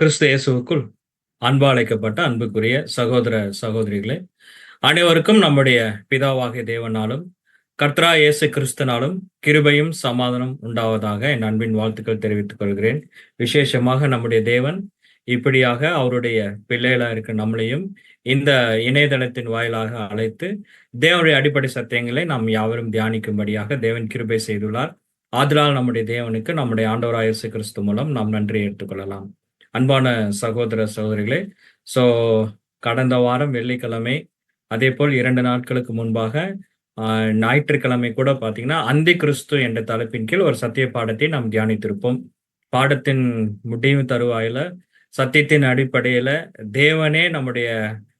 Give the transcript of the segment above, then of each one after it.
கிறிஸ்து இயேசுவுக்குள் அன்பு அழைக்கப்பட்ட அன்புக்குரிய சகோதர சகோதரிகளே, அனைவருக்கும் நம்முடைய பிதாவாகிய தேவனாலும் கர்த்தராகிய இயேசு கிறிஸ்துவினாலும் கிருபையும் சமாதானம் உண்டாவதாக என் அன்பின் வாழ்த்துக்கள் தெரிவித்துக் கொள்கிறேன். விசேஷமாக நம்முடைய தேவன் இப்படியாக அவருடைய பிள்ளைகளா இருக்க நம்மளையும் இந்த இணையதளத்தின் வாயிலாக அழைத்து தேவனுடைய அடிப்படை சத்தியங்களை நாம் யாவரும் தியானிக்கும்படியாக தேவன் கிருபை செய்துள்ளார். ஆதலால் நம்முடைய தேவனுக்கு நம்முடைய ஆண்டவராகிய இயேசு கிறிஸ்து மூலம் நாம் நன்றி ஏற்றுக்கொள்ளலாம். அன்பான சகோதர சகோதரிகளே, ஸோ கடந்த வாரம் வெள்ளிக்கிழமை, அதேபோல் 2 நாட்களுக்கு முன்பாக ஞாயிற்றுக்கிழமை கூட பார்த்தீங்கன்னா, அந்தி கிறிஸ்து என்ற தலைப்பின் கீழ் ஒரு சத்திய பாடத்தை நாம் தியானித்திருப்போம். பாடத்தின் முடிவு தருவாயில சத்தியத்தின் அடிப்படையில தேவனே நம்முடைய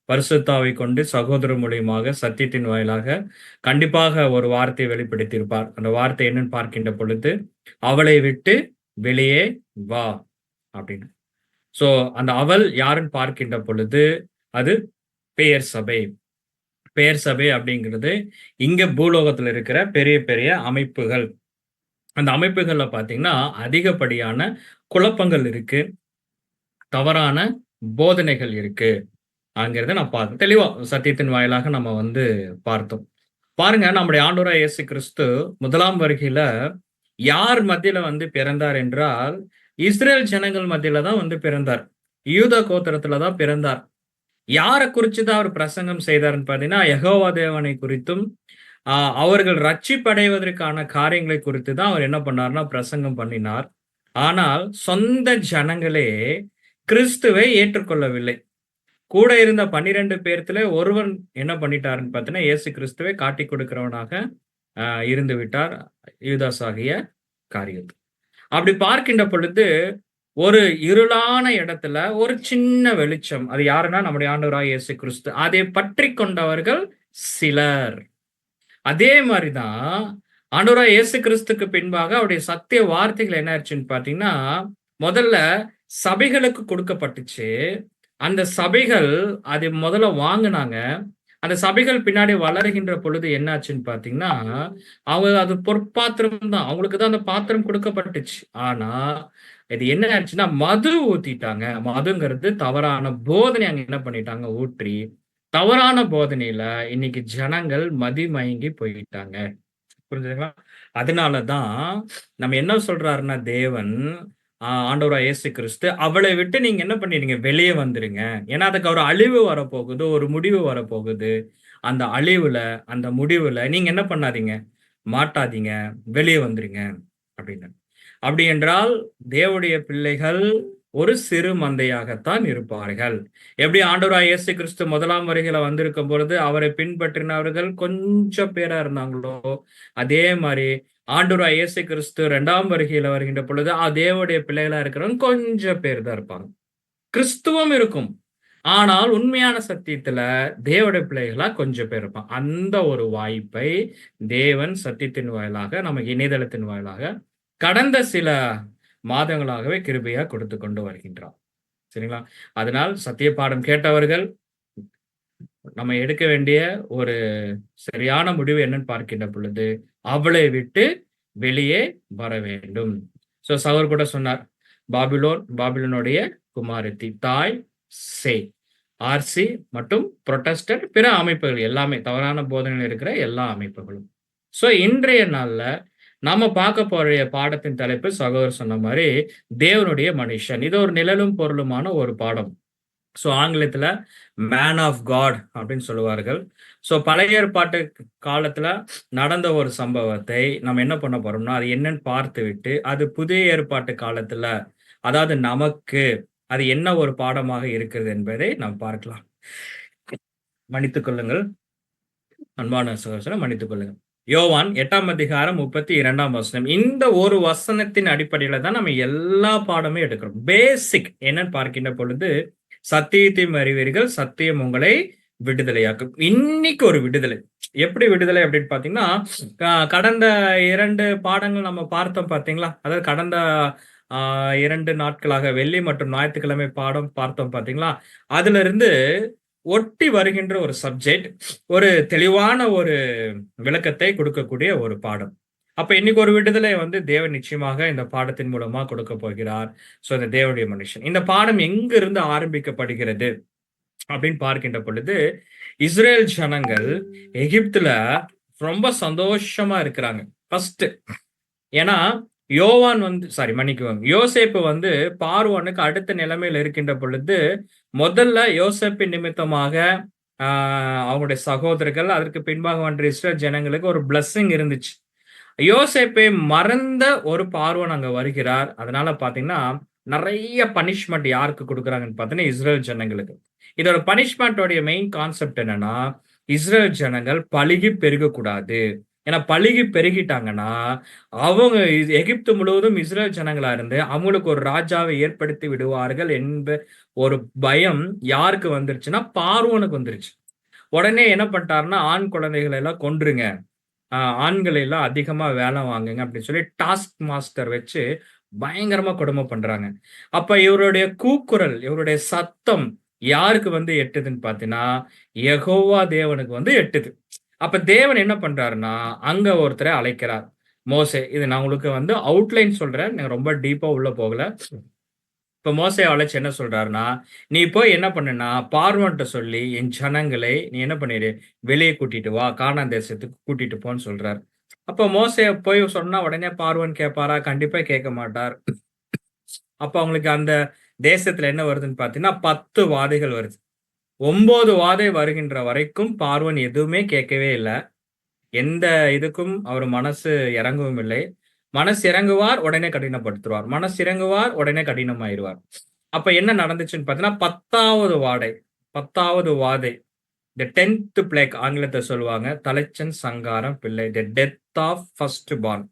பரிசுத்தாவை கொண்டு சகோதரர் மூலியமாக சத்தியத்தின் வாயிலாக கண்டிப்பாக ஒரு வார்த்தையை வெளிப்படுத்தியிருப்பார். அந்த வார்த்தை என்னன்னு பார்க்கின்ற பொழுது, அவளை விட்டு வெளியே வா அப்படின்னு. சோ அந்த அவள் யாருன்னு பார்க்கின்ற பொழுது அது பெயர் சபை. பெயர் சபை அப்படிங்கிறது இங்க பூலோகத்துல இருக்கிற பெரிய பெரிய அமைப்புகள். அந்த அமைப்புகள்ல பாத்தீங்கன்னா அதிகப்படியான குழப்பங்கள் இருக்கு, தவறான போதனைகள் இருக்கு அங்கிறத நான் பார்த்தோம். தெளிவா சத்தியத்தின் வாயிலாக நம்ம பார்த்தோம். பாருங்க, நம்முடைய ஆண்டவராகிய இயேசு கிறிஸ்து முதலாம் வருகையில யார் மத்தியில பிறந்தார் என்றால், இஸ்ரேல் ஜனங்கள் மத்தியில தான் பிறந்தார். யூதா கோத்திரத்துல தான் பிறந்தார். யாரை குறிச்சுதான் அவர் பிரசங்கம் செய்தார்ன்னு பார்த்தீங்கன்னா, யெகோவா தேவனை குறித்தும் அவர்கள் ரட்சிப்படைவதற்கான காரியங்களை குறித்து தான் அவர் என்ன பண்ணார்னா பிரசங்கம் பண்ணினார். ஆனால் சொந்த ஜனங்களே கிறிஸ்துவை ஏற்றுக்கொள்ளவில்லை. கூட இருந்த 12 பேர்த்துல ஒருவன் என்ன பண்ணிட்டாருன்னு பார்த்தீங்கன்னா, இயேசு கிறிஸ்துவை காட்டிக் கொடுக்கிறவனாக இருந்து விட்டார், யூதாஸ் ஆகிய காரியத்தில். அப்படி பார்க்கின்ற பொழுது ஒரு இருளான இடத்துல ஒரு சின்ன வெளிச்சம், அது யாருன்னா நம்முடைய ஆண்டவராகிய இயேசு கிறிஸ்து. அதை பற்றி கொண்டவர்கள் சிலர். அதே மாதிரிதான் ஆண்டவராகிய இயேசு கிறிஸ்துக்கு பின்பாக அவருடைய சத்திய வார்த்தைகள் என்ன ஆச்சுன்னு பாத்தீங்கன்னா, முதல்ல சபைகளுக்கு கொடுக்கப்பட்டுச்சு. அந்த சபைகள் அதை முதல்ல வாங்கினாங்க. அந்த சபைகள் பின்னாடி வளருகின்ற பொழுது என்னாச்சுன்னு பாத்தீங்கன்னா, அவங்க அது பொற்பாத்திரம் தான், அவங்களுக்கு தான் அந்த பாத்திரம் கொடுக்கப்பட்டுச்சு. ஆனா இது என்ன ஆச்சுன்னா மது ஊத்திட்டாங்க. மதுங்கிறது தவறான போதனை அங்க என்ன பண்ணிட்டாங்க ஊற்றி, தவறான போதனையில இன்னைக்கு ஜனங்கள் மதிமயங்கி போயிட்டாங்க. புரிஞ்சுதுங்களா? அதனாலதான் நம்ம என்ன சொல்றாருன்னா தேவன், ஆண்டவராகிய இயேசு கிறிஸ்து, அவளை விட்டு நீங்க என்ன பண்ணிடுங்க, வெளியே வந்துருங்க. ஏன்னா அதுக்கு ஒரு அழிவு வரப்போகுது, ஒரு முடிவு வரப்போகுது. அந்த அழிவுல, அந்த முடிவுல நீங்க என்ன பண்ணாதீங்க, மாட்டாதீங்க, வெளியே வந்துருங்க அப்படின்னு. அப்படி என்றால் தேவனுடைய பிள்ளைகள் ஒரு சிறு மந்தையாகத்தான் இருப்பார்கள். எப்படி ஆண்டவராகிய இயேசு கிறிஸ்து முதலாம் வருகையில வந்திருக்கும் பொழுது அவரை பின்பற்றினவர்கள் கொஞ்சம் பேரா இருந்தாங்களோ, அதே மாதிரி ஆண்டவராகிய இயேசு கிறிஸ்து 2ஆம் வருகையில வருகின்ற பொழுது தேவனுடைய பிள்ளைகளா இருக்கிறவங்க கொஞ்சம் பேர் தான் இருப்பாங்க. கிறிஸ்துவம் இருக்கும், ஆனால் உண்மையான சத்தியத்துல தேவனுடைய பிள்ளைகளா கொஞ்சம் பேர் இருப்பாங்க. அந்த ஒரு வாய்ப்பை தேவன் சத்தியத்தின் வாயிலாக, நமக்கு இணையதளத்தின் வாயிலாக கடந்த சில மாதங்களாகவே கிருபையா கொடுத்து கொண்டு வருகின்றார். சரிங்களா? அதனால் சத்திய பாடம் கேட்டவர்கள் நம்ம எடுக்க வேண்டிய ஒரு சரியான முடிவு என்னன்னு பார்க்கின்ற பொழுது, அவளை விட்டு வெளியே வர வேண்டும். சோ சகோதரர் கூட சொன்னார், பாபிலோனுடைய குமாரத்தி தாய் சேய், ஆர்சி மற்றும் புரொட்டஸ்டன்ட் பிற அமைப்புகள் எல்லாமே தவறான போதனைகள் இருக்கிற எல்லா அமைப்புகளும். சோ இன்றைய நாள்ல நாம பார்க்க போற பாடத்தின் தலைப்பு சகோதரர் சொன்ன மாதிரி தேவனுடைய மனுஷன். இது ஒரு நிழலும் பொருளுமான ஒரு பாடம். சோ ஆங்கிலத்துல மேன் ஆஃப் காட் அப்படின்னு சொல்லுவார்கள். சோ பழைய ஏற்பாட்டு காலத்துல நடந்த ஒரு சம்பவத்தை நம்ம என்ன பண்ண போறோம்னா, அது என்னன்னு பார்த்து விட்டு அது புதிய ஏற்பாட்டு காலத்துல, அதாவது நமக்கு அது என்ன ஒரு பாடமாக இருக்கிறது என்பதை நாம் பார்க்கலாம். மன்னித்துக் கொள்ளுங்கள் அன்பான சகோதரர், மன்னித்துக் கொள்ளுங்கள். யோவான் 8ஆம் அதிகாரம் 32ஆம் வசனம். இந்த ஒரு வசனத்தின் அடிப்படையில தான் நம்ம எல்லா பாடமே எடுக்கிறோம். பேசிக் என்னன்னு பார்க்கின்ற பொழுது, சத்தியத்தையும் அறிவீர்கள், சத்தியம் உங்களை விடுதலையாக்கும். இன்னைக்கு ஒரு விடுதலை. எப்படி விடுதலை அப்படின்னு பாத்தீங்கன்னா, கடந்த 2 பாடங்கள் நம்ம பார்த்தோம் பாத்தீங்களா? அதாவது கடந்த 2 நாட்களாக வெள்ளி மற்றும் ஞாயிற்றுக்கிழமை பாடம் பார்த்தோம் பாத்தீங்களா? அதுல இருந்து ஒட்டி வருகின்ற ஒரு சப்ஜெக்ட், ஒரு தெளிவான ஒரு விளக்கத்தை கொடுக்கக்கூடிய ஒரு பாடம். அப்ப இன்னைக்கு ஒரு விடுதலை தேவன் நிச்சயமாக இந்த பாடத்தின் மூலமா கொடுக்க போகிறார். சோ இந்த தேவனுடைய மனுஷன். இந்த பாடம் எங்கிருந்து ஆரம்பிக்கப்படுகிறது அப்படின்னு பார்க்கின்ற பொழுது, இஸ்ரேல் ஜனங்கள் எகிப்துல ரொம்ப சந்தோஷமா இருக்கிறாங்க. ஃபர்ஸ்ட். ஏன்னா, யோவான் சாரி மன்னிக்கவும். யோசேப்பு பார்வோனுக்கு அடுத்த நிலைமையில இருக்கின்ற பொழுது, முதல்ல யோசேப்பின் நிமித்தமாக ஆ அவங்களுடைய சகோதரர்கள், அதற்கு பின்பாக வந்த இஸ்ரேல் ஜனங்களுக்கு ஒரு பிளெஸ்ஸிங் இருந்துச்சு. யோசேப்பை மறந்த ஒரு பார்வோன் அங்க வருகிறார். அதனால பார்த்தீங்கன்னா, நெறைய பனிஷ்மென்ட் யாருக்கு குடுக்குறாங்கன்னு பார்த்தீங்கன்னா, இஸ்ரேல் ஜனங்களுக்கு. இதோட பனிஷ்மென்ட்டோடைய மெயின் கான்செப்ட் என்னன்னா, இஸ்ரேல் ஜனங்கள் பலுகி பெருகக்கூடாது. ஏன்னா பலுகி பெருகிட்டாங்கன்னா, அவங்க எகிப்து முழுவதும் இஸ்ரேல் ஜனங்களா இருந்து, அவங்களுக்கு ஒரு ராஜாவை ஏற்படுத்தி விடுவார்கள் ஒரு பயம் யாருக்கு வந்துருச்சுன்னா, பார்வோனுக்கு வந்துருச்சு. உடனே என்ன பண்ணிட்டாருன்னா, ஆண் குழந்தைகள எல்லாம் கொன்றுங்க. ஆண்களை எல்லாம் அதிகமா வேலை வாங்குங்க அப்படின்னு சொல்லி டாஸ்க் மாஸ்டர் வச்சு பயங்கரமா கொடுமை பண்றாங்க. அப்ப இவருடைய கூக்குரல், இவருடைய சத்தம் யாருக்கு எட்டுதுன்னு பார்த்தீங்கன்னா, யெகோவா தேவனுக்கு எட்டுது. அப்ப தேவன் என்ன பண்றாருன்னா, அங்க ஒருத்தர அழைக்கிறார். மோசே. இது நான் உங்களுக்கு அவுட்லைன் சொல்றேன். நான் ரொம்ப டீப்பா உள்ள போகல. இப்ப மோசேய அழைச்சு என்ன சொல்றாருன்னா, "நீ போய் என்ன பண்ணுன்னா, பார்வோன்ட்ட சொல்லி என் ஜனங்களை நீ என்ன பண்ணிரு, வெளிய கூட்டிட்டு வா. கானான் தேசத்துக்கு கூட்டிட்டு போன்னு" சொல்றாரு. அப்ப மோசே போய் சொன்னா உடனே பார்வோன் கேட்பாரா? கண்டிப்பா கேட்க மாட்டார். அப்ப அவங்களுக்கு அந்த தேசத்துல என்ன வருதுன்னு பார்த்தீங்கன்னா, 10 வாதைகள் வருது. 9 வாதை வருகின்ற வரைக்கும் பார்வோன் எதுவுமே கேட்கவே இல்ல. எந்த இதுக்கும் அவர் மனசு இறங்கவும் இல்லை. மனசு இறங்குவார், உடனே கடினப்படுத்துவார். மனசு இறங்குவார், உடனே கடினமாயிருவார். அப்ப என்ன நடந்துச்சுன்னு பார்த்தீங்கன்னா, 10வது வாடை 10வது வாதை. தி 10த் பிளேக் ஆங்கிலத்துல சொல்லுவாங்க. தலைச்சன் சங்காரம் பிள்ளை. The death of first born.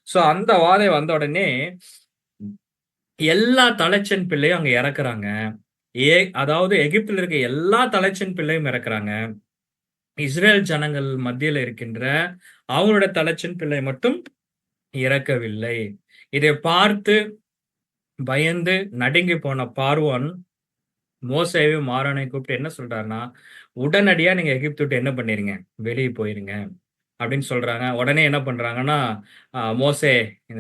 So அந்த வாதை வந்த உடனே எல்லா தலைச்சன் பிள்ளையும் அங்க இறக்குறாங்க. அதாவது எகிப்தில இருக்க எல்லா தலைச்சன் பிள்ளையும் இறக்குறாங்க. இஸ்ரேல் ஜனங்கள் மத்தியில இருக்கின்ற அவங்களுடைய தலைச்சன் பிள்ளை மட்டும் இறக்கவில்லை. இதை பார்த்து பயந்து நடுங்கி போன பார்வோன் மோசேவையும் ஆரோனையும் கூப்பிட்டு என்ன சொல்றாருன்னா, உடனடியா நீங்க எகிப்து விட்டு என்ன பண்ணிருங்க, வெளிய போயிருங்க அப்படின்னு சொல்றாங்க. உடனே என்ன பண்றாங்கன்னா, மோசே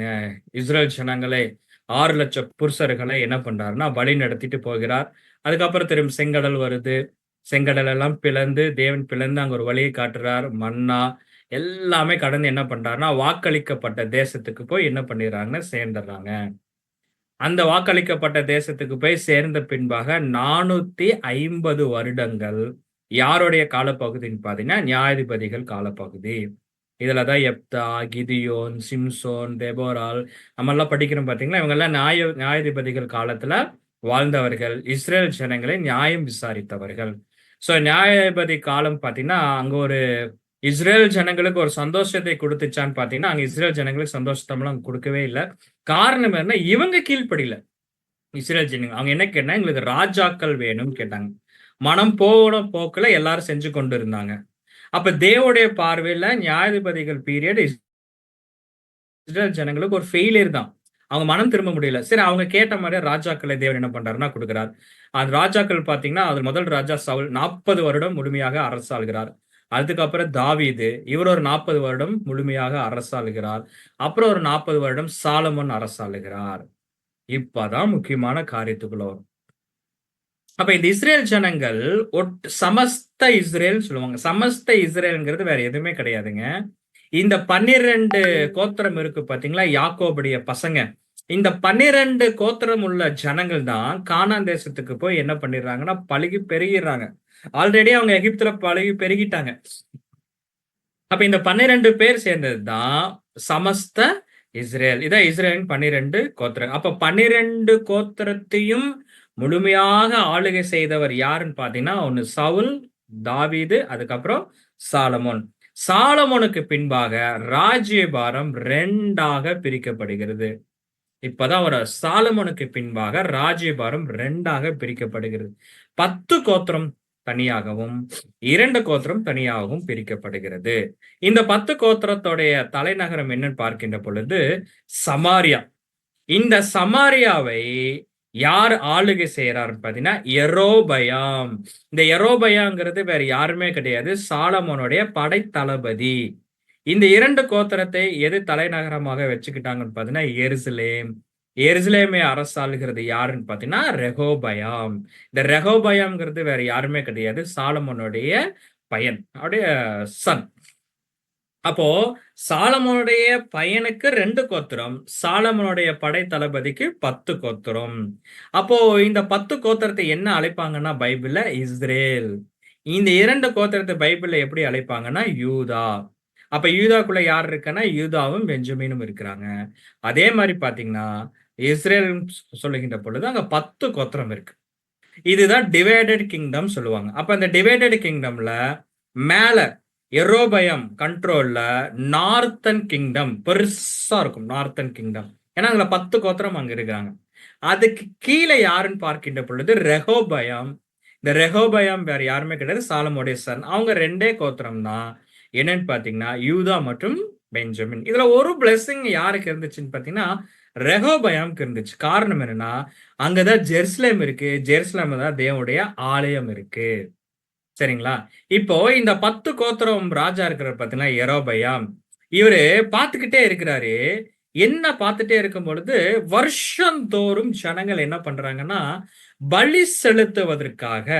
அ இஸ்ரேல் ஜனங்களை 6,00,000 புருஷர்களை என்ன பண்றாருன்னா, வழி நடத்திட்டு போகிறார். அதுக்கப்புறம் திரும்ப செங்கடல் வருது. செங்கடல் எல்லாம் பிளந்து, தேவன் பிளந்து அங்க ஒரு வழியை காட்டுறார். மன்னா எல்லாமே கடந்து என்ன பண்றாருன்னா, வாக்களிக்கப்பட்ட தேசத்துக்கு போய் என்ன பண்ணிடுறாங்கன்னா சேர்ந்துடுறாங்க. அந்த வாக்களிக்கப்பட்ட தேசத்துக்கு போய் சேர்ந்த பின்பாக 450 வருடங்கள் யாருடைய காலப்பகுதின்னு பார்த்தீங்கன்னா, நியாயாதிபதிகள் காலப்பகுதி. இதுல தான் யெப்தா, கிதியோன், சிம்சோன், தெபோராள் நம்மெல்லாம் படிக்கிறோம் பார்த்தீங்களா? இவங்கெல்லாம் நியாயாதிபதிகள் காலத்துல வாழ்ந்தவர்கள். இஸ்ரேல் ஜனங்களை நியாயம் விசாரித்தவர்கள். சோ நியாயாதிபதி காலம் பார்த்தீங்கன்னா, அங்க ஒரு இஸ்ரேல் ஜனங்களுக்கு ஒரு சந்தோஷத்தை குடுத்துச்சான்னு பார்த்தீங்கன்னா, அங்க இஸ்ரேல் ஜனங்களுக்கு சந்தோஷத்தலாம் குடுக்கவே இல்ல. காரணம் என்ன? இவங்க கீழ்ப்படியல. இஸ்ரேல் ஜனங்க. அவங்க என்ன கேட்டாங்க? எங்களுக்கு ராஜாக்கள் வேணும்னு கேட்டாங்க. மனம் போன போக்குல எல்லாரும் செஞ்சு கொண்டு இருந்தாங்க. அப்ப தேவனுடைய பார்வையில நியாயாதிபதிகள் பீரியட் இஸ்ரேல் ஜனங்களுக்கு ஒரு ஃபெயிலியர் தான். அவங்க மனம் திரும்ப முடியல. சரி அவங்க கேட்ட மாரியே ராஜாக்களை தேவன் என்ன பண்றாருன்னா குடுக்கிறார். அந்த ராஜாக்கள் பார்த்தீங்கன்னா, அது முதல் ராஜா சவுல் 40 வருடம் முழுமையாக அரசாளுகிறார். அதுக்கப்புறம் தாவீது, இவர் ஒரு 40 வருடம் முழுமையாக அரசாளுகிறார். அப்புறம் ஒரு 40 வருடம் சாலமோன் அரசாளுகிறார். இப்பதான் முக்கியமான காரியத்துக்குள்ள வரும். அப்ப இந்த இஸ்ரேல் ஜனங்கள் சமஸ்த இஸ்ரேல் சொல்லுவாங்க. சமஸ்த இஸ்ரேல்ங்கிறது வேற எதுவுமே கிடையாதுங்க. இந்த 12 கோத்திரம் இருக்கு பாத்தீங்களா? யாக்கோபுடைய பசங்க. இந்த 12 கோத்திரம் உள்ள ஜனங்கள் தான் கானான் தேசத்துக்கு போய் என்ன பண்ணிடுறாங்கன்னா, பலுகி பெருகிடுறாங்க. ஆல்ரெடி அவங்க எகிப்துல பலுகி பெருகிட்டாங்க. அப்ப இந்த 12 பேர் சேர்ந்தது தான் சமஸ்த இஸ்ரேல். இதான் இஸ்ரேலின் 12 கோத்திரம். அப்ப 12 கோத்திரத்தையும் முழுமையாக ஆளுகை செய்தவர் யாருன்னு பார்த்தீங்கன்னா, ஒண்ணு சவுல், தாவீது, அதுக்கப்புறம் சாலமோன். சாலமோனுக்கு பின்பாக ராஜ்யபாரம் 2ஆக பிரிக்கப்படுகிறது. இப்பதான் ஒரு சாலமோனுக்கு பின்பாக ராஜ்யபாரம் 2ஆக பிரிக்கப்படுகிறது. 10 கோத்திரம் தனியாகவும் 2 கோத்திரம் தனியாகவும் பிரிக்கப்படுகிறது. இந்த 10 கோத்திரத்துடைய தலைநகரம் என்னன்னு பார்க்கின்ற பொழுது சமாரியா. இந்த சமாரியாவை யார் ஆளுகை செய்யறாருன்னு பாத்தீங்கன்னா யெரொபெயாம். இந்த யெரொபெயாம்ங்கிறது வேற யாருமே கிடையாது, சாலமோனுடைய படைத்தளபதி. இந்த 2 கோத்திரத்தை எது தலைநகரமாக வச்சுக்கிட்டாங்கன்னு பார்த்தீங்கன்னா, எருசலேம். எருசலேமை அரசாளுகிறது யாருன்னு பார்த்தீங்கன்னா, ரெகோபயாம். இந்த ரெகோபயாம்ங்கிறது வேற யாருமே கிடையாது. சாலமோனுடைய பையன். அவருடைய சன். அப்போ சாலமோனுடைய பையனுக்கு 2 கோத்திரம். சாலமோனுடைய படை தளபதிக்கு 10 கோத்திரம். அப்போ இந்த 10 கோத்திரத்தை என்ன அழைப்பாங்கன்னா பைபிள்ல இஸ்ரேல். இந்த 2 கோத்திரத்தை பைபிள்ல எப்படி அழைப்பாங்கன்னா யூதா. அப்ப யூதாக்குள்ள யார் இருக்குன்னா யூதாவும் பெஞ்சமினும் இருக்கிறாங்க. அதே மாதிரி பாத்தீங்கன்னா இஸ்ரேல் சொல்லுகின்ற பொழுது அங்க 10 கோத்திரம் இருக்கு. இதுதான் டிவைடட் கிங்டம் சொல்லுவாங்க. அப்ப இந்த டிவைடட் கிங்டம்ல மேல எரோபயம் கண்ட்ரோல்ல நார்த்தன் கிங்டம் பெருசா இருக்கும். நார்த்தன் கிங்டம் ஏன்னா அதுல 10 கோத்திரம் அங்க இருக்கிறாங்க. அதுக்கு கீழே யாருன்னு பார்க்கின்ற பொழுது ரெகோபயம். இந்த ரெகோபயம் வேற யாருமே கிடையாது, சாலமோடைய சன். அவங்க 2 கோத்திரம் தான். என்னன்னு பாத்தீங்கன்னா யூதா மற்றும் பெஞ்சமின். இதுல ஒரு பிளெஸிங் யாருக்கு இருந்துச்சுன்னு பாத்தீங்கன்னா ரெகோபயாம்க்கு இருந்துச்சு. காரணம் என்னன்னா அங்கதான் ஜெருசலேம் இருக்கு. ஜெருசலேம் தான் தேவனுடைய ஆலயம் இருக்கு. சரிங்களா? இப்போ இந்த 10 கோத்திரம் ராஜா இருக்கிறார் பாத்தீங்கன்னா யெரொபெயாம். இவரு பார்த்துக்கிட்டே இருக்கிறாரு. என்ன பார்த்துட்டே இருக்கும் பொழுது வருஷந்தோறும் ஜனங்கள் என்ன பண்றாங்கன்னா பலி செலுத்துவதற்காக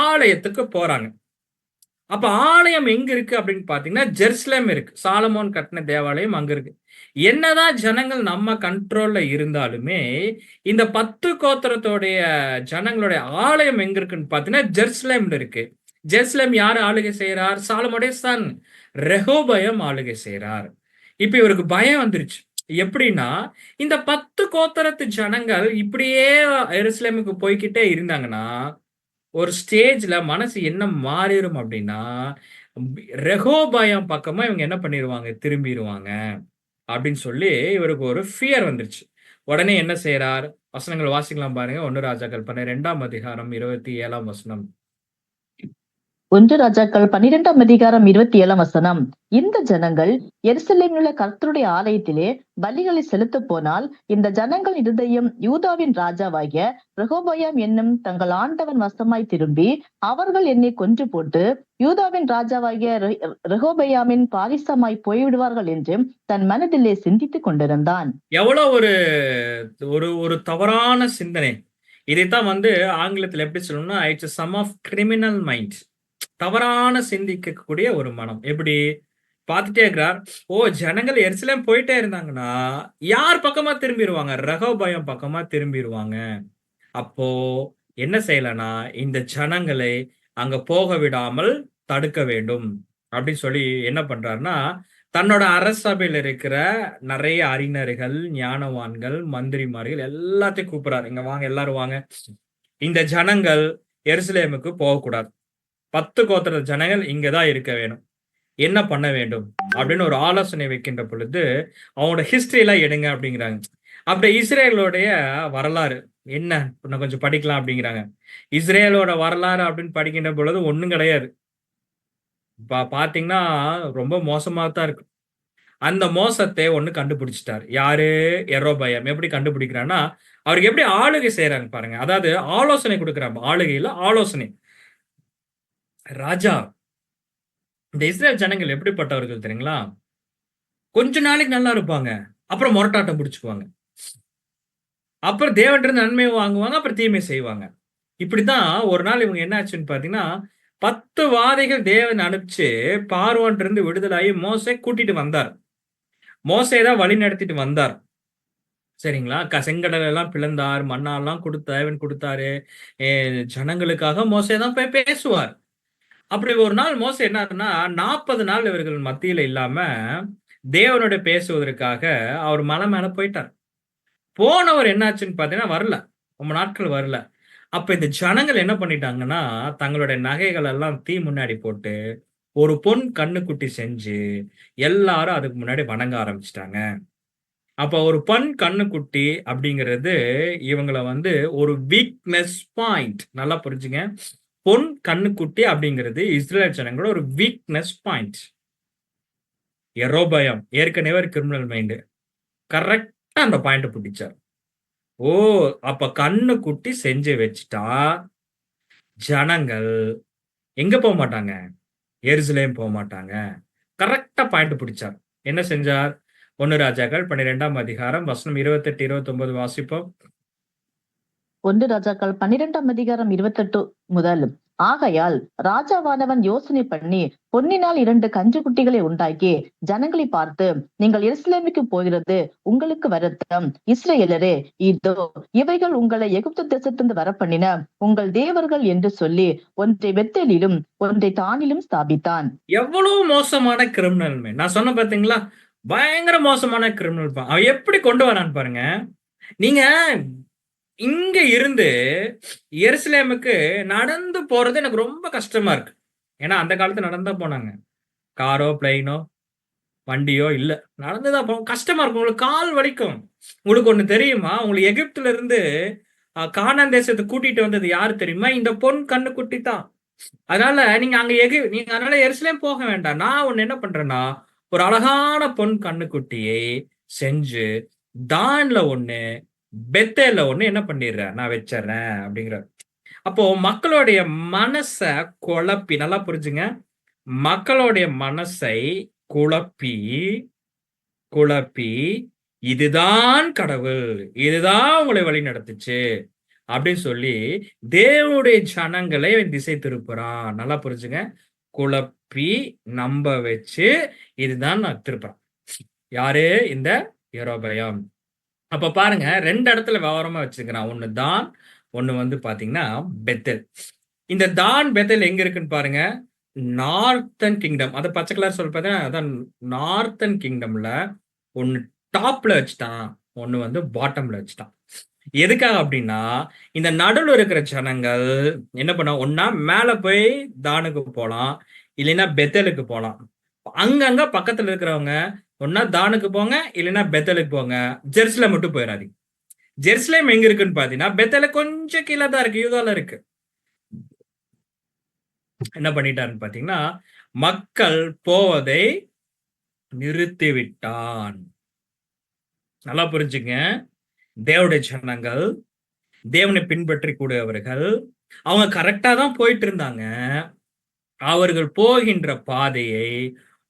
ஆலயத்துக்கு போறாங்க. அப்ப ஆலயம் எங்க இருக்கு அப்படின்னு பாத்தீங்கன்னா ஜெருசலேம் இருக்கு. சாலமோன் கட்டின தேவாலயம் அங்க இருக்கு. என்னதான் ஜனங்கள் நம்ம கண்ட்ரோல்ல இருந்தாலுமே இந்த 10 கோத்திரத்தோடைய ஜனங்களுடைய ஆலயம் எங்க இருக்குன்னு பாத்தீங்கன்னா ஜெருசலேம்ல இருக்கு. ஜெருசலேம் யாரு ஆளுகை செய்யறார்? சாலமோனுடைய சன் ரெகோபயம் ஆளுகை செய்யறார். இப்ப இவருக்கு பயம் வந்துருச்சு. எப்படின்னா இந்த 10 கோத்திரத்து ஜனங்கள் இப்படியே எருசலேமுக்கு போய்கிட்டே இருந்தாங்கன்னா ஒரு ஸ்டேஜ்ல மனசு என்ன மாறிடும் அப்படின்னா ரெகோபயம் பக்கமா இவங்க என்ன பண்ணிடுவாங்க, திரும்பிடுவாங்க அப்படின்னு சொல்லி இவருக்கு ஒரு ஃபியர் வந்துருச்சு. உடனே என்ன செய்யறார்? வசனங்கள் வாசிக்கலாம் பாருங்க. 1 ராஜாக்கள் 12ஆம் அதிகாரம் 27ஆம் வசனம். 1 ராஜாக்கள் 12ஆம் அதிகாரம் 27ஆம் வசனம். இந்த ஜனங்கள் எருசலேமில் உள்ள கர்த்தருடைய ஆலயத்திலே பலிகளை செலுத்த போனால் இந்த ஜனங்கள் இருதயம் யூதாவின் ராஜாவாகிய ரெகோபயாம் என்னும் தங்கள் ஆண்டவன் வசமாய் திரும்பி அவர்கள் என்னை கொன்று போட்டு யூதாவின் ராஜாவாகிய ரெகோபயாமின் பாரிசமாய் போய்விடுவார்கள் என்று தன் மனதிலே சிந்தித்துக் கொண்டிருந்தான். எவ்வளவு ஒரு ஒரு ஒரு தவறான சிந்தனை. இதைத்தான் ஆங்கிலத்தில் எப்படி சொல்லணும்னா it's some of criminal mind. தவறான சிந்திக்கக்கூடிய ஒரு மனம். எப்படி பார்த்துட்டே இருக்கிறார். ஓ, ஜனங்கள் எருசலேம் போயிட்டே இருந்தாங்கன்னா யார் பக்கமா திரும்பிடுவாங்க? ரெகோபயம் பக்கமா திரும்பிடுவாங்க. அப்போ என்ன செய்யலன்னா இந்த ஜனங்களை அங்க போக விடாமல் தடுக்க வேண்டும் அப்படின்னு சொல்லி என்ன பண்றாருன்னா தன்னோட அரசபையில் இருக்கிற நிறைய அறிஞர்கள், ஞானவான்கள், மந்திரிமார்கள் எல்லாத்தையும் கூப்பிடுறாரு. இங்க வாங்க, எல்லாரும் வாங்க. இந்த ஜனங்கள் எருசலேமுக்கு போகக்கூடாது. 10 கோத்திர ஜனங்கள் இங்கதான் இருக்க வேணும். என்ன பண்ண வேண்டும் அப்படின்னு ஒரு ஆலோசனை வைக்கின்ற பொழுது அவங்களோட ஹிஸ்டரி எல்லாம் எடுங்க அப்படிங்கிறாங்க. அப்படி இஸ்ரேலோடைய வரலாறு என்ன கொஞ்சம் படிக்கலாம் அப்படிங்கிறாங்க. இஸ்ரேலோட வரலாறு அப்படின்னு படிக்கின்ற பொழுது ஒண்ணும் கிடையாது. பாத்தீங்கன்னா ரொம்ப மோசமாகத்தான் இருக்கு. அந்த மோசத்தை ஒண்ணு கண்டுபிடிச்சிட்டார். யாரு? யெரொபெயாம். எப்படி கண்டுபிடிக்கிறான்னா அவருக்கு எப்படி ஆளுகை செய்யறாங்க பாருங்க. அதாவது ஆலோசனை கொடுக்குறாங்க. ஆளுகையில ஆலோசனை. ராஜா, இந்த இஸ்ரேல் ஜனங்கள் எப்படிப்பட்டவர்கள் தெரியுங்களா? கொஞ்ச நாளைக்கு நல்லா இருப்பாங்க, அப்புறம் முரட்டாட்டம் பிடிச்சுக்குவாங்க. அப்புறம் தேவன்கிட்ட நன்மை வாங்குவாங்க, அப்புறம் தீமை செய்வாங்க. இப்படித்தான் ஒரு நாள் இவங்க என்ன ஆச்சுன்னு பாத்தீங்கன்னா 10 வாதைகள் தேவன் அனுப்பிச்சு பார்வோன்ல இருந்து விடுதலாகி மோசே கூட்டிட்டு வந்தார். மோசே தான் வழி நடத்திட்டு வந்தார். சரிங்களா? செங்கடல் எல்லாம் பிளந்தார், மண்ணாலாம் தேவன் கொடுத்தாரு. ஜனங்களுக்காக மோசே தான் போய் பேசுவார். அப்படி ஒரு நாள் மோசே என்ன 40 நாள் இவர்கள் மத்தியில இல்லாம தேவனோட பேசுவதற்காக அவர் மலை மேல போயிட்டார். போனவர் என்னாச்சுன்னு பாத்தீங்கன்னா வரல. ரொம்ப நாட்கள் வரல. அப்ப இந்த ஜனங்கள் என்ன பண்ணிட்டாங்கன்னா தங்களுடைய நகைகள் எல்லாம் தீ முன்னாடி போட்டு ஒரு பொன் கண்ணுக்குட்டி செஞ்சு எல்லாரும் அதுக்கு முன்னாடி வணங்க ஆரம்பிச்சிட்டாங்க. அப்ப ஒரு பொன் கண்ணுக்குட்டி அப்படிங்கிறது இவங்களை ஒரு வீக்னஸ் பாயிண்ட். நல்லா புரிஞ்சுங்க. பொன் கண்ணுக்குட்டி அப்படிங்கிறது இஸ்ரேல் ஜனங்களோட ஒரு வீக்னஸ் பாயிண்ட். யெரொபெயாம் ஏற்கனவே ஒரு கிரிமினல் மைண்ட். கரெக்டா அந்த பாயிண்ட் பிடிச்சார். ஓ, அப்ப கண்ணுக்குட்டி செஞ்சு வச்சுட்டா ஜனங்கள் எங்க போக மாட்டாங்க? எருசலேம் போக மாட்டாங்க. கரெக்டா பாயிண்ட் பிடிச்சார். என்ன செஞ்சார்? 1 ராஜாக்கள் 12ஆம் அதிகாரம் வசனம் 28, 29 வாசிப்போம். 1 ராஜாக்கள் 12ஆம் அதிகாரம் 28 முதல். ஆகையால் ராஜாவானவன் யோசனை பண்ணி பொன்னினால் 2 கன்று குட்டிகளை உண்டாக்கி ஜனங்களை பார்த்து, நீங்கள் எருசலேமுக்கு போகிறது உங்களுக்கு வருத்தம். இஸ்ரவேலரே, இதோ இவைகள் உங்களை எகிப்து தேசத்திலிருந்து வரப்பண்ணின உங்கள் தேவர்கள் என்று சொல்லி ஒன்றை பெத்தேலிலும் ஒன்றை தானிலும் ஸ்தாபித்தான். எவ்வளவு மோசமான கிரிமினல் மேன். நான் சொன்ன பாத்தீங்களா? பயங்கர மோசமான கிரிமினல். அவன் எப்படி கொண்டு வரான்னு பாருங்க. நீங்க இங்க இருந்து எருசலேமுக்கு நடந்து போறது எனக்கு ரொம்ப கஷ்டமா இருக்கு. ஏன்னா அந்த காலத்துல நடந்தா போனாங்க. காரோ, பிளைனோ, வண்டியோ இல்ல. நடந்துதான் போகும். கஷ்டமா இருக்கும். உங்களுக்கு கால் வலிக்கும். உங்களுக்கு ஒண்ணு தெரியுமா? உங்களுக்கு எகிப்துல இருந்து கானான் தேசத்துக்கு கூட்டிட்டு வந்தது யாரு தெரியுமா? இந்த பொன் கண்ணுக்குட்டி தான். அதனால நீங்க அங்க நீங்க அதனால எருசலேம் போக வேண்டாம். நான் ஒண்ணு என்ன பண்றேன்னா, ஒரு அழகான பொன் கண்ணுக்குட்டியை செஞ்சு தான்ல ஒண்ணு, பெத்தேல்ல ஒண்ணு என்ன பண்ணிடுறேன், நான் வச்சிடறேன் அப்படிங்கிறார். அப்போ மக்களுடைய மனச குழப்பி, நல்லா புரிஞ்சுங்க, மக்களுடைய மனசை குழப்பி குழப்பி இதுதான் கடவுள், இதுதான் உங்களை வழி நடத்துச்சு அப்படின்னு சொல்லி தேவனுடைய ஜனங்களை திசை திருப்புறான். நல்லா புரிஞ்சுங்க. குழப்பி நம்ப வச்சு இதுதான் நான் திருப்புறான். யாரு? இந்த யெரொபெயாம். அப்ப பாருங்க, 2 இடத்துல விவரமா வச்சுக்கிறான். ஒண்ணு தான், ஒண்ணு பாத்தீங்கன்னா பெத்தேல். இந்த தான் பெத்தேல் எங்க இருக்குன்னு பாருங்க. Northern kingdom. அத பச்சை கலர் சொல்லி பார்த்தீங்கன்னா அதான் நார்த்தன் கிங்டம்ல ஒண்ணு டாப்ல வச்சுட்டான், ஒண்ணு பாட்டம்ல வச்சுட்டான். எதுக்காக அப்படின்னா, இந்த நடுவுல இருக்கிற ஜனங்கள் என்ன பண்ண, ஒன்னா மேல போய் தானுக்கு போலாம், இல்லைன்னா பெத்தேலுக்கு போலாம். அங்கங்க பக்கத்துல இருக்கிறவங்க ஒன்னா தானுக்கு போங்க, இல்லைன்னா பெத்தேலுக்கு போங்க. ஜெருசலேம் மட்டும் போயிடாதீங்க. ஜெருசலேம் எங்க இருக்குன்னு பாத்தீங்கன்னா பெத்தேல கொஞ்சம் கீழே தான் இருக்கு, யூதால இருக்கு. என்ன பண்ணிட்டாருன்னு பாத்தீங்கன்னா, மக்கள் போவதை நிறுத்திவிட்டான். நல்லா புரிஞ்சுங்க. தேவனுடைய ஜனங்கள், தேவனை பின்பற்றி கூடியவர்கள், அவங்க கரெக்டா தான் போயிட்டு இருந்தாங்க. அவர்கள் போகின்ற பாதையை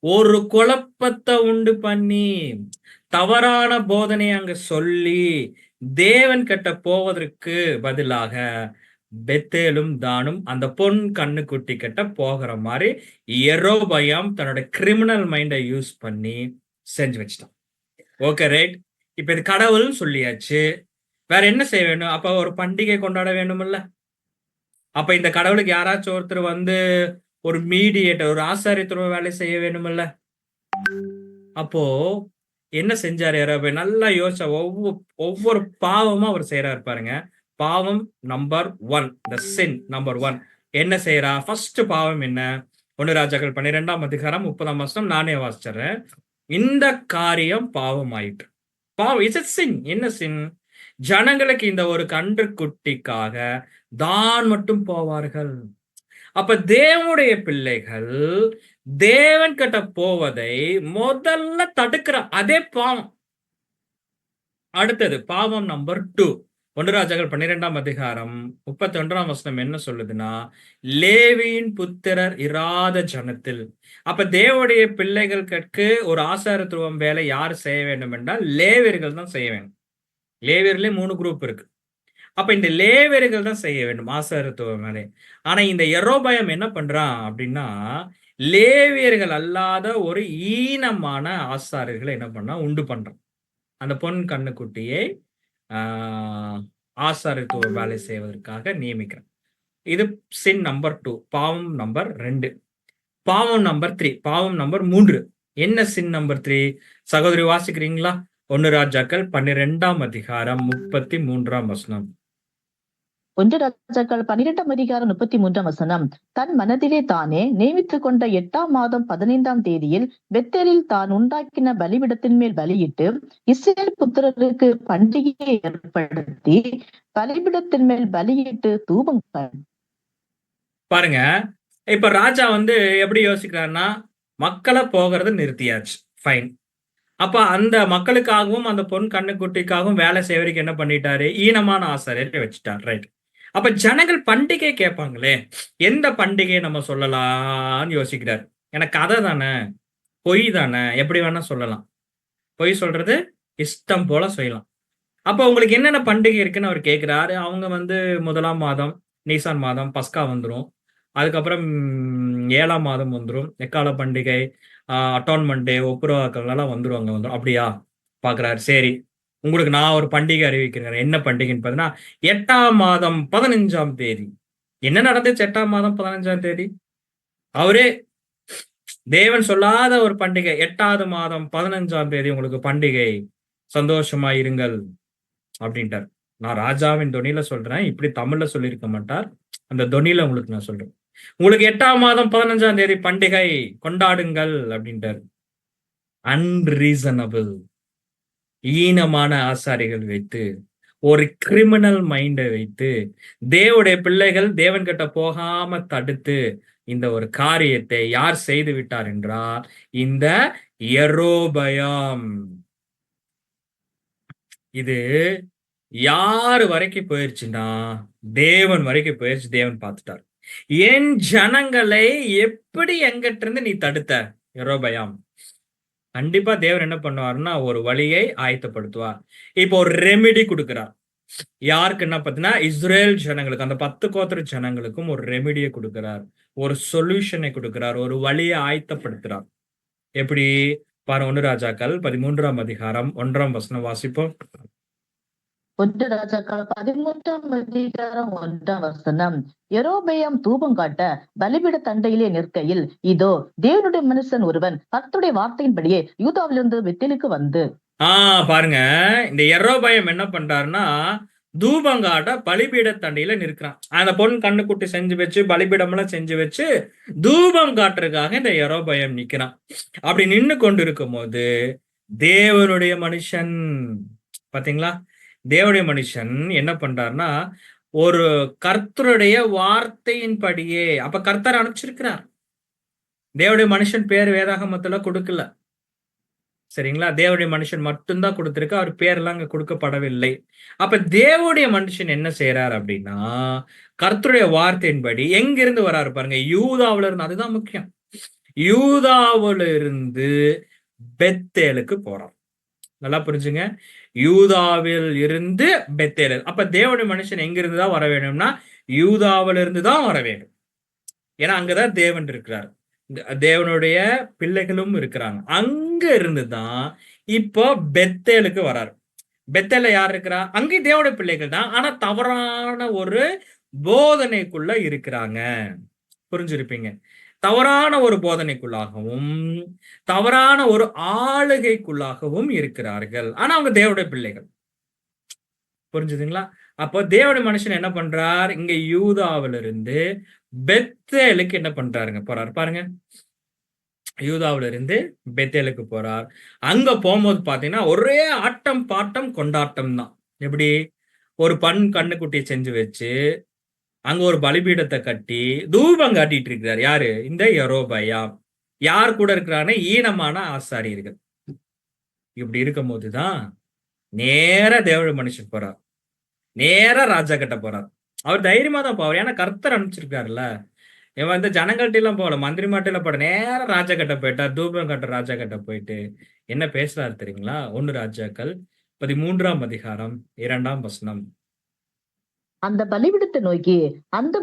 ஒரு குழப்பத்தை உண்டு பண்ணி, தவறான போதனை அங்க சொல்லி, தேவன் கிட்ட போவதற்கு பதிலாக பெத்தேலும் தானும் அந்த பொன் கண்ணுக்குட்டி கிட்ட போகிற மாதிரி யெரொபெயாம் தன்னோட கிரிமினல் மைண்டை யூஸ் பண்ணி செஞ்சு வச்சிட்டான். Okay, right. இப்ப இது கடவுள் சொல்லியாச்சு. வேற என்ன செய்ய வேணும்? அப்ப ஒரு பண்டிகை கொண்டாட வேணும்ல. அப்ப இந்த கடவுளுக்கு யாராச்சும் ஒருத்தர் ஒரு மீடியேட்டர், ஒரு ஆசாரியத்துவ வேலை செய்ய வேணும்ல. அப்போ என்ன செஞ்சாரு யெரொபெயாம்? நல்லா யோசிச்சா ஒவ்வொரு பாவமும் அவர் செய்யறாரு பாருங்க. பாவம் நம்பர் 1, the sin நம்பர் 1 என்ன செய்யறா? ஃபர்ஸ்ட் பாவம் என்ன? 1 ராஜாக்கள் 12ஆம் அதிகாரம் 30ஆம் வசனம் நானே வாசிச்சறேன். இந்த காரியம் பாவம் ஆயிற்று. பாவம் இஸ் a sin. என்ன sin? ஜனங்களுக்கு இந்த ஒரு கன்றுக்குட்டிக்காக தான் மட்டும் போவார்கள். அப்ப தேவனுடைய பிள்ளைகள் தேவன் கிட்ட போவதை முதல்ல தடுக்கிற அதே பாவம். அடுத்தது பாவம் நம்பர் 2. 1 ராஜாக்கள் 12ஆம் அதிகாரம் 31ஆம் வசனம் என்ன சொல்லுதுன்னா, லேவியின் புத்திரர் இராத ஜனத்தில். அப்ப தேவனுடைய பிள்ளைகளுக்கு ஒரு ஆசாரத்துவம் வேலை யார் செய்ய வேண்டும் என்றால் லேவியர்கள் தான் செய்ய வேண்டும். லேவியர்களே 3 குரூப் இருக்கு. அப்ப இந்த லேவியர்கள் தான் செய்ய வேண்டும் ஆசாரத்துவ வேலை. ஆனா இந்த யெரொபெயாம் என்ன பண்றான் அப்படின்னா, லேவியர்கள் அல்லாத ஒரு ஈனமான ஆசாரியர்களை என்ன பண்ணா உண்டு பண்றான். அந்த பொன் கண்ணுக்குட்டியை ஆசாரியத்துவ வேலை செய்வதற்காக நியமிக்கிறான். இது சின் நம்பர் 2, பாவம் நம்பர் 2. பாவம் நம்பர் 3, பாவம் நம்பர் 3. என்ன சின் நம்பர் 3? சகோதரி வாசிக்கிறீங்களா? 1 ராஜாக்கள் 12ஆம் அதிகாரம் 33ஆம் வசனம். 1 ராஜாக்கள் 12ஆம் அதிகாரம் 33ஆம் வசனம். தன் மனதிலே தானே நியமித்துக் கொண்ட 8ஆம் மாதம் 15ஆம் தேதியில் பெத்தேலில் தான் உண்டாக்கின பலிபீடத்தின் மேல் பலியிட்டு இஸ்ரவேல் புத்திரருக்கு பண்டிகையை ஏற்படுத்தி பலிபீடத்தின் மேல் பலியிட்டு தூபம் பாருங்க, இப்ப ராஜா எப்படி யோசிக்கிறாருன்னா, மக்களை போகிறத நிறுத்தியாச்சு, ஃபைன். அப்ப அந்த மக்களுக்காகவும் அந்த பொன் கண்ணுக்குட்டிக்காகவும் வேலை செய்வதற்கு என்ன பண்ணிட்டாரு? ஈனமான ஆசாரியரை வச்சுட்டார், ரைட். அப்ப ஜனங்கள் பண்டிகை கேட்பாங்களே, எந்த பண்டிகையை நம்ம சொல்லலாம்னு யோசிக்கிறார். எனக்கு கதை தானே, பொய் தானே, எப்படி வேணா சொல்லலாம். பொய் சொல்றது இஷ்டம் போல செய்யலாம். அப்ப உங்களுக்கு என்னென்ன பண்டிகை இருக்குன்னு அவர் கேட்கிறாரு. அவங்க வந்து 1ஆம் மாதம் நீசான் மாதம் பஸ்கா வந்துரும். அதுக்கப்புறம் 7ஆம் மாதம் வந்துரும். எக்கால பண்டிகை, அட்டான்மென்ட் டே, ஒப்புரவாக்கல்லாம் வந்துரும். அப்படியா? பார்க்குறாரு. சரி. உங்களுக்கு நான் ஒரு பண்டிகை அறிவிக்கிறேன். என்ன பண்டிகைன்னு பார்த்தீங்கன்னா, 8ஆம் மாதம் 15ஆம் தேதி. என்ன நடந்துச்சு 8ஆம் மாதம் 15ஆம் தேதி? அவரே தேவன் சொல்லாத ஒரு பண்டிகை. 8வது மாதம் 15ஆம் தேதி உங்களுக்கு பண்டிகை. சந்தோஷமா இருங்கள் அப்படின்ட்டார். நான் ராஜாவின் தொனியில சொல்றேன். இப்படி தமிழ்ல சொல்லியிருக்க மாட்டார். அந்த தொனியில உங்களுக்கு நான் சொல்றேன். உங்களுக்கு 8ஆம் மாதம் 15ஆம் தேதி பண்டிகை கொண்டாடுங்கள் அப்படின்ட்டார். அன்ரீசனபிள், ஈனமான ஆசாரிகள் வைத்து, ஒரு கிரிமினல் மைண்டை வைத்து, தேவனுடைய பிள்ளைகள் தேவன் கிட்ட போகாம தடுத்து இந்த ஒரு காரியத்தை யார் செய்து விட்டார் என்றால் இந்த யெரொபெயாம். இது யாரு வரைக்கும் போயிருச்சுன்னா தேவன் வரைக்கும் போயிருச்சு. தேவன் பார்த்துட்டார். என் ஜனங்களை எப்படி எங்கிட்ட இருந்து நீ தடுத்த யெரொபெயாம்? கண்டிப்பா தேவன் என்ன பண்ணுவாருன்னா ஒரு வழியை ஆயத்தப்படுத்துவார். இப்போ ஒரு ரெமிடி கொடுக்கிறார். யாருக்குன்னா பாத்தீங்கன்னா இஸ்ரேல் ஜனங்களுக்கு, அந்த 10 கோத்திர ஜனங்களுக்கும் ஒரு ரெமிடியை கொடுக்கிறார். ஒரு சொல்யூஷனை கொடுக்கிறார். ஒரு வழியை ஆயத்தப்படுத்துறார். எப்படி பாருங்க, 1 ராஜாக்கள் 13ஆம் அதிகாரம் 1ஆம் வசனம் வாசிப்போம். 1 ராஜாக்கள் 13ஆம் அதிகாரம் 1ஆம் வசனம். யெரொபெயாம் தூபம் காட்ட பலிபீட தண்டையிலே நிற்கையில், இதோ தேவனுடைய மனுஷன் ஒருவன் கர்த்தருடைய வார்த்தையின்படியே யூதாவிலிருந்து பெத்தேலுக்கு வந்து. பாருங்க, இந்த யெரொபெயாம் என்ன பண்றாருன்னா தூபங்காட்ட பலிபீட தண்டையில நிற்கிறான். அந்த பொன் கண்ணுக்குட்டி செஞ்சு வச்சு பலிபீடம் எல்லாம் செஞ்சு வச்சு தூபம் காட்டுறதுக்காக இந்த யெரொபெயாம் நிக்கிறான். அப்படி நின்னு கொண்டு இருக்கும் போது தேவனுடைய மனுஷன், பாத்தீங்களா, தேவனுடைய மனுஷன் என்ன பண்றாருன்னா ஒரு கர்த்தருடைய வார்த்தையின்படியே, அப்ப கர்த்தர் அனுப்பிச்சிருக்கிறார். தேவனுடைய மனுஷன் பேர் வேதாகமத்துல கொடுக்கல. சரிங்களா? தேவனுடைய மனுஷன் மட்டும்தான் கொடுத்திருக்கு. அவர் பேரெல்லாம் அங்க கொடுக்கப்படவில்லை. அப்ப தேவனுடைய மனுஷன் என்ன செய்யறார் அப்படின்னா கர்த்தருடைய வார்த்தையின்படி எங்கிருந்து வராரு பாருங்க, யூதாவில இருந்து. அதுதான் முக்கியம். யூதாவில இருந்து பெத்தேலுக்கு போறார். நல்லா புரிஞ்சுங்க. யூதாவில் இருந்து பெத்தேல். அப்ப தேவனுடைய மனுஷன் எங்க இருந்து தான் வர வேணும்னா யூதாவில இருந்து தான் வர வேண்டும். ஏன்னா அங்கதான் தேவன் இருக்கிறார். தேவனுடைய பிள்ளைகளும் இருக்கிறாங்க. அங்க இருந்துதான் இப்போ பெத்தேலுக்கு வராரு. பெத்தேல யார் இருக்கிறா? அங்கேயும் தேவனுடைய பிள்ளைகள் தான். ஆனா தவறான ஒரு போதனைக்குள்ள இருக்கிறாங்க. புரிஞ்சிருப்பீங்க. தவறான ஒரு போதனைக்குள்ளாகவும் தவறான ஒரு ஆளுகைக்குள்ளாகவும் இருக்கிறார்கள். ஆனா அவங்க தேவனுடைய பிள்ளைகள். புரிஞ்சுதுங்களா? அப்போ தேவனுடைய மனுஷன் என்ன பண்றார்? இங்க யூதாவில இருந்து பெத்தேலுக்கு என்ன பண்றாருங்க போறாரு பாருங்க. யூதாவில இருந்து பெத்தேலுக்கு போறார். அங்க போகும்போது பாத்தீங்கன்னா ஒரே ஆட்டம் பாட்டம் கொண்டாட்டம் தான். எப்படி? ஒரு கண்ணுக்குட்டியை செஞ்சு வச்சு அங்க ஒரு பலிபீடத்தை கட்டி தூபம் காட்டிட்டு இருக்கிறார். யாரு? இந்த யெரொபெயாம். யார் கூட இருக்கிறாருன்னா ஈனமான ஆசாரியர்கள். இப்படி இருக்கும் போதுதான் நேரா தேவனுடைய மனுஷன் போறார். நேரா ராஜா கிட்ட போறார். அவர் தைரியமா தான் போவார். ஏன்னா கர்த்தர் அனுப்பிச்சிருக்காருல்ல. இவன் வந்து ஜனங்கள்ட்ட எல்லாம் போகல, மந்திரி மாட்டில போட, நேரா ராஜா கிட்ட போயிட்டார். தூபம் கட்ட ராஜா கிட்ட போயிட்டு என்ன பேசுறாரு தெரியுங்களா? 1 ராஜாக்கள் 13ஆம் அதிகாரம் 2ஆம் வசனம். அந்த பலிபீடத்தை நோக்கி, அந்த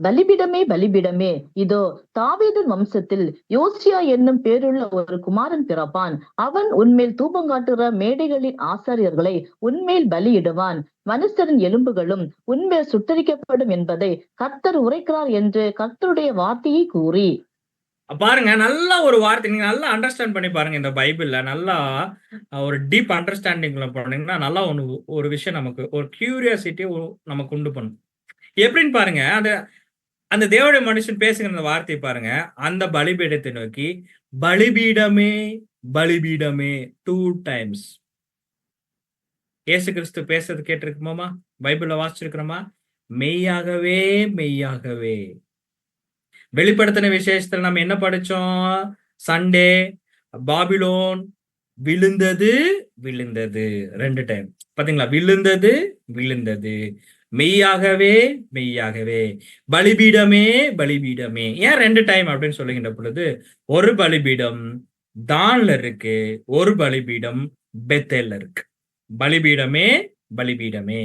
பலிபீடமே பலிபீடமே, இதோ தாவீதின் வம்சத்தில் யோசியா என்னும் பேருள்ள ஒரு குமாரன் பிறப்பான். அவன் உன்மேல் தூபம் காட்டுகிற மேடைகளின் ஆசாரியர்களை உன்மேல் பலியிடுவான். மனுஷரின் எலும்புகளும் உன்மேல் சுட்டரிக்கப்படும் என்பதை கர்த்தர் உரைக்கிறார் என்று கர்த்தருடைய வார்த்தையை கூறி. பாருங்க, நல்ல ஒரு வார்த்தை. நீங்க நல்லா அண்டர்ஸ்டாண்ட் பண்ணி பாருங்க. இந்த பைபிள்ல நல்லா ஒரு டீப் அண்டர்ஸ்டாண்டிங்ல போனீங்கன்னா நல்லா ஒரு விஷயம் நமக்கு ஒரு கியூரியாசிட்டி நமக்கு உண்டு பண்ணும். எப்படின்னு பாருங்க, அந்த அந்த தேவனுடைய மனுஷன் பேசுகிற அந்த வார்த்தை பாருங்க. அந்த பலிபீடத்தை நோக்கி பலிபீடமே பலிபீடமே 2 டைம்ஸ். இயேசு கிறிஸ்து பேசுறது கேட்டிருக்குமாமா? பைபிள்ல வாசிச்சிருக்கிறோமா? மெய்யாகவே மெய்யாகவே. வெளிப்படுத்தின விசேஷத்துல நம்ம என்ன படிச்சோம்? சண்டே பாபிலோன் விழுந்தது விழுந்தது 2 டைம். பாத்தீங்களா? விழுந்தது விழுந்தது, மெய்யாகவே மெய்யாகவே, பலிபீடமே பலிபீடமே. ஏன் 2 டைம் அப்படின்னு சொல்லுகின்ற பொழுது, ஒரு பலிபீடம் தான்ல இருக்கு, ஒரு பலிபீடம் பெத்தேல்ல இருக்கு. பலிபீடமே, பலிபீடமே.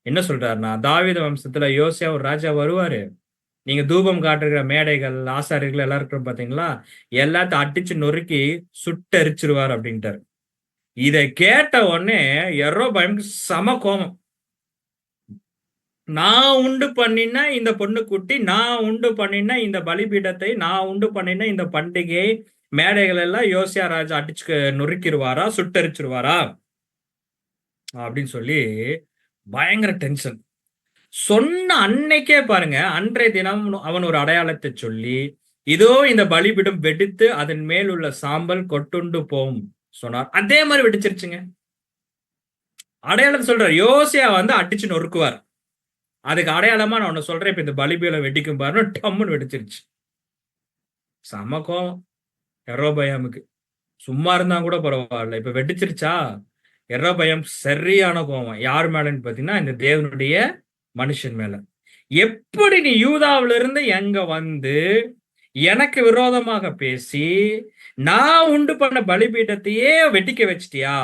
என்ன சொல்றாருன்னா, தாவீது வம்சத்துல யோசியா ஒரு ராஜா வருவாரு. நீங்க தூபம் காட்டுகிற மேடைகள், ஆசாரியர்கள் எல்லாம் இருக்கிறோம் பாத்தீங்களா? எல்லாத்தையும் அடிச்சு நொறுக்கி சுட்டெரிச்சிருவார் அப்படின்ட்டாரு. இத கேட்ட உடனே யெரொபெயாமுக்கு செம கோவம். நான் உண்டு பண்ணின இந்த பொண்ணுக்குட்டி, நான் உண்டு பண்ணின இந்த பலிபீடத்தை, நான் உண்டு பண்ணின இந்த பண்டிகை மேடைகள் எல்லாம் யோசியா ராஜா அடிச்சு நொறுக்கிருவாரா, சுட்டெரிச்சிருவாரா அப்படின்னு சொல்லி பயங்கர டென்ஷன். சொன்ன அன்னைக்கே பாருங்க, அன்றைய தினம் அவன் ஒரு அடையாளத்தை சொல்லி, இதோ இந்த பலிபீடம் வெடித்து அதன் மேல் உள்ள சாம்பல் கொட்டுண்டு போகும் சொன்னார். அதே மாதிரி வெடிச்சிருச்சுங்க. அடையாளத்தை சொல்றார். யோசியா வந்து அடிச்சு நொறுக்குவார். அதுக்கு அடையாளமா நான் ஒண்ணு சொல்றேன். இப்ப இந்த பலிபீடம் வெடிக்கும் பாருன்னு டம்முன்னு வெடிச்சிருச்சு. செம கோவம் யெரொபெயாமுக்கு. சும்மா இருந்தா கூட பரவாயில்ல. இப்ப வெடிச்சிருச்சா, யெரொபெயாம் சரியான கோவம். யார் மேலன்னு பாத்தீங்கன்னா, இந்த தேவனுடைய மனுஷன் மேல. எப்படி நீ யூதாவில இருந்து எங்க வந்து எனக்கு விரோதமாக பேசி, நான் உண்டு பண்ண பலிபீடத்தையே வெட்டிக்க வச்சிட்டியா?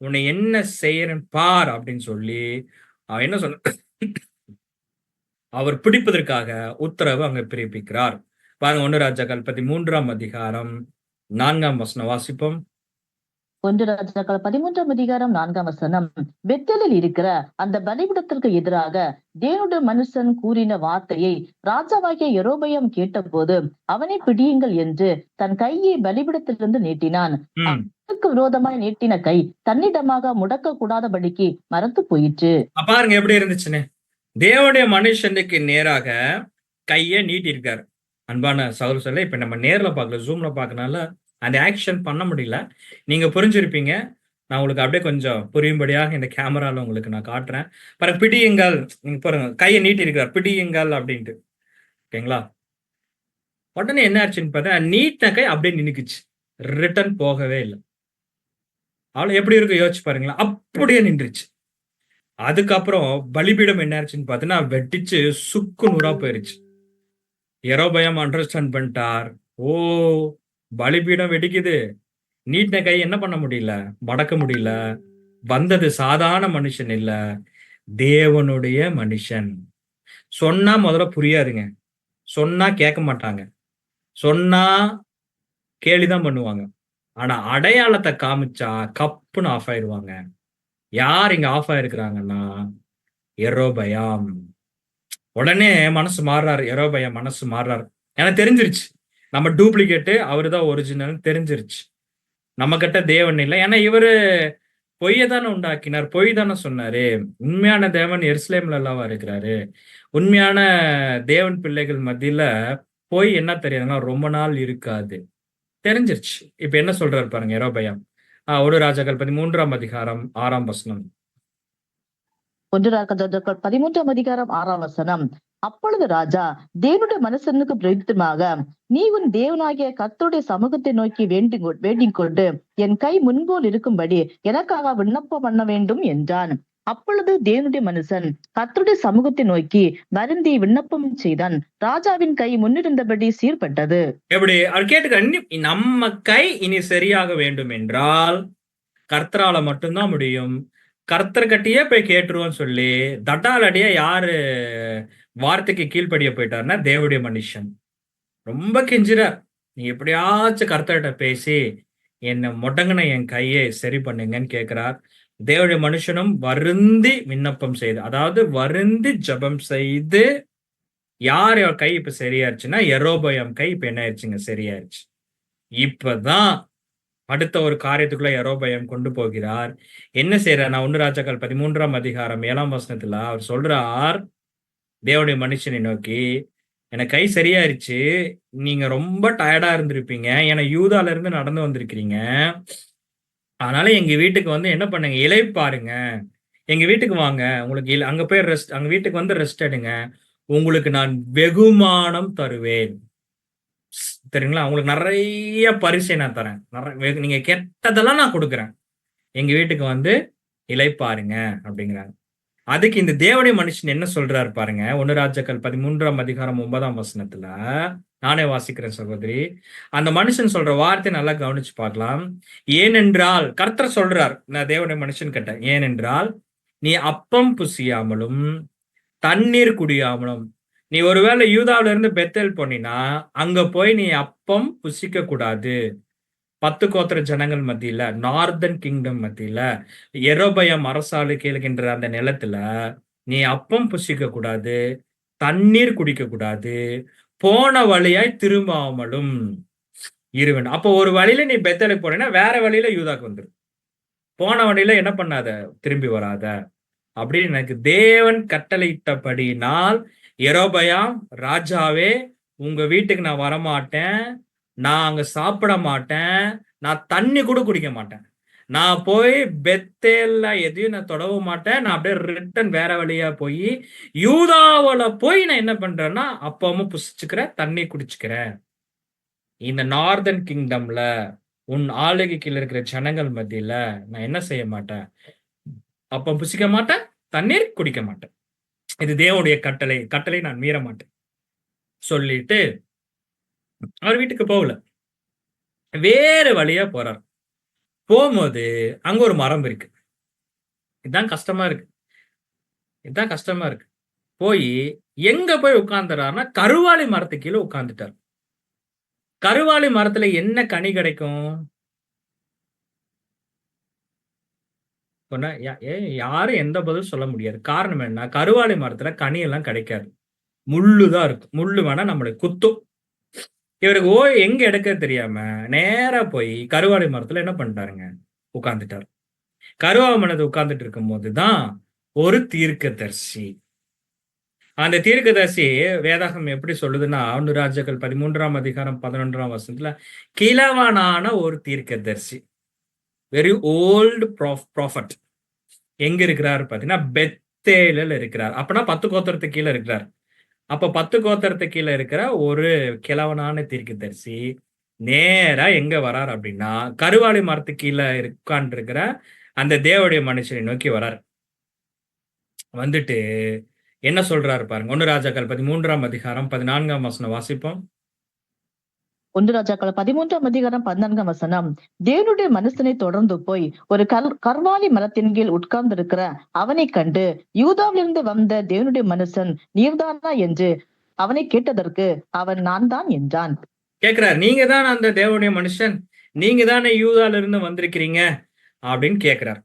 உன்னை என்ன செய்யறேன் பார் அப்படின்னு சொல்லி அவன் என்ன சொல்ல அவர் பிடிப்பதற்காக உத்தரவு அங்க பிறப்பிக்கிறார். பாருங்க 1 ராஜாக்கள் 13ஆம் அதிகாரம் 4ஆம் வசனம் வாசிப்போம். 1 ராஜாக்கள் 13ஆம் அதிகாரம் 4ஆம் வசனம். பெத்தேலில் இருக்கிற அந்த பலிபீடத்திற்கு எதிராக தேவனுடைய மனுஷன் கூறின வார்த்தையை ராஜாவாகிய யெரொபெயாம் கேட்டபோது, அவனை பிடியுங்கள் என்று தன் கையை பலிபீடத்திலிருந்து நீட்டினான். ம். அவனுக்கு விரோதமாய் நீட்டின கை தன்னிடமாக முடக்க கூடாதபடிக்கு மரத்து போயிற்று. பாருங்க எப்படி இருந்துச்சுன்னு. தேவனுடைய மனுஷனுக்கு நேராக கைய நீட்டி இருக்காரு. அன்பான சகோதரர்களே, இப்ப நம்ம நேர்ல பார்க்கல, ஜூம்ல பார்க்கறனால அந்த ஆக்ஷன் பண்ண முடியல. நீங்க புரிஞ்சிருப்பீங்க. நான் உங்களுக்கு அப்படியே கொஞ்சம் புரியும்படியாக இந்த கேமரால உங்களுக்கு நான் காட்டுறேன். பாருங்க, பிடியுங்கள். நீங்க பாருங்க, கையை நீட்டி இருக்கிறார், பிடியுங்கள் அப்படின்ட்டு. ஓகேங்களா? உடனே என்ன ஆச்சுன்னு பார்த்தா, நீட்டின கை அப்படியே நின்னுக்குச்சு. ரிட்டர்ன் போகவே இல்லை. அவ்வளவு எப்படி இருக்கு யோசிச்சு பாருங்களேன். அப்படியே நின்றுச்சு. அதுக்கப்புறம் பலிபீடம் என்ன ஆச்சுன்னு பார்த்தீங்கன்னா, வெட்டிச்சு சுக்கு நூறா போயிருச்சு. யெரொபெயாம் அண்டர்ஸ்டாண்ட் பண்ணிட்டார். ஓ, பலிபீடம் வெடிக்குது, நீட்டின கை என்ன பண்ண முடியல, மடக்க முடியல. வந்தது சாதாரண மனுஷன் இல்ல, தேவனுடைய மனுஷன். சொன்னா முதல்ல புரியாதுங்க. சொன்னா கேட்க மாட்டாங்க. சொன்னா கேலிதான் பண்ணுவாங்க. ஆனா அடையாளத்தை காமிச்சா கப்புன்னு ஆஃப் ஆயிருவாங்க. யார் இங்க ஆஃப் ஆயிருக்கிறாங்கன்னா, யெரொபெயாம். உடனே மனசு மாறுறாரு. யெரொபெயாம் மனசு மாறுறாரு. எனக்கு தெரிஞ்சிருச்சு, நம்ம டூப்ளிகேட், அவருதான் ஒரிஜினல் தெரிஞ்சிருச்சு. நம்ம கிட்ட தேவன் இல்லை. ஏன்னா இவரு பொய்யை தானே உண்டாக்கினார், பொய் தானே சொன்னாரு. உண்மையான தேவன் எருசலேம்ல அல்லவா இருக்கிறாரு. உண்மையான தேவன் பிள்ளைகள் மத்தியில பொய் என்ன தெரியாதுன்னா ரொம்ப நாள் இருக்காது. தெரிஞ்சிருச்சு. இப்ப என்ன சொல்றாரு பாருங்க யெரொபெயாம். 1 ராஜாக்கள் 13ஆம் அதிகாரம் 6ஆம் வசனம். 1 ராஜாக்கள் 13ஆம் அதிகாரம் 6ஆம் வசனம். அப்பொழுது ராஜா தேவனுடைய மனுஷனுக்கு பிரயுத்தமாக, நீ உன் தேவனாகிய கர்த்தருடைய சமூகத்தை நோக்கி வேண்டிக் கொண்டு என் கை முன்போல் இருக்கும்படி எனக்காக விண்ணப்பம் பண்ண வேண்டும் என்றான். அப்பொழுது தேவனுடைய மனுஷன் கர்த்தருடைய சமூகத்தை நோக்கி வருந்தி விண்ணப்பம் செய்தான். ராஜாவின் கை முன்னிருந்தபடி சீர்பட்டது. எப்படி அவர் கேட்டுக்க, நம்ம கை இனி சரியாக வேண்டும் என்றால் கர்த்தரால மட்டும்தான் முடியும். கர்த்தர்கிட்டயே போய் கேட்டுருவோம் சொல்லி தட்டாலடியா யாரு வார்த்தைக்கு கீழ்ப்படிய போயிட்டாருன்னா தேவனுடைய மனுஷன். ரொம்ப கெஞ்சுறார், நீ எப்படியாச்சும் கர்த்தர்கிட்ட பேசி என்ன முடங்கின என் கையை சரி பண்ணுங்கன்னு கேட்கிறார். தேவனுடைய மனுஷனும் வருந்தி விண்ணப்பம் செய்து, அதாவது வருந்தி ஜெபம் செய்து, யார் கை இப்ப சரியாயிருச்சுன்னா யெரொபெயாம் கை இப்ப என்ன ஆயிடுச்சுங்க, சரியாயிருச்சு. இப்பதான் அடுத்த ஒரு காரியத்துக்குள்ள யெரொபெயாம் கொண்டு போகிறார். என்ன செய்யறார்? நான் 1 ராஜாக்கள் 13ஆம் அதிகாரம் 7ஆம் வசனத்துல அவர் சொல்றார் தேவனுடைய மனுஷனை நோக்கி, எனக்கு கை சரியாயிருச்சு, நீங்க ரொம்ப டயர்டா இருந்திருப்பீங்க, ஏன்னா யூதால இருந்து நடந்து வந்திருக்கிறீங்க, அதனால எங்க வீட்டுக்கு வந்து என்ன பண்ணுங்க, இளைப்பாருங்க, எங்க வீட்டுக்கு வாங்க, உங்களுக்கு அங்க போய் ரெஸ்ட், அங்க வீட்டுக்கு வந்து ரெஸ்ட் எடுங்க, உங்களுக்கு நான் வெகுமானம் தருவேன். தெரியுங்களா? உங்களுக்கு நிறைய பரிசை நான் தரேன், நீங்க கெட்டதெல்லாம் நான் கொடுக்குறேன், எங்க வீட்டுக்கு வந்து இளைப்பாருங்க அப்படிங்கிறாங்க. அதுக்கு இந்த தேவனுடைய மனுஷன் என்ன சொல்றாரு பாருங்க. 1 ராஜாக்கள் 13ஆம் அதிகாரம் 9ஆம் வசனத்துல நானே வாசிக்கிறேன் சகோதரி. அந்த மனுஷன் சொல்ற வார்த்தை நல்லா கவனிச்சு பார்க்கலாம். ஏனென்றால் கர்த்தர் சொல்றார், நான் தேவனுடைய மனுஷன் கிட்ட, ஏனென்றால் நீ அப்பம் புசியாமலும் தண்ணீர் குடியாமலும், நீ ஒருவேளை யூதாவில இருந்து பெத்தேல் போனீன்னா அங்க போய் நீ அப்பம் புசிக்க கூடாது. 10 கோத்திர ஜனங்கள் மத்தியில, நார்தன் கிங்டம் மத்தியில, யெரொபெயாம் அரசாளுகை இருக்கின்ற அந்த நிலத்துல நீ அப்பம் புசிக்க கூடாது, தண்ணீர் குடிக்க கூடாது, போன வழியாய் திரும்பாமலும் இருவேன். அப்போ ஒரு வழியில நீ பெத்தேலுக்கு போனீன்னா வேற வழியில யூதாக்கு வந்துரு. போன வழியில என்ன பண்ணாத, திரும்பி வராத அப்படின்னு எனக்கு தேவன் கட்டளையிட்டபடினால், யெரொபெயாம் ராஜாவே, உங்க வீட்டுக்கு நான் வரமாட்டேன், நான் அங்க சாப்பிட மாட்டேன், நான் தண்ணி கூட குடிக்க மாட்டேன், நான் போய் பெத்தேல்ல எதையும் நான் தொடவும் மாட்டேன், நான் அப்படியே ரிட்டன் வேற வழியா போய் யூதாவுல போய் நான் என்ன பண்றேன்னா அப்பமும் புசிச்சுக்கிறேன், தண்ணி குடிச்சுக்கிறேன். இந்த நார்தன் கிங்டம்ல உன் ஆளுகை கீழ இருக்கிற ஜனங்கள் மத்தியில நான் என்ன செய்ய மாட்டேன், அப்பம் புசிக்க மாட்டேன், தண்ணீர் குடிக்க மாட்டேன். இது தேவனுடைய கட்டளை, கட்டளை நான் மீற மாட்டேன் சொல்லிட்டு அவர் வீட்டுக்கு போகல, வேற வழியா போறார். போகும்போது அங்க ஒரு மரம் இருக்கு. இதுதான் கஷ்டமா இருக்கு, இதுதான் கஷ்டமா இருக்கு. போய் எங்க போய் உட்கார்ந்துறாருன்னா கருவாலி மரத்துக்கு கீழே உட்கார்ந்துட்டார். கருவாலி மரத்துல என்ன கனி கிடைக்கும்? சொன்னா யாரும் எந்த பதிலும் சொல்ல முடியாது. காரணம் என்ன? கருவாலி மரத்துல கனி எல்லாம் கிடைக்காது, முள்ளுதான் இருக்கும். முள்ளு வேணா நம்மளை குத்தும். இவருக்கு எங்க எடுக்க தெரியாம நேரா போய் கருவாலி மரத்துல என்ன பண்ணிட்டாருங்க, உட்கார்ந்துட்டாரு. கருவாலி மரத்துல உட்கார்ந்துட்டு இருக்கும் போதுதான் ஒரு தீர்க்கதரிசி. அந்த தீர்க்கதரிசி வேதாகம் எப்படி சொல்லுதுன்னா 1 ராஜாக்கள் 13ஆம் அதிகாரம் 11ஆம் வசனத்துல, கிழவனான ஒரு தீர்க்கதரிசி, வெரி ஓல்டு ப்ராஃபட் எங்க இருக்கிறாரு பாத்தீங்கன்னா பெத்தேலில் இருக்கிறார். அப்பனா 10 கோத்திரத்துக்கு கீழே இருக்கிறார். அப்ப 10 கோத்திரத்துக்கு கீழே இருக்கிற ஒரு கிழவனான தீர்க்கதரிசி நேரா எங்க வரார் அப்படின்னா கருவாலி மரத்துக்கு கீழே உட்கார்ந்து இருக்கிற அந்த தேவனுடைய மனுஷனை நோக்கி வரார். வந்துட்டு என்ன சொல்றாரு பாருங்க. 1 ராஜாக்கள் 13ஆம் அதிகாரம் 14ஆம் வசனம் வாசிப்போம். 1 ராஜாக்கள் 13ஆம் அதிகாரம் 14ஆம் வசனம். தேவனுடைய மனுஷனை தொடர்ந்து போய் ஒரு கர்வாலி மரத்தின் கீழ் உட்கார்ந்திருக்கிற அவனை கண்டு, யூதாவிலிருந்து வந்த தேவனுடைய மனுஷன் நீர்தானா என்று அவனை கேட்டதற்கு அவன் நான் தான் என்றான். கேட்கிறார், நீங்க தான் அந்த தேவனுடைய மனுஷன், நீங்க தானே யூதால இருந்து வந்திருக்கிறீங்க அப்படின்னு கேட்கிறார்.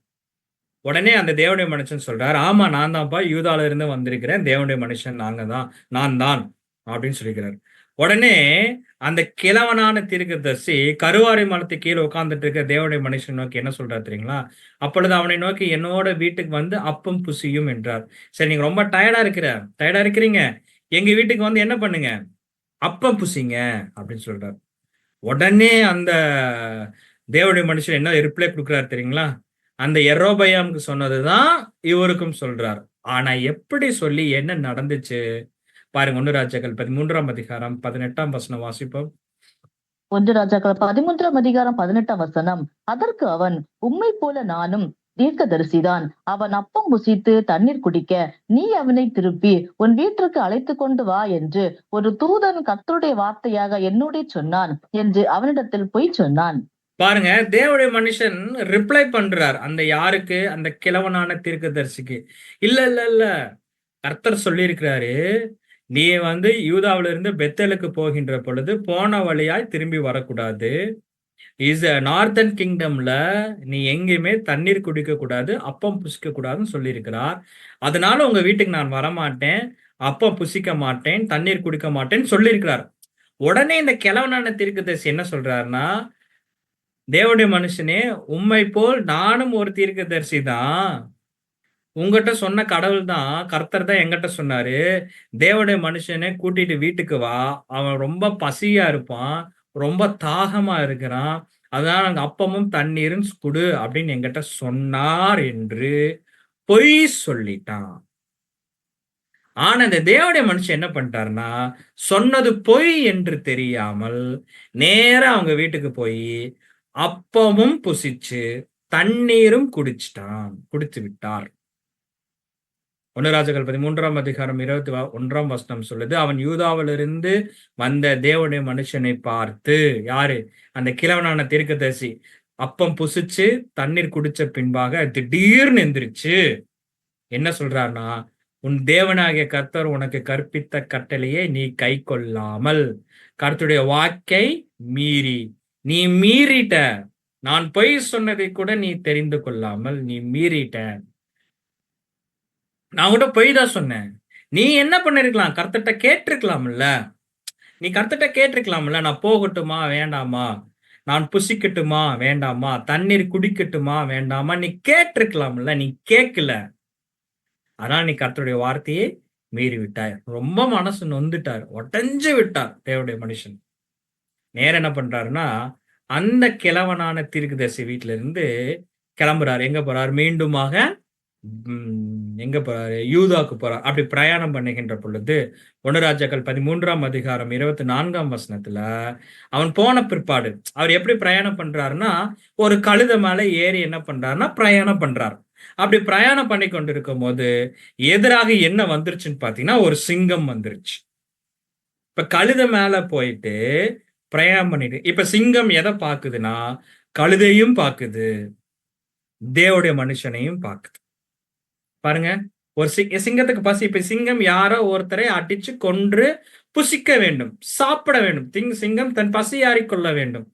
உடனே அந்த தேவனுடைய மனுஷன் சொல்றார், ஆமா நான் தான்ப்பா யூதால இருந்து வந்திருக்கிறேன், தேவனுடைய மனுஷன் நான் தான் அப்படின்னு சொல்லிக்கிறார். உடனே அந்த கிழவனான தீர்க்கதரிசி கருவாரி மரத்துக்கு கீழே உட்கார்ந்துட்டு இருக்க தேவனுடைய மனுஷன் நோக்கி என்ன சொல்றாரு தெரியுங்களா? அப்பொழுது அவனை நோக்கி என்னோட வீட்டுக்கு வந்து அப்பம் புசியும் என்றார். சரி, நீங்க ரொம்ப டயர்டா இருக்கிறீங்க, எங்க வீட்டுக்கு வந்து என்ன பண்ணுங்க, அப்பம் புசிங்க அப்படின்னு சொல்றாரு. உடனே அந்த தேவனுடைய மனுஷன் என்ன ரிப்ளை கொடுக்கிறார் தெரியுங்களா? அந்த யெரொபெயாமுக்கு சொன்னதுதான் இவருக்கும் சொல்றார். ஆனா எப்படி சொல்லி என்ன நடந்துச்சு பாருங்க. 1 ராஜாக்கள் 13ஆம் அதிகாரம் 18ஆம் வசனம் வாசிப்போம். 1 ராஜாக்கள் 13ஆம் அதிகாரம் 18ஆம் வசனம். அதற்கு அவன், உம்மை போல நானும் தீர்க்கதரிசிதான். அவன் அப்பம் புசித்து தண்ணீர் குடிக்க நீ அவனை திருப்பி உன் வீட்டிற்கு அழைத்து கொண்டு வா என்று ஒரு தூதன் கர்த்தருடைய வார்த்தையாக என்னோட சொன்னான் என்று அவனிடத்தில் போய் சொன்னான். பாருங்க, தேவனுடைய மனுஷன் ரிப்ளை பண்றார் அந்த யாருக்கு, அந்த கிழவனான தீர்க்கதரிசிக்கு. இல்ல இல்ல இல்ல, கர்த்தர் சொல்லி இருக்கிறாரு, நீ வந்து யூதாவில இருந்து பெத்தேலுக்கு போகின்ற பொழுது போன வழியாய் திரும்பி வரக்கூடாது. நார்தன் கிங்டம்ல நீ எங்கேயுமே தண்ணீர் குடிக்க கூடாது, அப்பம் புசிக்க கூடாதுன்னு சொல்லியிருக்கிறார். அதனால உங்க வீட்டுக்கு நான் வரமாட்டேன், அப்பம் புசிக்க மாட்டேன், தண்ணீர் குடிக்க மாட்டேன்னு சொல்லியிருக்கிறார். உடனே இந்த கிழவனான தீர்க்கதரிசி என்ன சொல்றாருன்னா, தேவனுடைய மனுஷனே, உம்மை போல் நானும் ஒரு தீர்க்கதரிசி தான். உங்ககிட்ட சொன்ன கடவுள் தான், கர்த்தர் தான் என்கிட்ட சொன்னாரு, தேவனுடைய மனுஷனே கூட்டிட்டு வீட்டுக்கு வா, அவன் ரொம்ப பசியா இருப்பான், ரொம்ப தாகமா இருக்கிறான், அதனால நாங்க அப்பமும் தண்ணீரும் குடு அப்படின்னு என்கிட்ட சொன்னார் என்று பொய் சொல்லிட்டான். ஆனா இந்த தேவனுடைய மனுஷன் என்ன பண்ணிட்டாருன்னா, சொன்னது பொய் என்று தெரியாமல் நேரா அவங்க வீட்டுக்கு போய் அப்பமும் புசிச்சு தண்ணீரும் குடிச்சு விட்டார். 1 ராஜாக்கள் 13ஆம் அதிகாரம் 21ஆம் வசனம் சொல்லுது, அவன் யூதாவிலிருந்து வந்த தேவனுடைய மனுஷனை பார்த்து, யாரு? அந்த கிழவனான தீர்க்கதரிசி அப்பம் புசிச்சு தண்ணீர் குடிச்ச பின்பாக திடீர்னு எந்திரிச்சு என்ன சொல்றாருன்னா, உன் தேவனாகிய கர்த்தர் உனக்கு கற்பித்த கட்டளையை நீ கை கொள்ளாமல் கர்த்தருடைய வாக்கை மீறி நீ மீறிட்ட. நான் பொய் சொன்னதை கூட நீ தெரிந்து கொள்ளாமல் நீ மீறிட்ட. நான் கூட பொய் தான் சொன்னேன். நீ என்ன பண்ணிருக்கலாம்? கர்த்தர்ட்ட கேட்டிருக்கலாம்ல. நீ கர்த்தர்ட்ட கேட்டிருக்கலாம்ல. நான் போகட்டுமா வேண்டாமா? நான் புசிக்கட்டுமா வேண்டாமா? தண்ணீர் குடிக்கட்டுமா வேண்டாமா? நீ கேட்டிருக்கலாம்ல. நீ கேட்கல. ஆனால் நீ கர்த்தருடைய வார்த்தையை மீறி விட்டாய். ரொம்ப மனசு நொந்துட்டார், உடைஞ்சு விட்டார் தேவனுடைய மனுஷன். நேரம் என்ன பண்றாருன்னா, அந்த கிழவனான தீர்க்கதரிசி வீட்டுல இருந்து கிளம்புறாரு. எங்க போறாரு? மீண்டுமாக எங்க போறாரு? யூதாக்கு போறார். அப்படி பிரயாணம் பண்ணுகின்ற பொழுது 1 ராஜாக்கள் 13ஆம் அதிகாரம் 24ஆம் வசனத்துல அவன் போன பிற்பாடு அவர் எப்படி பிரயாணம் பண்றாருன்னா, ஒரு கழுதை மேல ஏறி என்ன பண்றாருன்னா பிரயாணம் பண்றாரு. அப்படி பிரயாணம் பண்ணி கொண்டிருக்கும் போது எதிராக என்ன வந்துருச்சுன்னு பாத்தீங்கன்னா, ஒரு சிங்கம் வந்துருச்சு. இப்ப கழுதை மேல போயிட்டு பிரயாணம் பண்ணிட்டு இப்ப சிங்கம் எதை பாக்குதுன்னா, கழுதையும் பாக்குது, தேவனுடைய மனுஷனையும் பாக்குது. பாருங்க, ஒரு சிங்கத்துக்கு பசி. இப்ப சிங்கம் யாரோ ஒருத்தரை அடிச்சு கொன்று புசிக்க வேண்டும், சாப்பிட வேண்டும். சிங்கம் தன் பசி கொள்ள வேண்டும்.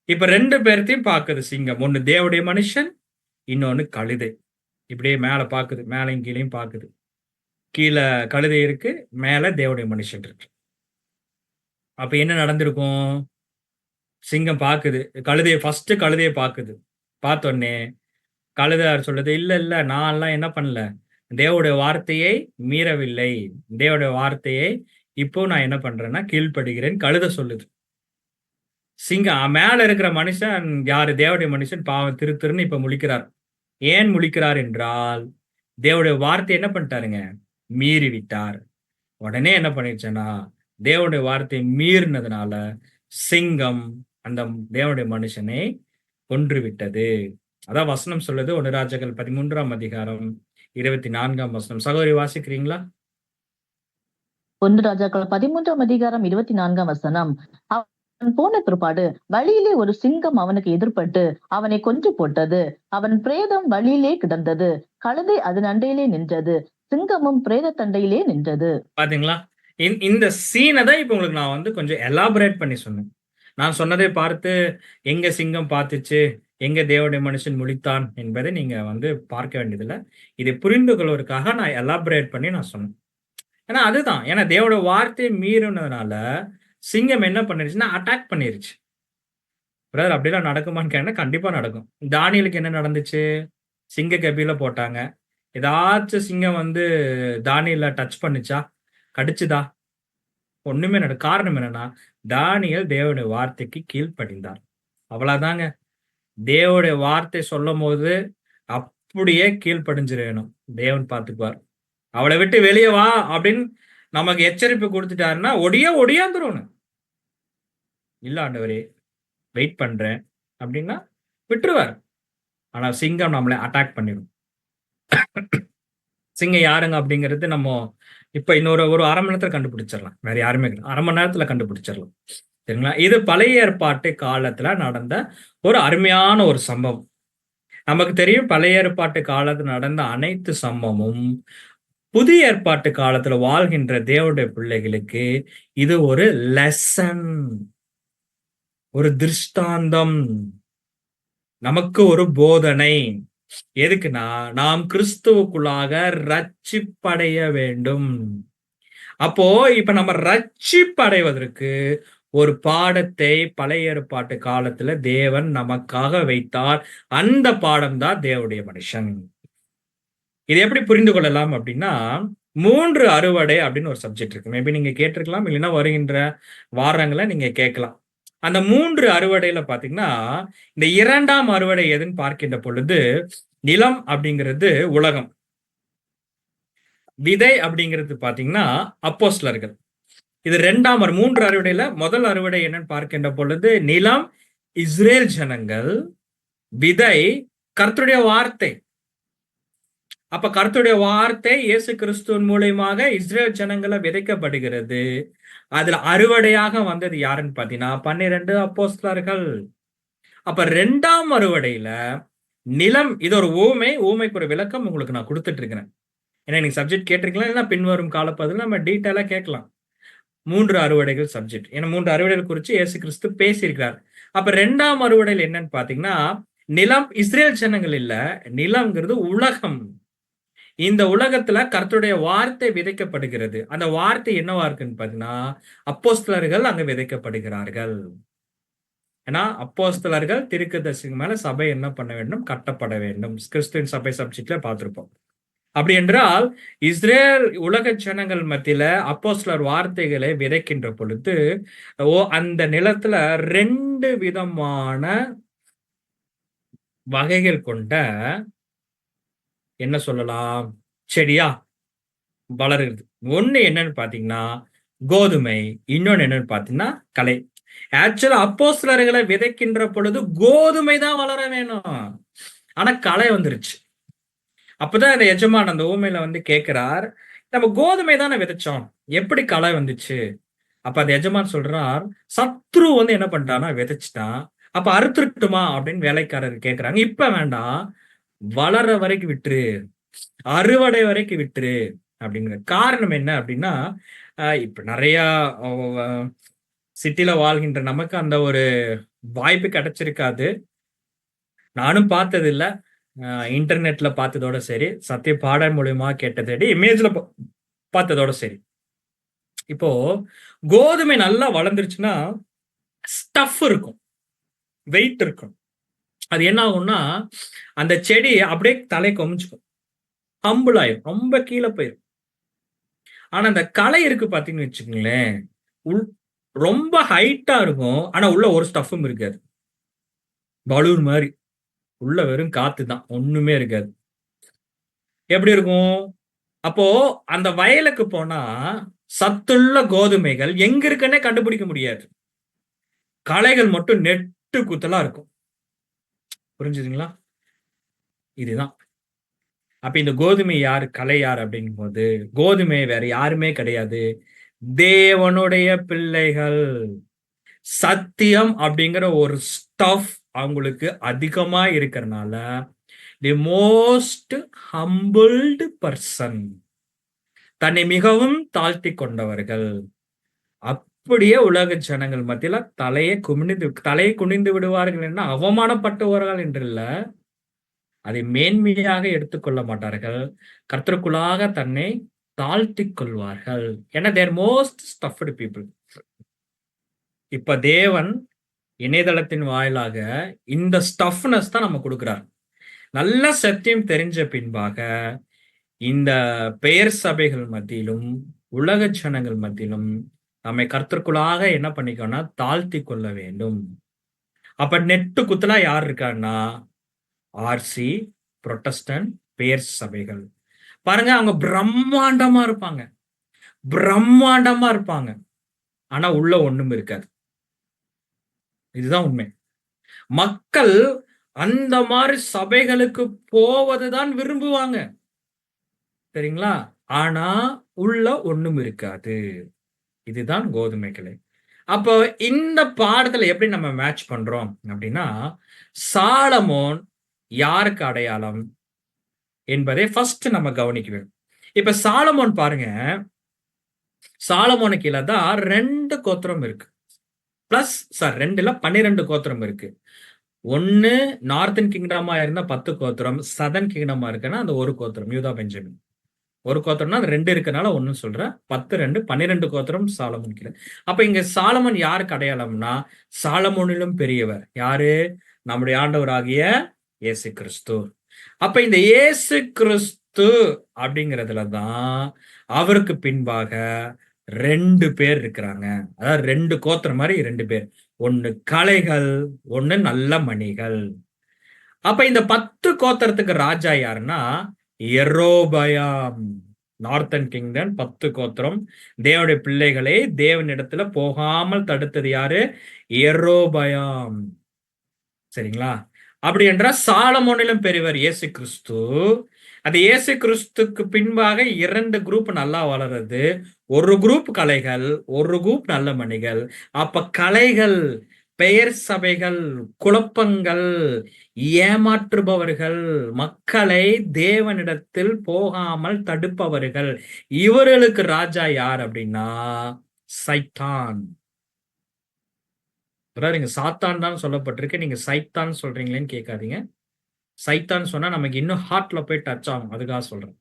இப்ப 2 பேர்த்தையும் பாக்குது சிங்கம். ஒன்னு தேவனுடைய மனுஷன், இன்னொன்னு கழுதை. இப்படியே மேல பாக்குது, மேலையும் கீழையும் பாக்குது. கீழே கழுதை இருக்கு, மேல தேவனுடைய மனுஷன் இருக்கு. அப்ப என்ன நடந்திருக்கும்? சிங்கம் பாக்குது கழுதையை, ஃபர்ஸ்ட் கழுதையை பாக்குது. பார்த்தோன்னே கழுதையார் சொல்லுது, இல்ல இல்ல, நான் எல்லாம் என்ன பண்ணல, தேவனுடைய வார்த்தையை மீறவில்லை. தேவனுடைய வார்த்தையை இப்போ நான் என்ன பண்றேன்னா கீழ்ப்படுகிறேன். கழுதை சொல்லுது. சிங்கம் மேல இருக்கிற மனுஷன் யாரு? தேவனுடைய மனுஷன் பாவம் திருன்னு இப்ப முழிக்கிறார். ஏன் முழிக்கிறார் என்றால், தேவனுடைய வார்த்தை என்ன பண்ணிட்டாருங்க? மீறி விட்டார். உடனே என்ன பண்ணிடுச்சுன்னா, தேவனுடைய வார்த்தையை மீறினதுனால சிங்கம் அந்த தேவனுடைய மனுஷனை கொன்று விட்டது. அதான் வசனம் சொல்லுது. 1 ராஜாக்கள் 13ஆம் அதிகாரம் 24ஆம் வசனம். சகோதரி வாசிக்கிறீங்களா? 1 ராஜாக்கள் 13ஆம் அதிகாரம் 24ஆம் வசனம். அவன் போன பிற்பாடு வழியிலே ஒரு சிங்கம் அவனுக்கு எதிர்பட்டு அவனை கொன்று போட்டது. அவன் பிரேதம் வழியிலே கிடந்தது. கழுதை அதன் அண்டையிலே நின்றது. சிங்கமும் பிரேத தண்டையிலே நின்றது. பாத்தீங்களா? இந்த சீனை தான் இப்ப உங்களுக்கு நான் வந்து கொஞ்சம் எலாபரேட் பண்ணி சொன்னேன். நான் சொன்னதை பார்த்து எங்க சிங்கம் பார்த்துச்சு, எங்க தேவனுடைய மனுஷன் முழித்தான் என்பதை நீங்க வந்து பார்க்க வேண்டியதில்லை. இதை புரிந்து கொள்வதற்காக நான் எலாபரேட் பண்ணி நான் சொன்னேன். ஏன்னா அதுதான், ஏன்னா தேவனுடைய வார்த்தையை மீறினதுனால சிங்கம் என்ன பண்ணிருச்சுன்னா அட்டாக் பண்ணிருச்சு. பிரதர் அப்படிலாம் நடக்குமான்னு கேட்டா கண்டிப்பா நடக்கும். தானியலுக்கு என்ன நடந்துச்சு? சிங்க கபில போட்டாங்க. ஏதாச்சும் சிங்கம் வந்து தானியல டச் பண்ணுச்சா? கடிச்சுதா? ஒண்ணுமே காரணம் என்னன்னா, தானியல் தேவனுடைய வார்த்தைக்கு கீழ்ப்படிந்தார். அவ்வளவுதாங்க. தேவனுடைய வார்த்தை சொல்லும் போது அப்படியே கீழ்ப்படிஞ்சிடணும். தேவன் பார்த்துக்குவார். அவளை விட்டு வெளியே வா அப்படின்னு நமக்கு எச்சரிப்பு கொடுத்துட்டாருன்னா ஒடியாந்துரும். இல்ல ஆண்டவரே, வெயிட் பண்றேன் அப்படின்னா விட்டுருவார். ஆனா சிங்கம் நம்மளை அட்டாக் பண்ணிடும். சிங்கம் யாருங்க அப்படிங்கிறது நம்ம இப்ப இன்னொரு ஒரு 1/2 மணி நேரத்துல கண்டுபிடிச்சிடலாம். வேற யாருமே கிடையாது. 1/2 மணி நேரத்துல கண்டுபிடிச்சிடலாம். சரிங்களா? இது பழைய ஏற்பாட்டு காலத்துல நடந்த ஒரு அருமையான ஒரு சம்பவம். நமக்கு தெரியும் பழைய ஏற்பாட்டு காலத்துல நடந்த அனைத்து சம்பவமும் புதிய ஏற்பாட்டு காலத்துல வாழ்கின்ற தேவனுடைய பிள்ளைகளுக்கு இது ஒரு லெசன், ஒரு திருஷ்டாந்தம், நமக்கு ஒரு போதனை. எதுக்குன்னா, நாம் கிறிஸ்துவுக்குள்ளாக ரட்சிப்படைய வேண்டும். அப்போ இப்ப நம்ம ரட்சிப்படைவதற்கு ஒரு பாடத்தை பழைய ஏற்பாட்டு காலத்துல தேவன் நமக்காக வைத்தார். அந்த பாடம் தான் தேவனுடைய மனுஷன். இது எப்படி புரிந்து கொள்ளலாம் அப்படின்னா, 3 அறுவடை அப்படின்னு ஒரு சப்ஜெக்ட் இருக்கு. மேபி நீங்க கேட்டிருக்கலாம், இல்லைன்னா வருகின்ற வாரங்களை நீங்க கேட்கலாம். அந்த 3 அறுவடையில பாத்தீங்கன்னா, இந்த 2ஆம் அறுவடை எதுன்னு பார்க்கின்ற பொழுது, நிலம் அப்படிங்கிறது உலகம், விதை அப்படிங்கிறது பாத்தீங்கன்னா அப்போஸ்தலர்கள். இது 3 அறுவடையில முதல் அறுவடை என்னன்னு பார்க்கின்ற பொழுது, நிலம் இஸ்ரேல் ஜனங்கள், விதை கர்த்தருடைய வார்த்தை. அப்ப கர்த்தருடைய வார்த்தை இயேசு கிறிஸ்துவின் மூலியமாக இஸ்ரேல் ஜனங்கள விதைக்கப்படுகிறது. அதுல அறுவடையாக வந்தது யாருன்னு பாத்தீங்கன்னா 12 அப்போஸ்தலர்கள். அப்ப 2ஆம் அறுவடையில நிலம், இது ஒரு ஊமை. ஊமைக்கு ஒரு விளக்கம் உங்களுக்கு நான் கொடுத்துட்டு இருக்கிறேன். ஏன்னா நீங்க சப்ஜெக்ட் கேட்டிருக்கலாம், இல்லைன்னா பின்வரும் காலப்பகுதியில் நம்ம டீட்டெயிலா கேட்கலாம். 3 அறுவடைகள் சப்ஜெக்ட். ஏன்னா 3 அறுவடைகள் குறித்து இயேசு கிறிஸ்து பேசியிருக்கிறார். அப்ப 2ஆம் அறுவடையில் என்னன்னு பாத்தீங்கன்னா, நிலம் இஸ்ரேல் ஜனங்கள் இல்ல, நிலம்ங்கிறது உலகம். இந்த உலகத்துல கர்த்தருடைய வார்த்தை விதைக்கப்படுகிறது. அந்த வார்த்தை என்னவா இருக்குன்னு பாத்தீங்கன்னா, அப்போஸ்தலர்கள் அங்க விதைக்கப்படுகிறார்கள். ஏன்னா அப்போஸ்தலர்கள் தீர்க்கதரிசிக்கு மேல சபை என்ன பண்ண வேண்டும்? கட்டப்பட வேண்டும். கிறிஸ்துவின் சபை சப்ஜெக்ட்ல பார்த்திருப்போம். அப்படி என்றால் இஸ்ரேல் உலக ஜனங்கள் மத்தியில அப்போஸ்தலர் வார்த்தைகளை விதைக்கின்ற பொழுது, அந்த நிலத்துல 2 விதமான வகைகள் கொண்ட என்ன சொல்லலாம்? செடியா வளருது. ஒண்ணு என்னன்னு பாத்தீங்கன்னா கோதுமை, இன்னொன்னு என்னன்னு பாத்தீங்கன்னா களை. ஆக்சுவலா அப்போஸ்தலர்களை விதைக்கின்ற பொழுது கோதுமை தான் வளர வேணும். ஆனா களை வந்துருச்சு. அப்பதான் அந்த எஜமான் அந்த ஊமையில வந்து கேட்கிறார், நம்ம கோதுமை தானே விதைச்சோம், எப்படி களை வந்துச்சு? அப்ப அந்த எஜமான் சொல்றார், சத்ரு வந்து என்ன பண்ணிட்டான்னா விதைச்சிட்டான். அப்ப அறுத்துட்டுமா அப்படின்னு வேலைக்காரர் கேட்கிறாங்க. இப்ப வேண்டாம், வளர வரைக்கும் விட்டுரு, அறுவடை வரைக்கும் விட்டுரு அப்படிங்கிற காரணம் என்ன அப்படின்னா, இப்ப நிறைய சிட்டில வாழ்கின்ற நமக்கு அந்த ஒரு வாய்ப்பு கிடைச்சிருக்காது. நானும் பார்த்தது இல்ல. இன்டர்நெட்ல பார்த்ததோட சரி, சத்திய பாடல் மூலியமா கேட்டதடி, இமேஜ்ல பார்த்ததோட சரி. இப்போ கோதுமை நல்லா வளர்ந்துருச்சுன்னா ஸ்டஃப் இருக்கும், வெயிட் இருக்கும். அது என்ன ஆகும்னா அந்த செடி அப்படியே தலை கொமிச்சுக்கும், ஹம்பிள் ஆயிரும், ரொம்ப கீழே போயிரும். ஆனா அந்த களை இருக்கு பாத்தீங்கன்னு வச்சுக்கோங்களேன், ரொம்ப ஹைட்டா இருக்கும். ஆனா உள்ள ஒரு ஸ்டஃப்பும் இருக்காது, பலூன் மாதிரி. உள்ள வெறும் காத்து தான், ஒண்ணுமே இருக்காது. எப்படி இருக்கும்? அப்போ அந்த வயலுக்கு போனா சத்துள்ள கோதுமைகள் எங்க இருக்குன்னே கண்டுபிடிக்க முடியாது. களைகள் மட்டும் நெட்டு குத்தலா இருக்கும். புரிஞ்சுதுங்களா? இதுதான். அப்ப இந்த கோதுமை யாரு, களை யார் அப்படிங்கும் போது, கோதுமை வேற யாருமே கிடையாது, தேவனுடைய பிள்ளைகள். சத்தியம் அப்படிங்கிற ஒரு ஸ்டஃப் அவங்களுக்கு அதிகமா இருக்கிறனால தி மோஸ்ட் ஹம்பிள்டு பர்சன், தன்னை மிகவும் தாழ்த்தி கொண்டவர்கள். அப்படியே உலக ஜனங்கள் மத்தியில தலையை குனிந்து விடுவார்கள் என்ன, அவமானப்பட்டுவார்கள் என்று இல்ல, அதை மேன்மையாக எடுத்துக்கொள்ள மாட்டார்கள். கர்த்தருக்குள்ளாக தன்னை தாழ்த்திக் கொள்வார்கள். ஏன்னா தேர் மோஸ்ட் ஸ்டஃப்டு பீப்புள். இப்ப தேவன் இணையதளத்தின் வாயிலாக இந்த ஸ்டஃப்னஸ் தான் நம்ம கொடுக்கிறார். நல்ல சத்தியம் தெரிஞ்ச பின்பாக இந்த பெயர் சபைகள் மத்தியிலும் உலக ஜனங்கள் மத்தியிலும் நம்மை கர்த்தருக்குள்ளாக என்ன பண்ணிக்கோன்னா தாழ்த்தி கொள்ள வேண்டும். அப்ப நெட்டு குத்தலா யார் இருக்கான்னா ஆர்சி, புரொட்டஸ்டன்ட், பெயர் சபைகள். பாருங்க, அவங்க பிரம்மாண்டமா இருப்பாங்க, பிரம்மாண்டமா இருப்பாங்க. ஆனா உள்ள ஒண்ணும் இருக்காது. இதுதான் உண்மை. மக்கள் அந்த மாதிரி சபைகளுக்கு போவதுதான் விரும்புவாங்க, சரிங்களா? ஆனா உள்ள ஒண்ணும் இருக்காது. இதுதான் கோதுமைகளை. அப்போ இந்த பாடத்துல எப்படி நம்ம மேட்ச் பண்றோம் அப்படின்னா, சாலமோன் யாருக்கு அடையாளம் என்பதை ஃபர்ஸ்ட் நம்ம கவனிக்க வேண்டும். இப்ப சாலமோன் பாருங்க, சாலமோனுக்கு கீழே தான் 2 கோத்திரம் இருக்கு. பிளஸ் 2 இல்ல 12 கோத்திரம் இருக்கு. ஒன்னு நார்த்தன் கிங்டமா இருந்தா 10 கோத்திரம், சதன் கிங்டமா இருக்குன்னா அந்த ஒரு கோத்திரம் யூதா பெஞ்சமின். ஒரு கோத்திரம்னா அது 2 இருக்கனால ஒன்னு சொல்றேன். 10 2 12 கோத்திரம் சாலமோன் கீழே. அப்ப இங்க சாலமோன் யாருக்கு அடையாளம்னா, சாலமோனிலும் பெரியவர் யாரு? நம்முடைய ஆண்டவராகிய இயேசு கிறிஸ்து. அப்ப இந்த இயேசு கிறிஸ்து அப்படிங்கிறதுலதான் அவருக்கு பின்பாக 2 பேர் இருக்கிறாங்க. அதாவது 2 கோத்திரம் மாதிரி 2 பேர். ஒன்னு களைகள், ஒன்னு நல்ல மணிகள். அப்ப இந்த 10 கோத்திரத்துக்கு ராஜா யாருன்னா யெரொபெயாம். நார்த்தன் கிங்டம் 10 கோத்திரம். தேவனுடைய பிள்ளைகளை தேவனிடத்துல போகாமல் தடுத்தது யாரு? யெரொபெயாம். சரிங்களா? அப்படி என்றால் சாலமோனிலும் பெரியவர் இயேசு கிறிஸ்து. அது இயேசு கிறிஸ்துக்கு பின்பாக 2 குரூப் நல்லா வளருது. ஒரு குரூப் கலைகள், ஒரு குரூப் நல்ல மணிகள். அப்ப கலைகள், பெயர் சபைகள், குழப்பங்கள், ஏமாற்றுபவர்கள், மக்களை தேவனிடத்தில் போகாமல் தடுப்பவர்கள். இவர்களுக்கு ராஜா யார் அப்படின்னா சைத்தான். இங்க சாத்தான் தான் சொல்லப்பட்டிருக்கு. நீங்க சைத்தான் சொல்றீங்களேன்னு கேட்காதீங்க. சைத்தான் சொன்னா நமக்கு இன்னும் ஹார்ட்ல போய் டச் ஆகும். அதுக்காக சொல்றேன்.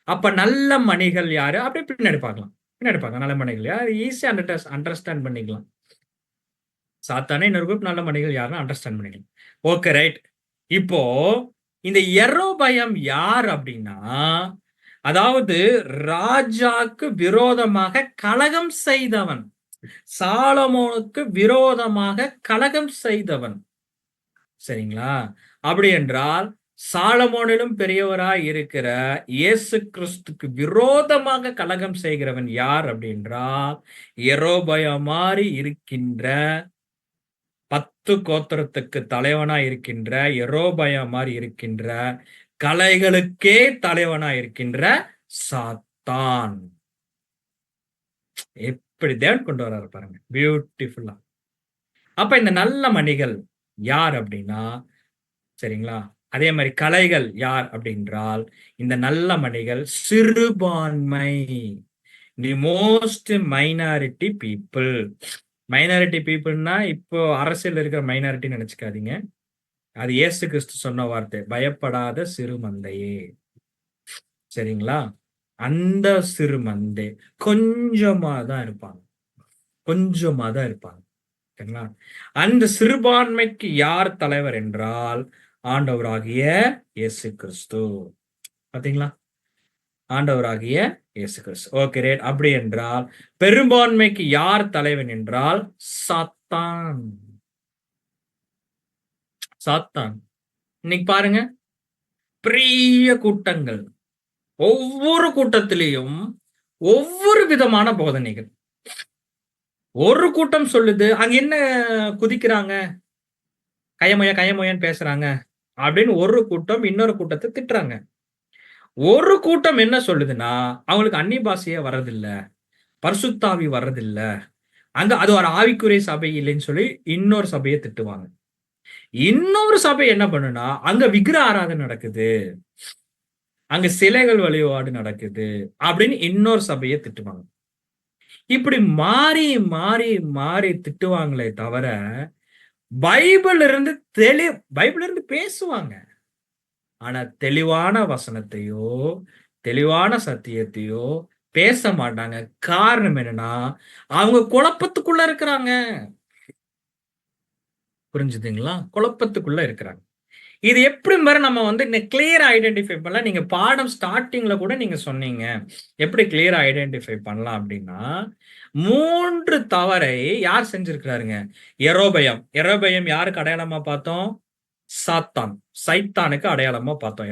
அப்ப நல்ல மணிகள் யாரு? அப்படியே பின்னாடி பார்க்கலாம். பின்னாடி பார்க்கலாம். நல்ல மணிகள் யார்? ஈஸியா அண்டர்ஸ்டாண்ட் பண்ணிக்கலாம். சாத்தானே இன்னொரு குரூப், நல்ல மணிகள் யாருன்னு அண்டர்ஸ்டாண்ட் பண்ணிக்கலாம். Okay, right. இப்போ இந்த யெரொபெயாம் யார் அப்படின்னா, அதாவது ராஜாக்கு விரோதமாக கலகம் செய்தவன். சாலமோனுக்கு விரோதமாக கலகம் செய்தவன். சரிங்களா? அப்படி என்றால் சாலமோனிலும் பெரியவராய் இருக்கிற இயேசு கிறிஸ்துக்கு விரோதமாக கலகம் செய்கிறவன் யார் அப்படின்றால் யெரொபெயாம் மாதிரி இருக்கின்ற 10 கோத்திரத்துக்கு தலைவனாய் இருக்கின்ற யெரொபெயாம் மாதிரி இருக்கின்ற கலைகளுக்கே தலைவனாய் இருக்கின்ற சாத்தான். எப்படி தேவன் கொண்டு வர்றாரு பாருங்க, பியூட்டிஃபுல்லா. அப்ப இந்த நல்ல மணிகள் யார் அப்படின்னா, சரிங்களா, அதே மாதிரி கலைகள் யார் அப்படின்றால் இந்த நல்ல மணிகள் சிறுபான்மை, the most minority people. Minority பீப்புள்னா இப்போ அரசியல் இருக்கிற மைனாரிட்டி நினைச்சுக்காதீங்க. அது இயேசு கிறிஸ்து சொன்ன வார்த்தை, பயப்படாத சிறு மந்தையே. சரிங்களா? அந்த சிறு மந்தை கொஞ்சமா தான் இருப்பாங்க, கொஞ்சமா தான் இருப்பாங்க. சரிங்களா? அந்த சிறுபான்மைக்கு யார் தலைவர் என்றால் ஆண்டவராகிய இயேசு கிறிஸ்து. பாத்தீங்களா? ஆண்டவராகிய இயேசு கிறிஸ்து. Okay, right. அப்படி என்றால் பெரும்பான்மைக்கு யார் தலைவன் என்றால் சாத்தான். சாத்தான். இன்னைக்கு பாருங்க, பெரிய கூட்டங்கள், ஒவ்வொரு கூட்டத்திலையும் ஒவ்வொரு விதமான போதனைகள். ஒரு கூட்டம் சொல்லுது, அங்க என்ன குதிக்கிறாங்க, கயமொய கயமொயன்னு பேசுறாங்க அப்படின்னு ஒரு கூட்டம் இன்னொரு கூட்டத்தை திட்டுறாங்க. ஒரு கூட்டம் என்ன சொல்லுதுன்னா, அவங்களுக்கு அந்நிய பாஷையே வர்றதில்ல, பரிசுத்தாவி வர்றதில்ல, அங்க அது ஒரு ஆவிக்குரிய சபை இல்லைன்னு சொல்லி இன்னொரு சபையை திட்டுவாங்க. இன்னொரு சபை என்ன பண்ணுனா, அங்க விக்கிர ஆராதனை நடக்குது, அங்க சிலைகள் வழிபாடு நடக்குது அப்படின்னு இன்னொரு சபையை திட்டுவாங்க. இப்படி மாறி மாறி மாறி திட்டுவாங்களே தவிர பைபிள் இருந்து பேசுவாங்க. ஆனா தெளிவான வசனத்தையோ தெளிவான சத்தியத்தையோ பேச மாட்டாங்க. காரணம் என்னன்னா, அவங்க குழப்பத்துக்குள்ள இருக்கிறாங்க. புரிஞ்சுதுங்களா? குழப்பத்துக்குள்ள இருக்கிறாங்க. இது எப்படி மாதிரி நம்ம வந்து கிளியர் ஐடென்டிஃபை பண்ணலாம். நீங்க பாடம் ஸ்டார்டிங்ல கூட நீங்க சொன்னீங்க, எப்படி கிளியர் ஐடென்டிஃபை பண்ணலாம் அப்படின்னா, 3 தவறை யார் செஞ்சிருக்கிறாருங்க? யெரொபெயாம். யெரொபெயாம் யாருக்கு அடையாளமா பார்த்தோம்? சாத்தான், சைத்தானுக்கு அடையாளமா பார்த்தோம்.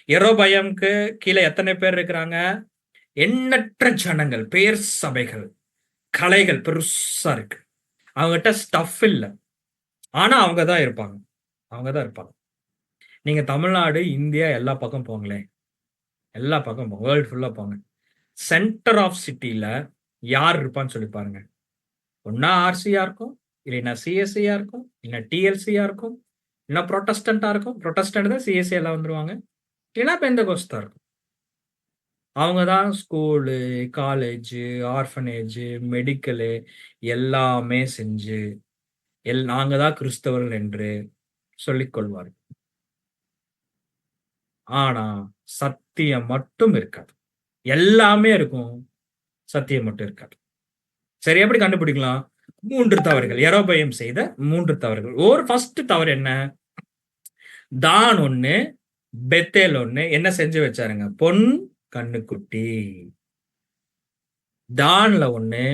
யெரொபெயாமுக்கு கீழே எத்தனை பேர் இருக்கிறாங்க? எண்ணற்ற ஜனங்கள், பேர் சபைகள், கலைகள் பெருசா இருக்கு. அவங்ககிட்ட ஸ்டஃப் இல்ல, ஆனா அவங்கதான் இருப்பாங்க. அவங்கதான் இருப்பாங்க. நீங்க தமிழ்நாடு, இந்தியா எல்லா பக்கம் போங்களேன், எல்லா பக்கம் போங்க, வேர்ல்டு ஃபுல்லா போங்க. சென்டர் ஆஃப் சிட்டில யார் இருப்பான்னு சொல்லி பாருங்க. ஒன்னா ஆர்சியா இருக்கும், இல்லைன்னா சிஎஸ்சியா இருக்கும், இல்லைன்னா டிஎல்சியா இருக்கும், இல்லைன்னா ப்ரொட்டஸ்டண்டா இருக்கும். ப்ரொட்டஸ்டன்ட் தான் சிஎஸ்சி எல்லாம் வந்துருவாங்க, இல்லைன்னா பெந்தகோஸ்தா இருக்கும். அவங்க தான் ஸ்கூலு, காலேஜ், ஆர்ஃபனேஜ், மெடிக்கலு எல்லாமே செஞ்சு நாங்க தான் கிறிஸ்தவர்கள் என்று சொல்லிக் கொள்வார்கள். ஆனா சத்தியம் மட்டும் இருக்காது. எல்லாமே இருக்கும், சத்தியம் மட்டும் இருக்காது. சரி, எப்படி கண்டுபிடிக்கலாம்? 3 தவறுகள், யெரொபெயாம் செய்த 3 தவறுகள். ஒரு ஃபர்ஸ்ட் தவறு என்ன? தான் ஒண்ணு, பெத்தேல் ஒண்ணு என்ன செஞ்சு வச்சாருங்க? பொன் கண்ணுக்குட்டி. தான்ல ஒண்ணு,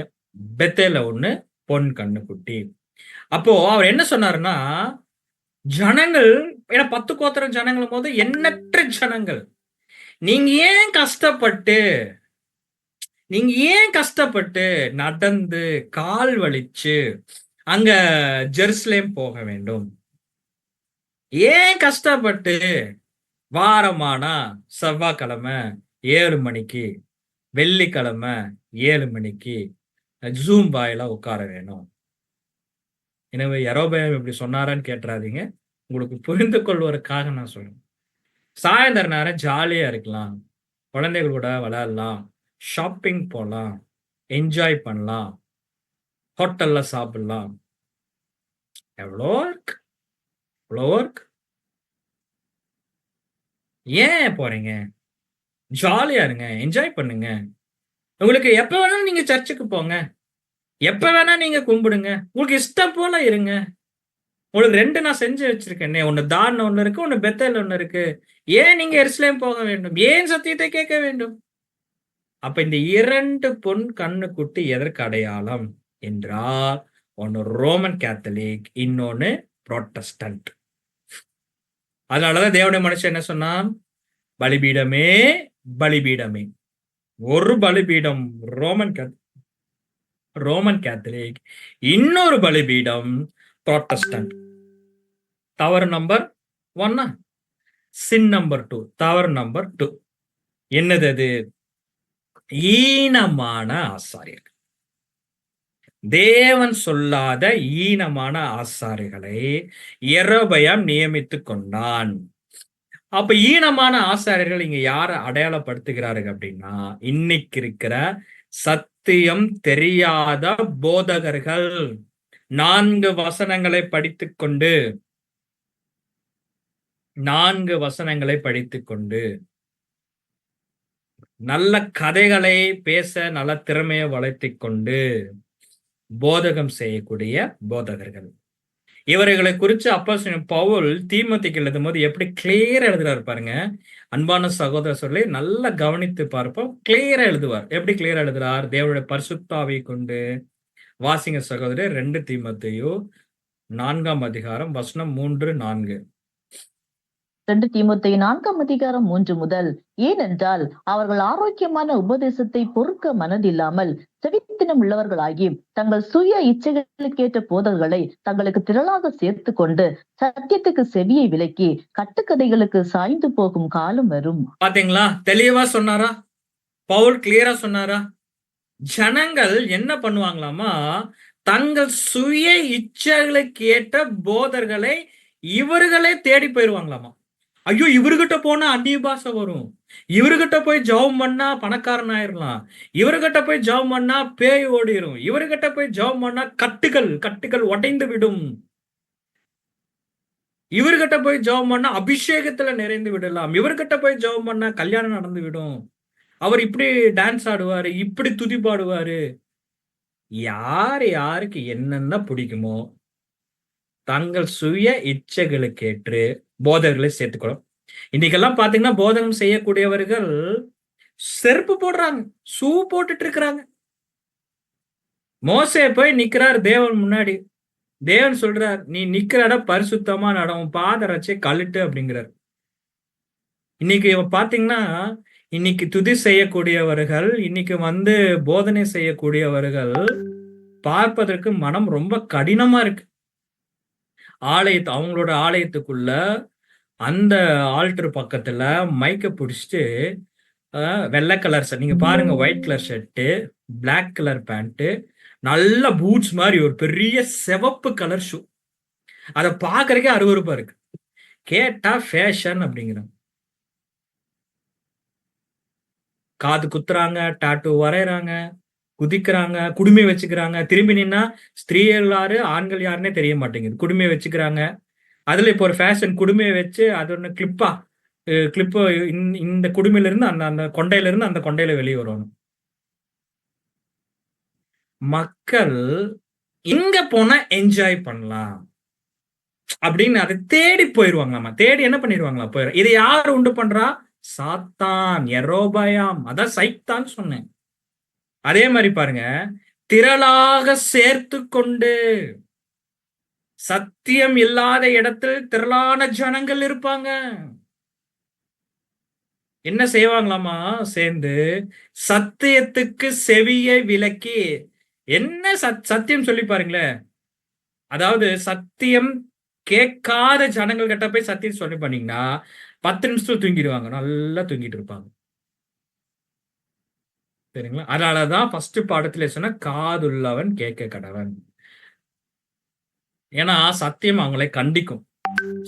பெத்தேல ஒண்ணு, பொன் கண்ணுக்குட்டி. அப்போ அவர் என்ன சொன்னாருன்னா, ஜனங்கள், ஏன்னா 10 கோத்திரம் ஜனங்களும் போது எண்ணற்ற ஜனங்கள், நீங்க ஏன் கஷ்டப்பட்டு நடந்து கால் வலிச்சு அங்க ஜெருசலேம் போக வேண்டும்? ஏன் கஷ்டப்பட்டு வாரமானா செவ்வாய்க்கிழமை 7 மணிக்கு, வெள்ளிக்கிழமை 7 மணிக்கு ஜூம் பாயில உட்கார வேணும். எனவே யெரொபெயாம் இப்படி சொன்னாரான்னு கேட்டுறாதீங்க. உங்களுக்கு புரிந்து கொள்வதற்காக நான் சொல்றேன். சாயந்தர நேரம் ஜாலியா இருக்கலாம். குழந்தைகள் கூட விளையாடலாம். ஷாப்பிங் போலாம். என்ஜாய் பண்ணலாம். ஹோட்டல்ல சாப்பிடலாம். எவ்வளோ இருக்கு. எவ்வளோ இருக்கு. ஏன் போறீங்க? ஜாலியா இருங்க. என்ஜாய் பண்ணுங்க. உங்களுக்கு எப்ப வேணாலும் நீங்க சர்ச்சுக்கு போங்க. எப்ப வேணா நீங்க கும்பிடுங்க. உங்களுக்கு இஷ்டம் போல இருங்க. உங்களுக்கு 2 நான் செஞ்சு வச்சிருக்கேனே. ஒண்ணு தான்ல ஒண்ணு இருக்கு. ஒண்ணு பெத்தேல்ல ஒண்ணு இருக்கு. ஏன் நீங்க எருசலேம் போக வேண்டும்? ஏன் சத்தியத்தை கேட்க வேண்டும்? அப்ப இந்த 2 பொன் கன்னுக்குட்டி எதற்கு அடையாளம் என்றால், ஒண்ணு ரோமன் கேத்தலிக், இன்னொன்னு புராட்டஸ்டன்ட். அதனாலதான் தேவனுடைய மனுஷன் என்ன சொன்னான்? பலிபீடமே, பலிபீடமே. ஒரு பலிபீடம் ரோமன் கேத்தலிக், இன்னொரு பலிபீடம் புராட்டஸ்டன்ட். தவறு நம்பர் 1, சின் நம்பர் 2. தவறு நம்பர் 2 என்னது? அது ஈனமான ஆசாரியர்கள். தேவன் சொல்லாத ஈனமான ஆசாரிகளை யெரொபெயாம் நியமித்துக் கொண்டான். அப்ப ஈனமான ஆசாரியர்கள் இங்க யார அடையாளப்படுத்துகிறார்கள் அப்படின்னா, இன்னைக்கு இருக்கிற சத்தியம் தெரியாத போதகர்கள். 4 வசனங்களை படித்துக்கொண்டு 4 வசனங்களை படித்துக்கொண்டு நல்ல கதைகளை பேச நல்ல திறமையை வளர்த்திக் கொண்டு போதகம் செய்யக்கூடிய போதகர்கள். இவர்களை குறித்து அப்போஸ்தலன் பவுல் தீமோத்தேயுக்கு எழுதும்போது எப்படி கிளியரா எழுதுறாரு பாருங்க. அன்பான சகோதர சொல்லி நல்லா கவனித்து பார்ப்போம். கிளியரா எழுதுவார். எப்படி கிளியரா எழுதுறார்? தேவனுடைய பரிசுத்த ஆவியை கொண்டு. வாசிங்க சகோதரர். 2 தீமோத்தேயு 4ஆம் அதிகாரம் வசனம் 3, 4. 2 தீமோத்தேயு 4ஆம் அதிகாரம் 3 முதல். ஏனென்றால் அவர்கள் ஆரோக்கியமான உபதேசத்தை பொறுக்க மனதில்லாமல் செவித்தினம் உள்ளவர்களாகி தங்கள் சுய இச்சைகளுக்கேற்ற போதல்களை தங்களுக்கு திரளாக சேர்த்து கொண்டு சத்தியத்துக்கு செவியை விலக்கி கட்டுக்கதைகளுக்கு சாய்ந்து போகும் காலம் வரும். பாத்தீங்களா? தெளிவா சொன்னாரா? பவுல் கிளியரா சொன்னாரா? ஜனங்கள் என்ன பண்ணுவாங்களாமா? தங்கள் சுய இச்சைகளுக்கு ஏற்ற போதர்களை இவர்களே தேடி போயிருவாங்களாமா. ஐயோ, இவர்கிட்ட போனா அந்நிய பாஷை வரும். இவர்கிட்ட போய் ஜெபம் பண்ணா பணக்காரன் ஆயிரலாம். இவர்கிட்ட போய் ஜெபம் பண்ணா பேய் ஓடிரும். இவர்கிட்ட போய் ஜெபம் பண்ணா கட்டுகள் உடைந்து விடும். இவர்கிட்ட போய் ஜெபம் பண்ணா அபிஷேகத்துல நிறைந்து விடலாம். இவர்கிட்ட போய் ஜெபம் பண்ணா கல்யாணம் நடந்து விடும். அவர் இப்படி டான்ஸ் ஆடுவாரு, இப்படி துதி பாடுவாரு. யாருக்கு என்னென்ன பிடிக்குமோ தங்கள் சுய இச்சைகளுக்கேற்று போதகர்களை சேர்த்துக்கணும். இன்னைக்கெல்லாம் பாத்தீங்கன்னா போதகம் செய்யக்கூடியவர்கள் செருப்பு போடுறாங்க, ஷூ போட்டுட்டு இருக்கிறாங்க. மோசே போய் நிக்கிறார் தேவன் முன்னாடி. தேவன் சொல்றார், நீ நிக்கிற இடம் பரிசுத்தமா நட, உன் பாதரட்சை கழட்டு அப்படிங்கிறார். இன்னைக்கு பாத்தீங்கன்னா, இன்னைக்கு துதி செய்யக்கூடியவர்கள், இன்னைக்கு போதனை செய்யக்கூடியவர்கள் பார்ப்பதற்கு மனம் ரொம்ப கடினமா இருக்கு. அவங்களோட ஆலயத்துக்குள்ள அந்த ஆல்டர் பக்கத்துல மைக்க பிடிச்சிட்டு வெள்ளை கலர் ஷர்ட், நீங்க பாருங்க, white colour shirt, black colour pant, நல்ல பூட்ஸ் மாதிரி ஒரு பெரிய சிவப்பு கலர் ஷூ. அதை பாக்குறதுக்கே அருவருப்பா இருக்கு. கேட்டா ஃபேஷன் அப்படிங்கிறாங்க. காது குத்துறாங்க, டாட்டூ வரையறாங்க, குதிக்கிறாங்க, குடுமி வச்சுக்கிறாங்க. திரும்பி நின்னா ஸ்திரீகள் யாரு ஆண்கள் யாருன்னே தெரிய மாட்டேங்குது. குடுமையை வச்சுக்கிறாங்க. அதுல இப்போ ஒரு ஃபேஷன், குடுமையை வச்சு அது ஒண்ணு கிளிப்பு இந்த குடுமையில இருந்து அந்த கொண்டையில இருந்து அந்த கொண்டையில வெளியே வரணும். மக்கள் எங்க போனா என்ஜாய் பண்ணலாம் அப்படின்னு அதை தேடி போயிருவாங்களாமா. தேடி என்ன பண்ணிடுவாங்களா? போயிடும். இதை யார் உண்டு பண்றா? சாத்தான், யெரொபெயாம். அதான் சைத்தான் சொன்னேன். அதே மாதிரி பாருங்க, திரளாக சேர்த்து கொண்டு. சத்தியம் இல்லாத இடத்தில் திரளான ஜனங்கள் இருப்பாங்க. என்ன செய்வாங்களாமா? சேர்ந்து சத்தியத்துக்கு செவியை விலக்கி. என்ன சத்தியம் சொல்லி பாருங்களேன். அதாவது சத்தியம் கேட்காத ஜனங்கள் கிட்ட போய் சத்தியம் சொல்லி பண்ணீங்கன்னா 10 நிமிஷத்துல தூங்கிடுவாங்க. நல்லா தூங்கிட்டு இருப்பாங்க. சரிங்களா? அதனாலதான் ஃபர்ஸ்ட் பாடத்திலே சொன்ன காதுள்ளவன் கேட்க கடவன். ஏன்னா சத்தியம் அவங்களை கண்டிக்கும்.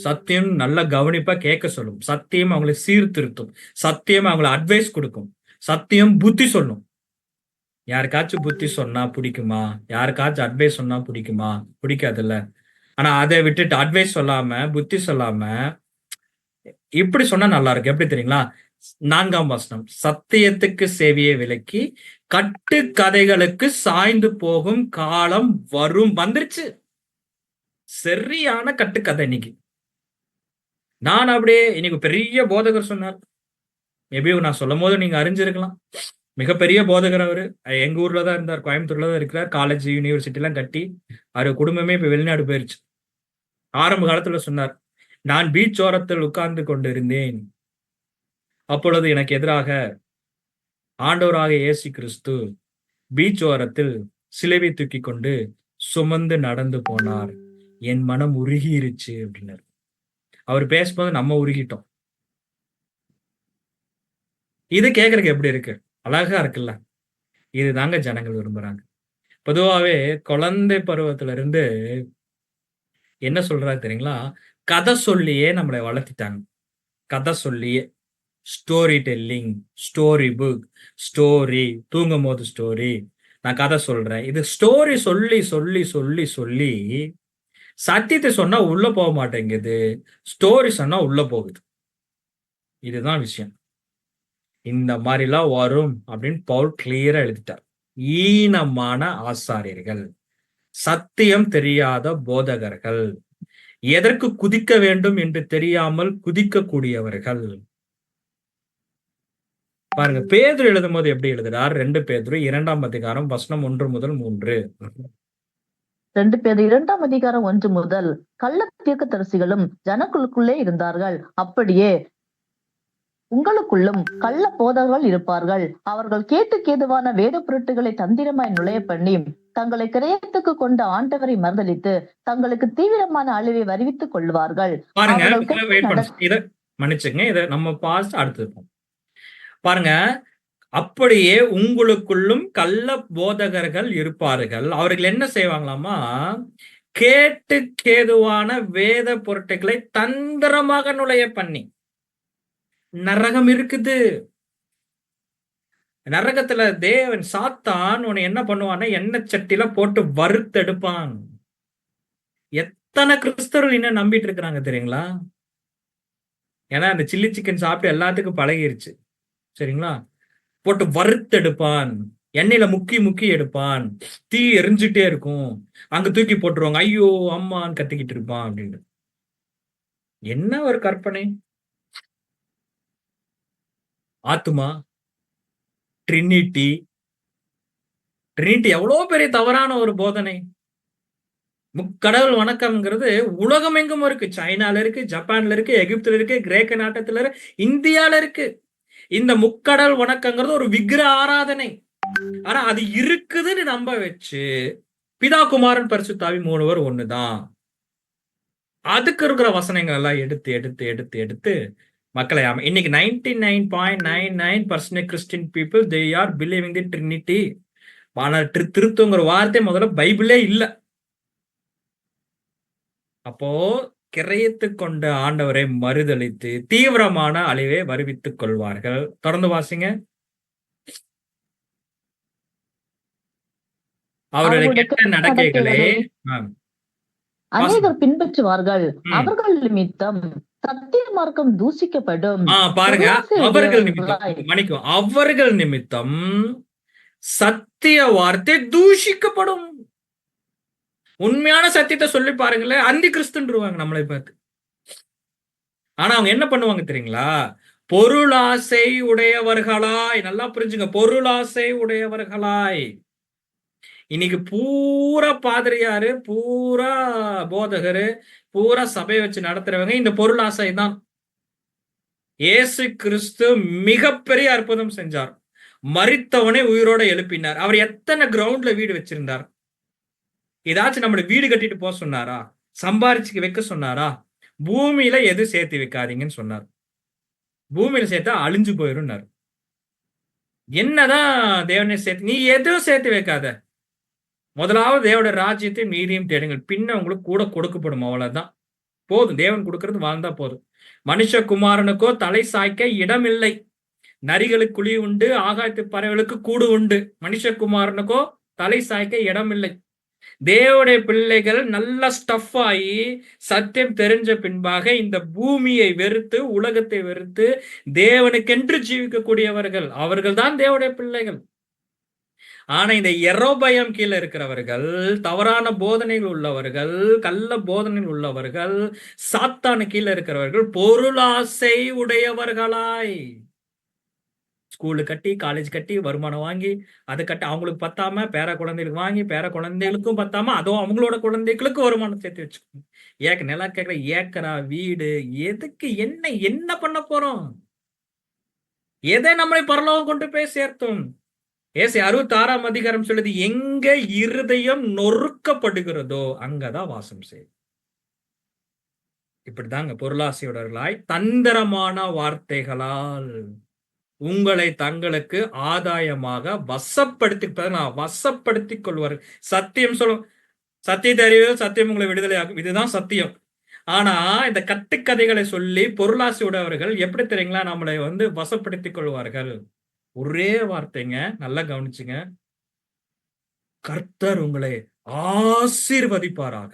சத்தியம் நல்ல கவனிப்பா கேட்க சொல்லும். சத்தியம் அவங்களை சீர்திருத்தும். சத்தியம் அவங்களை அட்வைஸ் கொடுக்கும். சத்தியம் புத்தி சொல்லும். யாருக்காச்சும் புத்தி சொன்னா பிடிக்குமா? யாருக்காச்சும் அட்வைஸ் சொன்னா பிடிக்குமா? பிடிக்காதுல்ல. ஆனா அதை விட்டுட்டு அட்வைஸ் சொல்லாம, புத்தி சொல்லாம இப்படி சொன்னா நல்லா இருக்கு. எப்படி தெரியுங்களா? 4ஆம் வசனம். சத்தியத்துக்கு செவியை விலக்கி கட்டு கதைகளுக்கு சாய்ந்து போகும் காலம் வரும். வந்துருச்சு. சரியான கட்டுக்கதை இன்னைக்கு. நான் அப்படியே இன்னைக்கு பெரிய போதகர் சொன்னார். மேபி நான் சொல்லும் போது நீங்க அறிஞ்சிருக்கலாம். மிகப்பெரிய போதகர் அவரு. எங்க ஊர்ல தான் இருந்தார். கோயம்புத்தூர்ல தான் இருக்கிறார். காலேஜ், யூனிவர்சிட்டி எல்லாம் கட்டி அவரு குடும்பமே இப்ப வெளிநாடு போயிருச்சு. ஆரம்ப காலத்துல சொன்னார், நான் பீச் ஓரத்தில் உட்கார்ந்து கொண்டிருந்தேன். அப்பொழுது எனக்கு எதிராக ஆண்டவராக இயேசு கிறிஸ்து பீச் ஓரத்தில் சிலுவை தூக்கி கொண்டு சுமந்து நடந்து போனார். என் மனம் உருகிருச்சு அப்படின்னாரு. அவர் பேசும்போது நம்ம உருகிட்டோம். இது கேட்கறதுக்கு எப்படி இருக்கு? அழகா இருக்குல்ல? இதுதாங்க ஜனங்கள் விரும்புறாங்க. பொதுவாவே குழந்தை பருவத்துல இருந்து என்ன சொல்றாரு தெரியுங்களா? கதை சொல்லியே நம்மளை வளர்த்திட்டாங்க. கதை சொல்லியே. Story telling, story book, story, தூங்கும் போது ஸ்டோரி, நான் கதை சொல்றேன். இது ஸ்டோரி சொல்லி சொல்லி சொல்லி சொல்லி சத்தியத்தை சொன்னா உள்ள போக மாட்டேங்குது. ஸ்டோரி சொன்னா உள்ள போகுது. இதுதான் விஷயம். இந்த மாதிரிலாம் வரும் அப்படின்னு பவுல் கிளியரா எழுதிட்டார். ஈனமான ஆசாரியர்கள், சத்தியம் தெரியாத போதகர்கள், எதற்கு குதிக்க வேண்டும் என்று தெரியாமல் குதிக்கக்கூடியவர்கள். பாருங்க, பேதுரு எழுதும் போது எப்படி எழுதுறார்? 2 பேதுரு 2ஆம் அதிகாரம் வசனம் 1 முதல் 3. 2 பேதுரு 2ஆம் அதிகாரம் 1 முதல். கள்ள தீர்க்கதரிசிகளும் ஜனங்களுக்குள்ளே இருந்தார்கள். அப்படியே உங்களுக்குள்ளும் கள்ள போதகர்கள் இருப்பார்கள். அவர்கள் கேதுவான வேத பொருட்டுகளை தந்திரமாய் நுழைய பண்ணி தங்களை கிரயத்துக்கு கொண்ட ஆண்டவரை மறுதலித்து தங்களுக்கு தீவிரமான அழிவை வருவித்துக் கொள்வார்கள். பாருங்க, அவர்கள் இதை வெயிட் பண்ணுங்க. இதை மன்னிச்சுங்க. இதை நம்ம பாஸ் அடுத்து பாருங்க. அப்படியே உங்களுக்குள்ளும் கள்ள போதகர்கள் இருப்பார்கள். அவர்கள் என்ன செய்வாங்களாமா? கேதுவான வேத பொருட்களை தந்திரமாக நுழைய பண்ணி. நரகம் இருக்குது. நரகத்துல தேவன் சாத்தான் உன்னை என்ன பண்ணுவான்னா எண்ணெய் சட்டில போட்டு வறுத்தெடுப்பான். எத்தனை கிறிஸ்தவர்கள் இன்னும் நம்பிட்டு இருக்கிறாங்க தெரியுங்களா? ஏன்னா அந்த சில்லி சிக்கன் சாப்பிட்டு எல்லாத்துக்கும் பழகிருச்சு. சரிங்களா? போட்டு வறுத்தெடுப்பான். எண்ணெயில முக்கி முக்கி எடுப்பான். தீ எரிஞ்சுட்டே இருக்கும். அங்க தூக்கி போட்டுருவாங்க. ஐயோ அம்மான்னு கத்திக்கிட்டு இருப்பான் அப்படின்னு. என்ன ஒரு கற்பனை! ஆத்துமா, ட்ரினிட்டி எவ்வளவு பெரிய தவறான ஒரு போதனை. முக்கடவுள் வணக்கம்ங்கிறது உலகம் எங்கும் இருக்கு. சைனால இருக்கு, ஜப்பான்ல இருக்கு, எகிப்துல இருக்கு, கிரேக்க நாட்டத்துல இருக்கு, இந்தியால இருக்கு. இந்த முக்கடவுள் வணக்கங்கிறது ஒரு விக்கிர ஆராதனை. ஆனா அது இருக்குதுன்னு நம்ப வச்சு பிதா குமாரன் பரிசுத்தாவி 3 பேர் ஒண்ணுதான். அதுக்கு இருக்கிற வசனங்கள் எல்லாம் எடுத்து எடுத்து எடுத்து எடுத்து மக்களை இன்னைக்கு 99.99% Christian people they are believing the Trinity. ஆனால் திருத்துங்கிற வார்த்தை முதல்ல பைபிளே இல்ல. அப்போ கிரயத்து கொண்ட ஆண்டவரை மறுதலித்து தீவிரமான அழிவை வருவித்துக் கொள்வார்கள். தொடர்ந்து வாசிங்க. அவருடைய கெட்ட நடக்கைகளே அநேகர் பின்பற்றுவார்கள். அவர்கள் நிமித்தம் சத்திய மார்க்கம் தூசிக்கப்படும். பாருங்க, அவர்கள் நிமித்தம் மன்னிக்கும், அவர்கள் நிமித்தம் சத்திய வார்த்தை தூஷிக்கப்படும். உண்மையான சத்தியத்தை சொல்லி பாருங்களேன், அந்தி கிறிஸ்துன்றுவாங்க நம்மளை பார்த்து. ஆனா அவங்க என்ன பண்ணுவாங்க தெரியுங்களா? பொருளாசை உடையவர்களாய், நல்லா புரிஞ்சுங்க, பொருளாசை உடையவர்களாய். இன்னைக்கு பூரா பாதிரியாரு, பூரா போதகரு, பூரா சபை வச்சு நடத்துறவங்க இந்த பொருளாசை தான். இயேசு கிறிஸ்து மிகப்பெரிய அற்புதம் செஞ்சார். மரித்தவனை உயிரோட எழுப்பினார். அவர் எத்தனை கிரவுண்ட்ல வீடு வச்சிருந்தார்? ஏதாச்சும் நம்மள வீடு கட்டிட்டு போக சொன்னாரா? சம்பாரிச்சுக்கு வைக்க சொன்னாரா? பூமியில எது சேர்த்து வைக்காதீங்கன்னு சொன்னார். பூமியில சேர்த்தா அழிஞ்சு போயிரும்னாரு. என்னதான் தேவனை சேர்த்து, நீ எதுவும் சேர்த்து வைக்காத, முதலாவது தேவனுடைய ராஜ்யத்தை நீதியும் தேடுங்கள், பின்ன உங்களுக்கு கூட கொடுக்கப்படும், அவ்வளவுதான். போதும், தேவன் கொடுக்கிறது வாழ்ந்தா போதும். மனுஷகுமாரனுக்கோ தலை சாய்க்க இடம் இல்லை. நரிகளுக்கு குழி உண்டு, ஆகாயத்து பறவைகளுக்கு கூடு உண்டு, மனுஷகுமாரனுக்கோ தலை சாய்க்க இடம் இல்லை. தேவனுடைய பிள்ளைகள் நல்ல ஸ்டஃப் ஆகி சத்தியம் தெரிஞ்ச பின்பாக இந்த பூமியை வெறுத்து, உலகத்தை வெறுத்து தேவனுக்கென்று ஜீவிக்கக்கூடியவர்கள், அவர்கள் தான் தேவனுடைய பிள்ளைகள். ஆனா இந்த எரோபயம் கீழே இருக்கிறவர்கள், தவறான போதனைகள் உள்ளவர்கள், கள்ள போதனைகள் உள்ளவர்கள், சாத்தானு கீழே இருக்கிறவர்கள், பொருளாசை உடையவர்களாய் ஸ்கூலு கட்டி, காலேஜ் கட்டி, வருமானம் வாங்கி, அதை கட்டி அவங்களுக்கு பத்தாம பேர குழந்தைகளுக்கு வாங்கி, பேர குழந்தைகளுக்கும் பத்தாம அதுவும் அவங்களோட குழந்தைகளுக்கு வருமானம் சேர்த்து வச்சுக்கோங்க. நிலம் கேட்கிற ஏக்கரா, வீடு, எதுக்கு, என்ன என்ன பண்ண போறோம்? எதை நம்மளை பரலோகம் கொண்டு போய் சேர்த்தும்? ஏசி 66ஆம் அதிகாரம் சொல்லுது, எங்க இருதயம் நொறுக்கப்படுகிறதோ அங்கதான் வாசம் செய்யும். இப்படிதாங்க பொருளாசையுடர்களாய் தந்திரமான வார்த்தைகளால் உங்களை தங்களுக்கு ஆதாயமாக வசப்படுத்திக் கொள்வார்கள். சத்தியம் சொல்லும், சத்தியத்தை அறிவது சத்தியம் உங்களை விடுதலை ஆகும், இதுதான் சத்தியம். ஆனா இந்த கட்டுக்கதைகளை சொல்லி பொருளாசை உடையவர்கள் எப்படி தெரியுங்களா நம்மளை வசப்படுத்திக் கொள்வார்கள்? ஒரே வார்த்தைங்க, நல்லா கவனிச்சுங்க, கர்த்தர் உங்களை ஆசீர்வதிப்பாராக.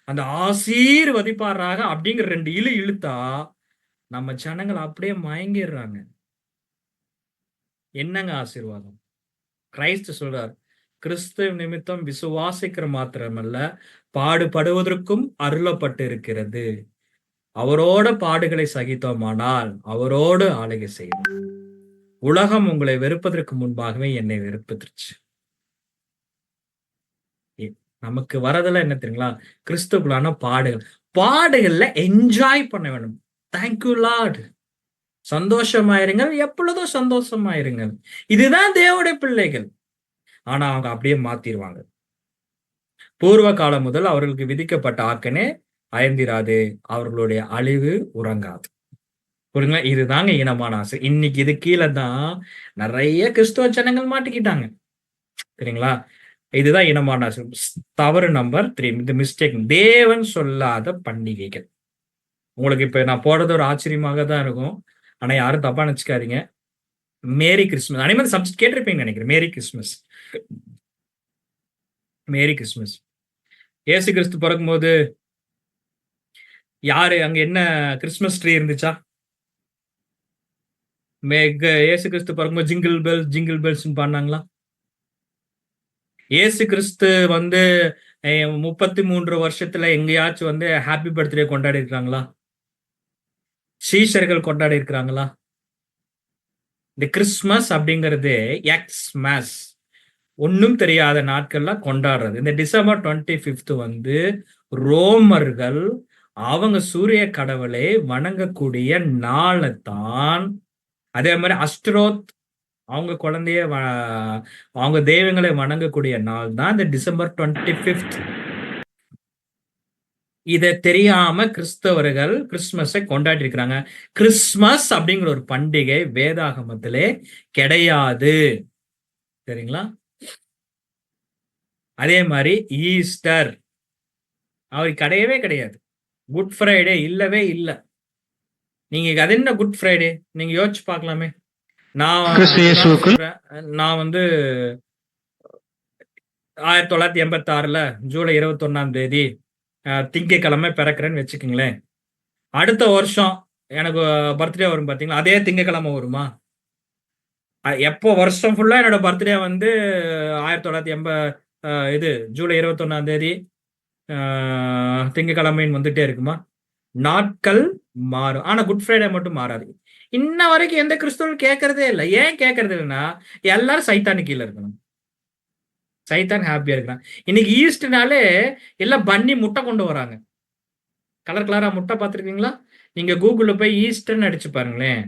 அந்த ஆசீர்வதிப்பாராக அப்படிங்கிற 2 இழுத்தா நம்ம ஜனங்கள் அப்படியே மயங்கிடுறாங்க. என்னங்க ஆசீர்வாதம்? கிறிஸ்து சொல்றார், கிறிஸ்துவ நிமித்தம் விசுவாசிக்கிற மாத்திரமல்ல, பாடுபடுவதற்கும் அருளப்பட்டு இருக்கிறது. அவரோட பாடுகளை சகித்தோமானால் அவரோடு ஆளுகை செய்யும். உலகம் உங்களை வெறுப்பதற்கு முன்பாகவே என்னை வெறுப்பதிருச்சு. நமக்கு வரதெல்லாம் என்ன தெரியுங்களா? கிறிஸ்துக்குள்ளான பாடுகள். பாடுகள்ல என்ஜாய் பண்ண வேணும். தேங்க்யூ லார்ட், சந்தோஷமாயிருங்கள், எப்பொழுதும் சந்தோஷமாயிருங்கள். இதுதான் தேவனுடைய பிள்ளைகள். ஆனா அவங்க அப்படியே மாத்திருவாங்க. பூர்வ காலம் முதல் அவர்களுக்கு விதிக்கப்பட்ட ஆக்கனே அயர்ந்திராது, அவர்களுடைய அழிவு உறங்காது. புரியுங்களா? இதுதாங்க இனமான ஆசை. இன்னைக்கு இது கீழே தான் நிறைய கிறிஸ்துவ ஜனங்கள் மாட்டிக்கிட்டாங்க. சரிங்களா? இதுதான் இனமான ஆசை. தவறு நம்பர் 3, இந்த மிஸ்டேக். தேவன் சொல்லாத பண்டிகைகள். உங்களுக்கு இப்ப நான் போடுறது ஒரு ஆச்சரியமாக தான் இருக்கும், ஆனா யாரும் தப்பா நினைச்சுக்காதீங்க. மேரி கிறிஸ்துமஸ், அதே மாதிரி சப்ஜெக்ட் கேட்டிருப்பீங்க நினைக்கிறேன். மேரி கிறிஸ்துமஸ், மேரி கிறிஸ்துமஸ். ஏசு கிறிஸ்து பிறக்கும்போது யாரு அங்க, என்ன கிறிஸ்துமஸ் ட்ரீ இருந்துச்சா? ஏசு கிறிஸ்து பிறக்கும்போது ஜிங்கிள் பெல் ஜிங்கிள் பெல்ஸ் பாடினாங்களா? ஏசு கிறிஸ்து 33 வருஷத்துல எங்கேயாச்சும் ஹாப்பி பர்த்டே கொண்டாடி இருக்கிறாங்களா? சீஷர்கள் கொண்டாடி இருக்கிறாங்களா? இந்த கிறிஸ்துமஸ் அப்படிங்கிறது எக்ஸ்மஸ், ஒன்னும் தெரியாத நாட்கள்ல கொண்டாடுறது. இந்த டிசம்பர் 25 ரோமர்கள் அவங்க சூரிய கடவுளை வணங்கக்கூடிய நாளைத்தான். அதே மாதிரி அஸ்ட்ரோத் அவங்க குழந்தைய அவங்க தெய்வங்களை வணங்கக்கூடிய நாள் தான் இந்த டிசம்பர் 25. இதை தெரியாம கிறிஸ்தவர்கள் கிறிஸ்துமஸை கொண்டாடி இருக்கிறாங்க. கிறிஸ்துமஸ் அப்படிங்கிற ஒரு பண்டிகை வேதாகமத்திலே கிடையாது. சரிங்களா? அதே மாதிரி ஈஸ்டர் அவருக்கு கிடையவே கிடையாது. குட் ஃப்ரைடே இல்லவே இல்லை. நீங்க அது என்ன குட் ஃப்ரைடே நீங்க யோசிச்சு பார்க்கலாமே. நான் 1986 ஜூலை 21 திங்கக்கிழமை பிறக்கிறேன்னு வச்சுக்கோங்களேன். அடுத்த வருஷம் எனக்கு பர்த்டே வரும் பாத்தீங்களா, அதே திங்கக்கிழமை வருமா? எப்போ வருஷம் ஃபுல்லா என்னோட பர்த்டே 1980 ஜூலை 21 திங்கக்கிழமைன்னு வந்துட்டே இருக்குமா? நாட்கள் மாறும், ஆனா குட் ஃப்ரைடே மட்டும் மாறாது. இன்ன வரைக்கும் எந்த கிறிஸ்தவரும் கேட்கறதே இல்லை. ஏன் கேட்கறது இல்லைன்னா எல்லாரும் சைத்தானு கீழே இருக்கணும், சைத்தான் ஹாப்பியா இருக்கிறான். இன்னைக்கு ஈஸ்ட்னாலே எல்லாம் பன்னி முட்டை கொண்டு வராங்க. கலர் கலரா முட்டை பார்த்துருக்கீங்களா? நீங்க கூகுள்ல போய் ஈஸ்டர்ன்னு அடிச்சு பாருங்களேன்,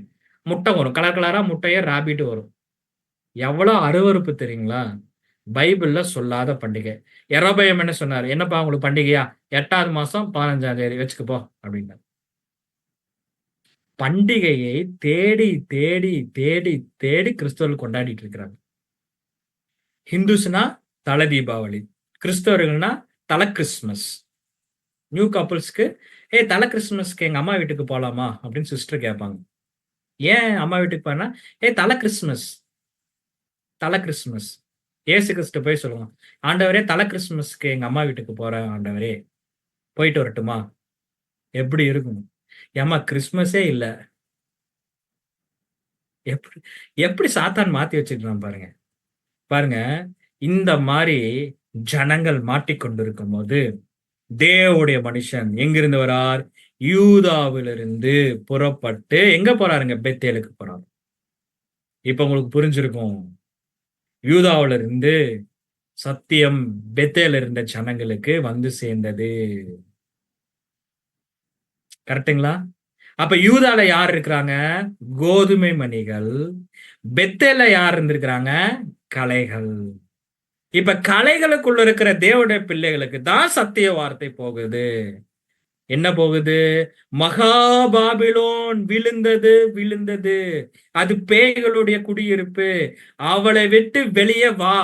முட்டை வரும், கலர் கலரா முட்டைய ராபிட் வரும். எவ்வளவு அருவருப்பு தெரியுங்களா? பைபிள்ல சொல்லாத பண்டிகை. யெரொபெயாம் என்ன சொன்னாரு? என்னப்பா உங்களுக்கு பண்டிகையா? 8வது மாசம் 15ஆம் தேதி வச்சுக்கப்போ அப்படின்னா. பண்டிகையை தேடி தேடி தேடி தேடி கிறிஸ்தவர்கள் கொண்டாடிட்டு இருக்கிறாங்க. ஹிந்துஸ்னா தலை தீபாவளி, கிறிஸ்தவர்கள்னா தலை கிறிஸ்துமஸ். நியூ கப்புள்ஸ்க்கு தலை கிறிஸ்துமஸ்க்கு எங்க அம்மா வீட்டுக்கு போலாமா அப்படின்னு சிஸ்டர் கேட்பாங்க. ஏன் அம்மா வீட்டுக்கு போனா, தலை கிறிஸ்துமஸ், தலை கிறிஸ்துமஸ். ஏசு கிறிஸ்து போய் சொல்லுவான், ஆண்டவரே தலை கிறிஸ்துமஸ்க்கு எங்க அம்மா வீட்டுக்கு போறேன் ஆண்டவரே, போயிட்டு வரட்டுமா? எப்படி இருக்கும்? ஏம்மா கிறிஸ்துமஸே இல்ல. எப்படி எப்படி சாத்தான் மாத்தி வச்சிருக்கான் பாருங்க. பாருங்க, இந்த மாதிரி ஜனங்கள் மாட்டிக்கொண்டிருக்கும் போது தேவனுடைய மனுஷன் எங்கிருந்து வரார்? யூதாவிலிருந்து புறப்பட்டு எங்க போறாருங்க? பெத்தேலுக்கு போறாரு. இப்ப உங்களுக்கு புரிஞ்சிருக்கும். யூதாவில இருந்து சத்தியம் பெத்தேல இருந்த ஜனங்களுக்கு வந்து சேர்ந்தது. கரெக்ட்டுங்களா? அப்ப யூதால யார் இருக்கிறாங்க? கோதுமை மணிகள். பெத்தேல்ல யார் இருந்திருக்கிறாங்க? களைகள். இப்ப களைகளுக்குள்ள இருக்கிற தேவனுடைய பிள்ளைகளுக்கு தான் சத்திய வார்த்தை போகுது. என்ன போகுது? மகா பாபிலோன் விழுந்தது, விழுந்தது. அது பேய்களுடைய குடியிருப்பு. அவளை விட்டு வெளியே வா.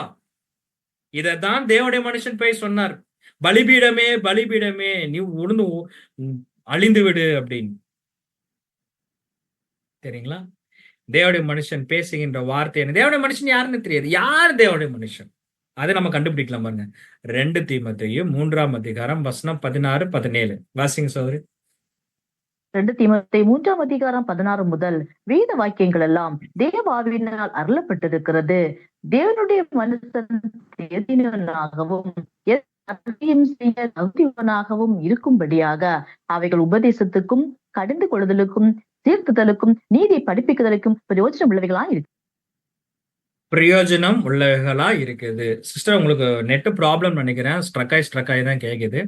இததான் தேவனுடைய மனுஷன் போய் சொன்னார். பலிபீடமே, பலிபீடமே, நீ உணர்ந்து அழிந்து விடு அப்படின்னு. சரிங்களா? தேவனுடைய மனுஷன் பேசுகின்ற வார்த்தை என்ன? தேவனுடைய மனுஷன் யாருன்னு தெரியாது. யார் தேவனுடைய மனுஷன்? அதை நம்ம கண்டுபிடிக்கலாம் பாருங்க. 2 தீமோத்தேயு 3ஆம் அதிகாரம் வசனம் 16, 17 வாசிங்க சகோதரி. 2 தீமோத்தேயு 3ஆம் அதிகாரம் 16 முதல் வேத வாக்கியங்கள் எல்லாம் தேவ ஆவியினால் அருளப்பட்டிருக்கிறது. தேவனுடைய மனுஷன் தேறினவனாகவும் செய்ய தகுதியானவனாகவும் இருக்கும்படியாக அவைகள் உபதேசத்துக்கும், கடிந்து கொள்ளுதலுக்கும், சீர்த்துதலுக்கும், நீதி படிப்பிக்குதலுக்கும் பிரயோஜனம் உள்ளவைகளா இருக்கு. பிரயோஜனம் உள்ளவைகளா இருக்குது. சிஸ்டர், உங்களுக்கு நெட் ப்ராப்ளம் நினைக்கிறேன். ஸ்ட்ரக் ஆகி தான் கேக்குது.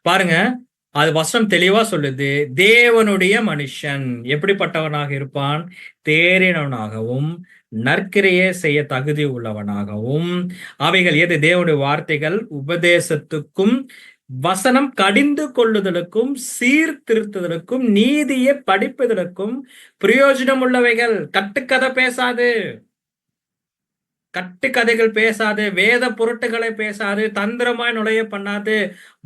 பாருங்க, அது வசனம் தெளிவா சொல்லுது. தேவனுடைய மனுஷன் எப்படிப்பட்டவனாக இருப்பான்? தேறினவனாகவும், நற்கிரையே செய்ய தகுதி உள்ளவனாகவும், அவைகள் எது? தேவனுடைய வார்த்தைகள் உபதேசத்துக்கும், வசனம் கடிந்து கொள்ளுதலுக்கும், சீர்திருத்துதலுக்கும், நீதியை படிப்பதற்கும் பிரயோஜனம் உள்ளவைகள். கட்டுக்கதை பேசாது, கட்டுக்கதைகள் பேசாது, வேத பொருட்டுகளை பேசாது, தந்திரமாய் நுழைய பண்ணாது,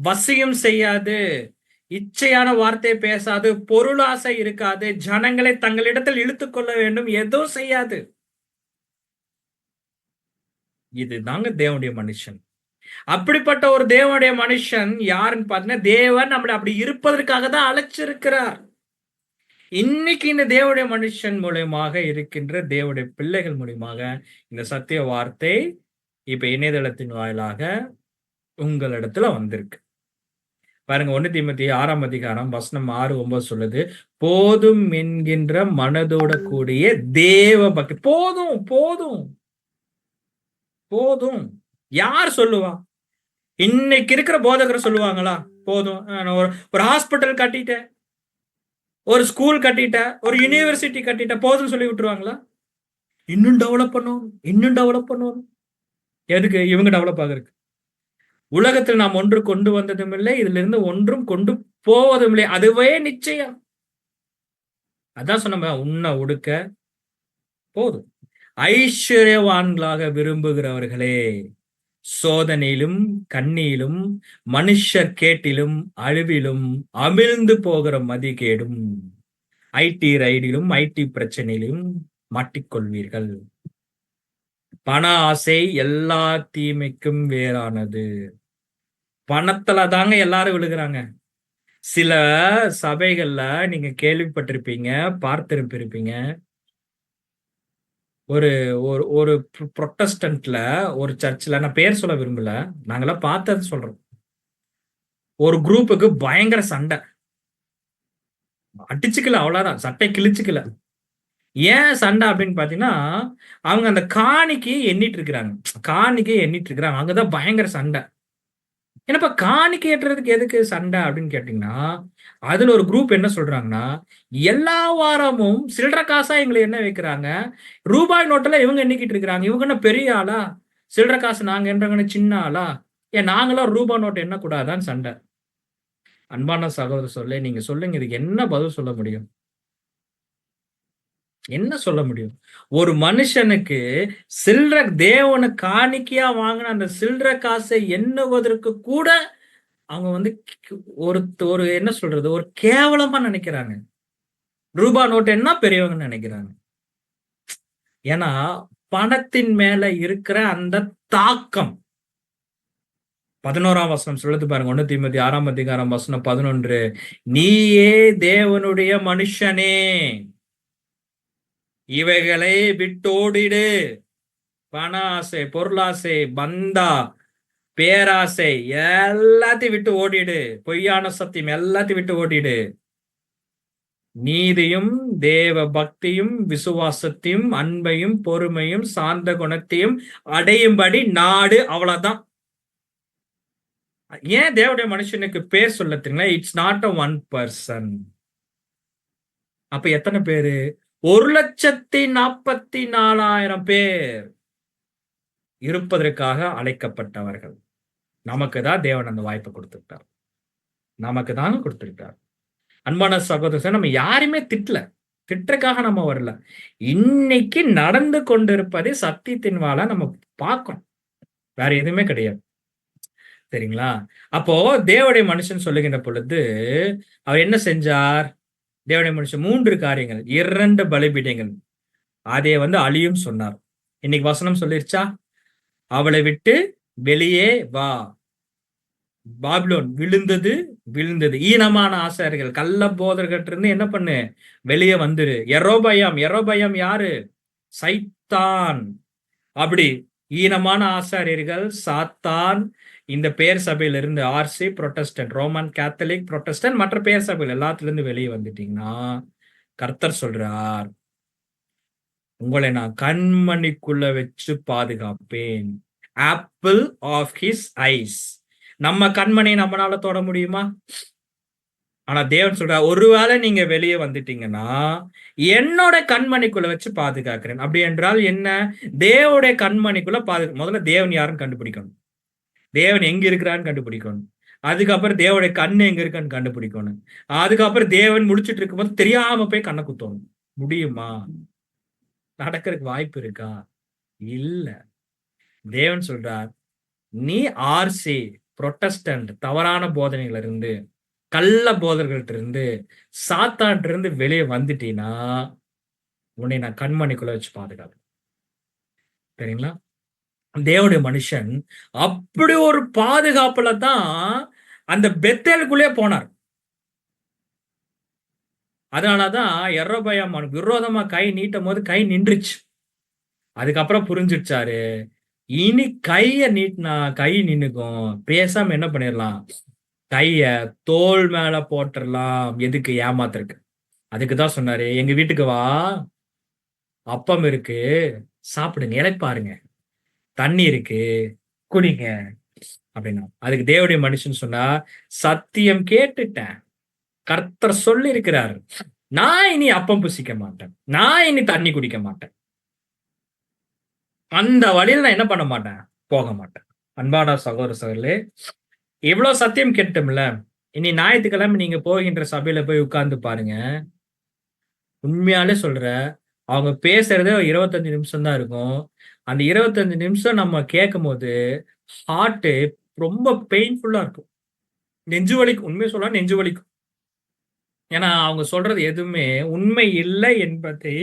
வசியம் செய்யாது, இச்சையான வார்த்தை பேசாது, பொருளாசை இருக்காது, ஜனங்களை தங்களிடத்தில் இழுத்துக் கொள்ள வேண்டும், எதுவும் செய்யாது. இதுதாங்க தேவனுடைய மனுஷன். அப்படிப்பட்ட ஒரு தேவனுடைய மனுஷன் யாருன்னு பாத்தீங்கன்னா, தேவன் நம்மளை அப்படி இருப்பதற்காக தான் அழைச்சிருக்கிறார். இன்னைக்கு இந்த தேவனுடைய மனுஷன் மூலியமாக இருக்கின்ற தேவனுடைய பிள்ளைகள் மூலியமாக இந்த சத்திய வார்த்தை இப்ப இணையதளத்தின் வாயிலாக உங்களிடத்துல வந்திருக்கு. பாருங்க, 1 தீமோத்தேயு 6ஆம் அதிகாரம் வசனம் 6, 9 சொல்லுது, போதும் என்கின்ற மனதோட கூடிய தேவ பக்தி. போதும், போதும், போதும். யார் சொல்லுவா? இன்னைக்கு இருக்கிற போதகர் சொல்லுவாங்களா? போதும், நான் ஒரு ஹாஸ்பிட்டல் கட்டிட்டேன், ஒரு ஸ்கூல் கட்டிட்டேன், ஒரு யூனிவர்சிட்டி கட்டிட்டேன், போதும் சொல்லி விட்டுருவாங்களா? இன்னும் டெவலப் பண்ணுவோம், இன்னும் டெவலப் பண்ணுவோம். எதுக்கு? இவங்க டெவலப் ஆகுறதுக்கு. உலகத்தில் நாம் ஒன்று கொண்டு வந்ததும் இல்லை, இதுல இருந்து ஒன்றும் கொண்டு போவதும் இல்லை. அதுவே நிச்சயம். அதான் சொன்ன, உண்ண உடுக்க போதும். ஐஸ்வர்யவான்களாக விரும்புகிறவர்களே, சோதனையிலும், கண்ணியிலும், மனுஷர் கேட்டிலும், அழிவிலும், அமிழ்ந்து போகிற மதிகேடும், ஐடி ரைடிலும், ஐடி பிரச்சனையிலும் மாட்டிக்கொள்வீர்கள். பண ஆசை எல்லா தீமைக்கும் வேறானது. பணத்துல தாங்க எல்லாரும் விழுகிறாங்க. சில சபைகள்ல நீங்க கேள்விப்பட்டிருப்பீங்க, பார்த்திருப்பிருப்பீங்க. ஒரு ஒரு ஒரு புரொட்டஸ்டன்ட்ல ஒரு சர்ச்ல, நான் பேர் சொல்ல விரும்பல, நாங்கெல்லாம் பார்த்தது சொல்றோம். ஒரு குரூப்புக்கு பயங்கர சண்டை, அடிச்சுக்கல, அவ்வளவுதான், சட்டை கிழிச்சுக்கல. ஏன் சண்டை அப்படின்னு பாத்தீங்கன்னா, அவங்க அந்த காணிக்கை எண்ணிட்டு இருக்கிறாங்க. அங்கதான் பயங்கர சண்டை. என்னப்பா காணிக்கை ஏற்றுறதுக்கு எதுக்கு சண்டை அப்படின்னு கேட்டீங்கன்னா, அதுல ஒரு குரூப் என்ன சொல்றாங்கன்னா, எல்லா வாரமும் சில்லற காசா எங்களை என்ன வைக்கிறாங்க, ரூபாய் நோட்டுல இவங்க எண்ணிக்கிட்டு இருக்கிறாங்க. இவங்க என்ன பெரிய ஆளா? சில்லற காசு நாங்க என்றவங்க சின்ன ஆளா? ஏன் நாங்களாம் ரூபாய் நோட்டு என்ன கூடாதான்னு சண்டை. அன்பான சகோதர சொல்ல, நீங்க சொல்லுங்க, இதுக்கு என்ன பதில் சொல்ல முடியும்? என்ன சொல்ல முடியும்? ஒரு மனுஷனுக்கு சில்லற தேவன காணிக்கையா வாங்கின அந்த சில்லற காசை எண்ணுவதற்கு கூட அவங்க வந்து ஒரு ஒரு என்ன சொல்றது? ஒரு கேவலமா நினைக்கிறாங்க. ரூபா நோட்டு என்ன பெரியவங்கன்னு நினைக்கிறாங்க. ஏன்னா, பணத்தின் மேல இருக்கிற அந்த தாக்கம். 11ஆம் வசனம் சொல்லுது பாருங்க. 1 தீமோத்தி 6ஆம் அதிகாரம் வசனம் 11. நீயே தேவனுடைய மனுஷனே, இவைகளை விட்டோடிடு. பண ஆசை, பொருளாசை, பந்தா, பேராசை எல்லாத்தையும் விட்டு ஓடிடு. பொய்யான சத்தியம் எல்லாத்தையும் விட்டு ஓடிடு. நீதியும், தேவ பக்தியும், விசுவாசத்தையும், அன்பையும், பொறுமையும், சாந்த குணத்தையும் அடையும்படி நாடு. அவ்வளவுதான். ஏன் தேவனுடைய மனுஷனுக்கு பேர் சொல்ல தெரியுங்களா? It's not a one person. அப்ப எத்தனை பேரு? 1,44,000 பேர் இருப்பதற்காக அழைக்கப்பட்டவர்கள். நமக்கு தான் தேவன் அந்த வாய்ப்பை கொடுத்திருக்கார். நமக்கு தாங்க கொடுத்திருக்கார். அன்பான சகோதரர், நம்ம யாருமே திட்டல. திட்டுறதுக்காக நம்ம வரல. இன்னைக்கு நடந்து கொண்டிருப்பதை சத்தியத்தின் வாளா நம்ம பார்க்கிறோம். வேற எதுவுமே கிடையாது. சரிங்களா? அப்போ தேவனுடைய மனுஷன் சொல்லுகின்ற பொழுது அவர் என்ன செஞ்சார்? தேவனுடைய மனுஷன் 3 காரியங்கள், 2 பலிபீடங்கள் அதை வந்து அழியும் சொன்னார். இன்னைக்கு வசனம் சொல்லிருச்சா? அவளை விட்டு வெளியே வா. பாபிலோன் விழுந்தது, விழுந்தது. ஈனமான ஆசாரியர்கள், கள்ள போதர்கிட்ட இருந்து என்ன பண்ணு? வெளியே வந்துரு. யெரொபெயாம் யாரு? சைத்தான். அப்படி ஈனமான ஆசாரியர்கள், சாத்தான், இந்த பேர் சபையில இருந்து RC, Protestant, Roman Catholic, Protestant, மற்ற பேர் சபைகள் எல்லாத்துல இருந்து வெளியே வந்துட்டீங்கன்னா, கர்த்தர் சொல்றார், உங்களை நான் கண்மணிக்குள்ள வச்சு பாதுகாப்பேன். Apple of his eyes. நம்ம கண்மணியை நம்மளால தொட முடியுமா? ஆனா தேவன் சொல்றார், ஒருவேளை நீங்க வெளியே வந்துட்டீங்கன்னா என்னோட கண்மணிக்குள்ள வச்சு பாதுகாக்கிறேன். அப்படி என்றால் என்ன? தேவனுடைய கண்மணிக்குள்ள முதல்ல தேவன் யாருன்னு கண்டுபிடிக்கணும். தேவன் எங்க இருக்கிறான்னு கண்டுபிடிக்கணும். அதுக்கப்புறம் தேவனுடைய கண்ணு எங்க இருக்கான்னு கண்டுபிடிக்கணும். அதுக்கப்புறம் தேவன் முடிச்சிட்டு இருக்கும்போது தெரியாம போய் கண்ணை குத்தணும். முடியுமா? நடக்கிறதுக்கு வாய்ப்பு இருக்கா? இல்ல. தேவன் சொல்றார், நீ ஆர்சி, புரொட்டஸ்டன்ட், தவறான போதனைகள் இருந்து, கள்ள போதர்கள்ட்ட இருந்து, சாத்தான்ட்ட இருந்து வெளியே வந்துட்டீங்கன்னா உன்னை நான் கண்மணிக்குள்ள வச்சு பாதுகாப்பேன். சரிங்களா? தேவனுடைய மனுஷன் அப்படி ஒரு பாதுகாப்புல தான் அந்த பெத்தேலுக்குள்ளே போனார். அதனாலதான் யெரொபெயாம் விரோதமா கை நீட்டும் போது கை நின்றுச்சு. அதுக்கப்புறம் புரிஞ்சிடுச்சாரு, இனி கைய நீட்டினா கை நின்னுக்கும். பேசாம என்ன பண்ணிடலாம்? கைய தோள் மேல போட்டுடலாம். எதுக்கு? ஏமாத்துறதுக்கு. அதுக்குதான் சொன்னாரு, எங்க வீட்டுக்கு வா, அப்பம் இருக்கு, சாப்பிடுங்க, இளைப்பாருங்க, தண்ணி இருக்கு, குடிங்க அப்படின்னா. அதுக்கு தேவனுடைய மனுஷன் சொன்னா, சத்தியம் கேட்டுட்டேன், கர்த்தர் சொல்லி இருக்கிறார், நான் இனி அப்பம் புசிக்க மாட்டேன், நான் இனி தண்ணி குடிக்க மாட்டேன், அந்த வழியில் நான் என்ன பண்ண மாட்டேன்? போக மாட்டேன். அன்பான சகோதர சகோதரர்களே, இவ்வளவு சத்தியம் கேட்டோம்ல, இனி ஞாயிற்றுக்கிழமை நீங்க போகின்ற சபையில போய் உட்கார்ந்து பாருங்க. உண்மையாலே சொல்றேன், அவங்க பேசுறதே 25 நிமிஷம் தான் இருக்கும். அந்த 25 நிமிஷம் நம்ம கேட்கும் போது ஹார்ட் ரொம்ப பெயின்ஃபுல்லா இருக்கும். நெஞ்சு வலிக்கும். உண்மையை சொல்ல நெஞ்சு வலிக்கும். ஏன்னா அவங்க சொல்றது எதுவுமே உண்மை இல்லை என்பதை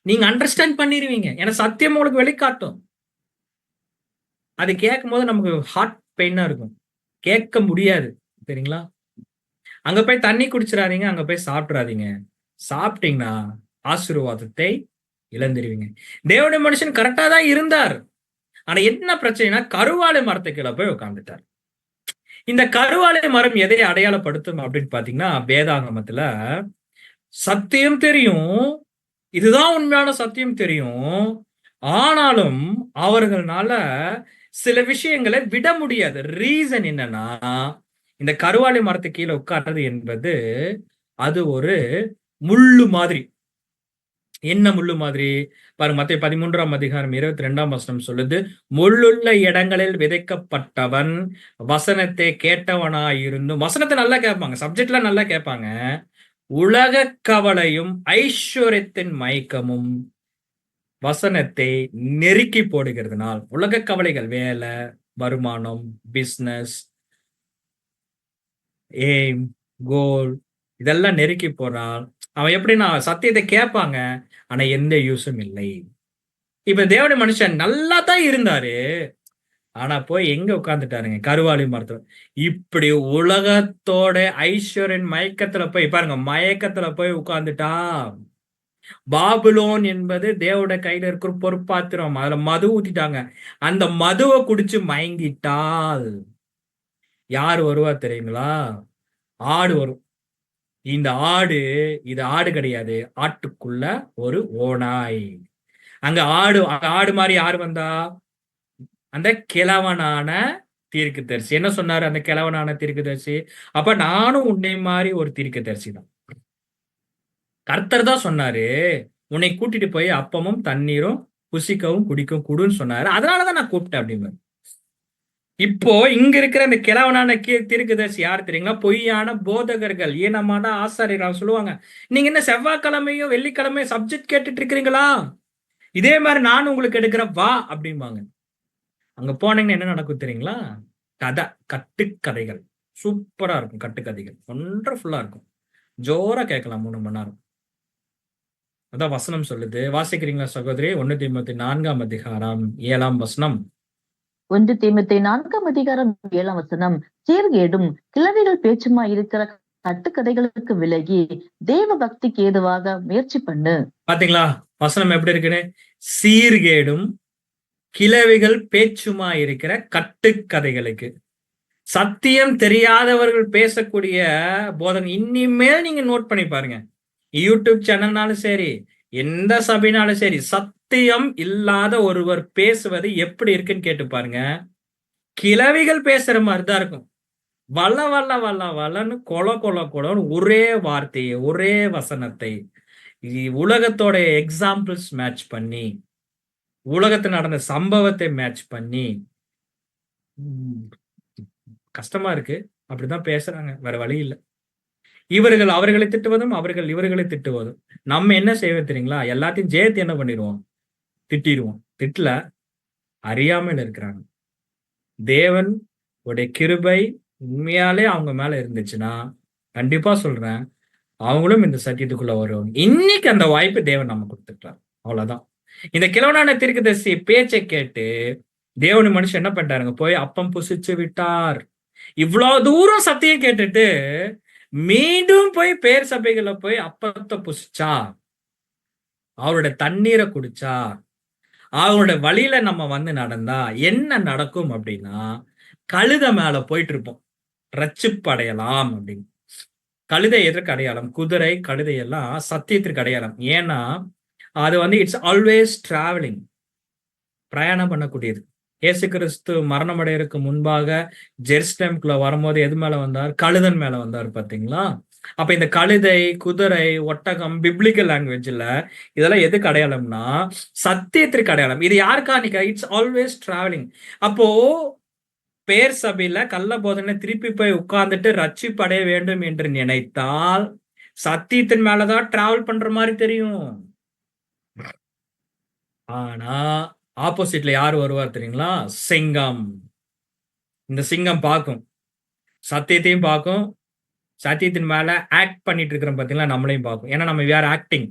நீங்க அண்டர்ஸ்டாண்ட் பண்ணிருவீங்க. ஏன்னா சத்தியம் உங்களுக்கு வெளிக்காட்டும். அது கேட்கும் போது நமக்கு ஹார்ட் பெயினா இருக்கும். கேட்க முடியாது. சரிங்களா? அங்க போய் தண்ணி குடிச்சிடாதீங்க, அங்க போய் சாப்பிட்றாதீங்க. சாப்பிட்டீங்கன்னா ஆசீர்வாதத்தை இழந்துருவீங்க. தேவனுடைய மனுஷன் கரெக்டா தான் இருந்தார். ஆனா என்ன பிரச்சனைனா, கருவாலை மரத்துக்கு கீழே போய் உட்கார்ந்துட்டார். இந்த கருவாலை மரம் எதை அடையாளப்படுத்தும் அப்படின்னு பாத்தீங்கன்னா, வேதாகமத்துல சத்தியம் தெரியும், இதுதான் உண்மையான சத்தியம் தெரியும். ஆனாலும் அவர்களால சில விஷயங்களை விட முடியாது. ரீசன் என்னன்னா, இந்த கருவாலை மரத்துக்கு கீழே உட்கார்றது என்பது அது ஒரு முள்ளு மாதிரி. என்ன முள்ளு மாதிரி? பாருங்க, மத்தேயு 13ஆம் அதிகாரம் 22ஆம் வசனம் சொல்லுது, முள்ளுள்ள இடங்களில் விதைக்கப்பட்டவன் வசனத்தை கேட்டவனாயிருந்தும், வசனத்தை நல்லா கேட்பாங்க, சப்ஜெக்ட்லாம் நல்லா கேட்பாங்க. உலக கவலையும் ஐஸ்வர்யத்தின் மயக்கமும் வசனத்தை நெருக்கி போடுகிறதுனால், உலக கவலைகள் வேலை, வருமானம், பிசினஸ், எய்ம், கோல் இதெல்லாம் நெருக்கி போனால் அவன் எப்படின்னா சத்தியத்தை கேட்பாங்க, ஆனா எந்த யூஸும் இல்லை. இப்ப தேவனுடைய மனுஷன் நல்லா தான் இருந்தாரு, ஆனா போய் எங்க உட்கார்ந்துட்டாருங்க? கருவாலி மரத்துல. இப்படி உலகத்தோட ஐஸ்வர்யன் மயக்கத்துல போய் பாருங்க, மயக்கத்துல போய் உட்கார்ந்துட்டான். பாபிலோன் என்பது தேவனுடைய கையில இருக்கிற பொற்பாத்திரம். அதுல மது ஊத்திட்டாங்க. அந்த மதுவை குடிச்சு மயங்கிட்டால் யார் வருவா தெரியுங்களா? ஆடு வரும். இந்த ஆடு, இது ஆடு கிடையாது, ஆட்டுக்குள்ள ஒரு ஓநாய். அங்க ஆடு மாதிரி யார் வந்தா? அந்த கிழவனான தீர்க்கதரிசி. என்ன சொன்னாரு அந்த கிழவனான தீர்க்கதரிசி? அப்ப நானும் உன்னை மாதிரி ஒரு தீர்க்கதரிசி தான். கர்த்தர் தான் சொன்னாரு, உன்னை கூட்டிட்டு போய் அப்பமும் தண்ணீரும் புசிக்கவும் குடிக்கவும் குடுன்னு சொன்னாரு. அதனாலதான் நான் கூப்பிட்டேன் அப்படின்னு. இப்போ இங்க இருக்கிற இந்த கிழவனான தீர்க்கதரிசி யார் தெரியுங்களா? பொய்யான போதகர்கள், ஈனமான ஆசாரியர்கள் சொல்லுவாங்க, நீங்க என்ன செவ்வாய்க்கிழமையும் வெள்ளிக்கிழமையும் சப்ஜெக்ட் கேட்டுட்டு இருக்கிறீங்களா? இதே மாதிரி நானும் உங்களுக்கு எடுக்கிறேன் வா அப்படிம்பாங்க. அங்க போனீங்கன்னா என்ன நடக்கும் தெரியுங்களா? கதை, கட்டுக்கதைகள் சூப்பரா இருக்கும். கட்டுக்கதைகள் ஒண்டர்ஃபுல்லா இருக்கும். ஜோரா கேட்கலாம் 3 மணி நேரம். அதான் வசனம் சொல்லுது. வாசிக்கிறீங்களா சகோதரி? 1 தீமோத்தேயு 4ஆம் அதிகாரம் 7ஆம் வசனம். 1 தீமோத்தேயு 4ஆம் அதிகாரம் 7ஆம் வசனம். சீர்கேடும் கிழவிகள் பேச்சுமா இருக்கிற கட்டுக்கதைகளுக்கு விலகி தேவ பக்திக்கு ஏதுவாக முயற்சி பண்ணு. பாத்தீங்களா வசனம் எப்படி இருக்குன்னு? சீர்கேடும் கிழவிகள் பேச்சுமா இருக்கிற கட்டுக்கதைகளுக்கு. சத்தியம் தெரியாதவர்கள் பேசக்கூடிய போதனை இனிமேல் நீங்க நோட் பண்ணி பாருங்க. யூடியூப் சேனல்னாலும் சரி, எந்த சபைனாலும் சரி, சத்தியம் இல்லாத ஒருவர் பேசுவது எப்படி இருக்குன்னு கேட்டு பாருங்க. கிழவிகள் பேசுற மாதிரிதான் இருக்கும். வல்ல வல்ல வல்ல வல்லன்னு கொல கொல கொலன்னு ஒரே வார்த்தையை, ஒரே வசனத்தை உலகத்தோட எக்ஸாம்பிள்ஸ் மேட்ச் பண்ணி, உலகத்தில் நடந்த சம்பவத்தை மேட்ச் பண்ணி, கஷ்டமா இருக்கு. அப்படிதான் பேசுறாங்க, வேற வழி இல்லை. இவர்கள் அவர்களை திட்டுவதும், அவர்கள் இவர்களை திட்டுவதும். நம்ம என்ன செய்வோம் தெரியுங்களா? எல்லாத்தையும் ஜெயத்து என்ன பண்ணிடுவோம்? திட்டிடுவோம். திட்டல, அறியாமல் இருக்கிறாங்க. தேவன் உடைய கிருபை உண்மையாலே அவங்க மேல இருந்துச்சுன்னா, கண்டிப்பா சொல்றேன், அவங்களும் இந்த சத்தியத்துக்குள்ள வருவாங்க. இன்னைக்கு அந்த வாய்ப்பு தேவன் நம்ம கொடுத்துட்டார். அவ்வளவுதான். இந்த கிழவனான தீர்க்கதரிசி பேச்சை கேட்டு தேவனு மனுஷன் என்ன பண்ணிட்டாருங்க? போய் அப்பம் புசிச்சு விட்டார். இவ்வளவு தூரம் சத்தியம் கேட்டுட்டு மீண்டும் போய் பேர் சபைகளை போய் அப்பத்தை புசிச்சா, அவரோட தண்ணீரை குடிச்சா, அவரோட வழியில நம்ம வந்து நடந்தா என்ன நடக்கும் அப்படின்னா, கழுத மேல போயிட்டு இருப்போம், ரட்சிப்படையலாம் அப்படின்னு. கழுதை எதற்கு அடையாளம்? குதிரை, கழுதை எல்லாம் சத்தியத்திற்கு அடையாளம். ஏன்னா அது வந்து இட்ஸ் ஆல்வேஸ் டிராவலிங், பிரயாணம் பண்ணக்கூடியது. இயேசு கிறிஸ்து மரணம் அடையறதுக்கு முன்பாக ஜெருசலேமுக்குள்ள வரும்போது எது மேல வந்தார்? கழுதன் மேல வந்தார். பாத்தீங்களா? அப்ப இந்த கழுதை, குதிரை, ஒட்டகம் பிப்ளிக்கல் லாங்குவேஜ்ல இதெல்லாம் எதுக்கு அடையாளம்னா சத்தியத்திற்கு அடையாளம். இது யாருக்கா? It's always travelling. அப்போ பேர் சபையில கள்ள போதனை திருப்பி போய் உட்கார்ந்துட்டு ரட்சிப்படைய வேண்டும் என்று நினைத்தால் சத்தியத்தின் மேலதான் டிராவல் பண்ற மாதிரி தெரியும். ஆனா ஆப்போசிட்ல யார் வருவார் தெரியுங்களா? சிங்கம். இந்த சிங்கம் பார்க்கும், சத்தியத்தையும் பார்க்கும், சத்தியத்தின் மேல ஆக்ட் பண்ணிட்டு இருக்கிறோம் பாத்தீங்களா, நம்மளையும் பார்க்கும். ஏன்னா நம்ம வேற ஆக்டிங்.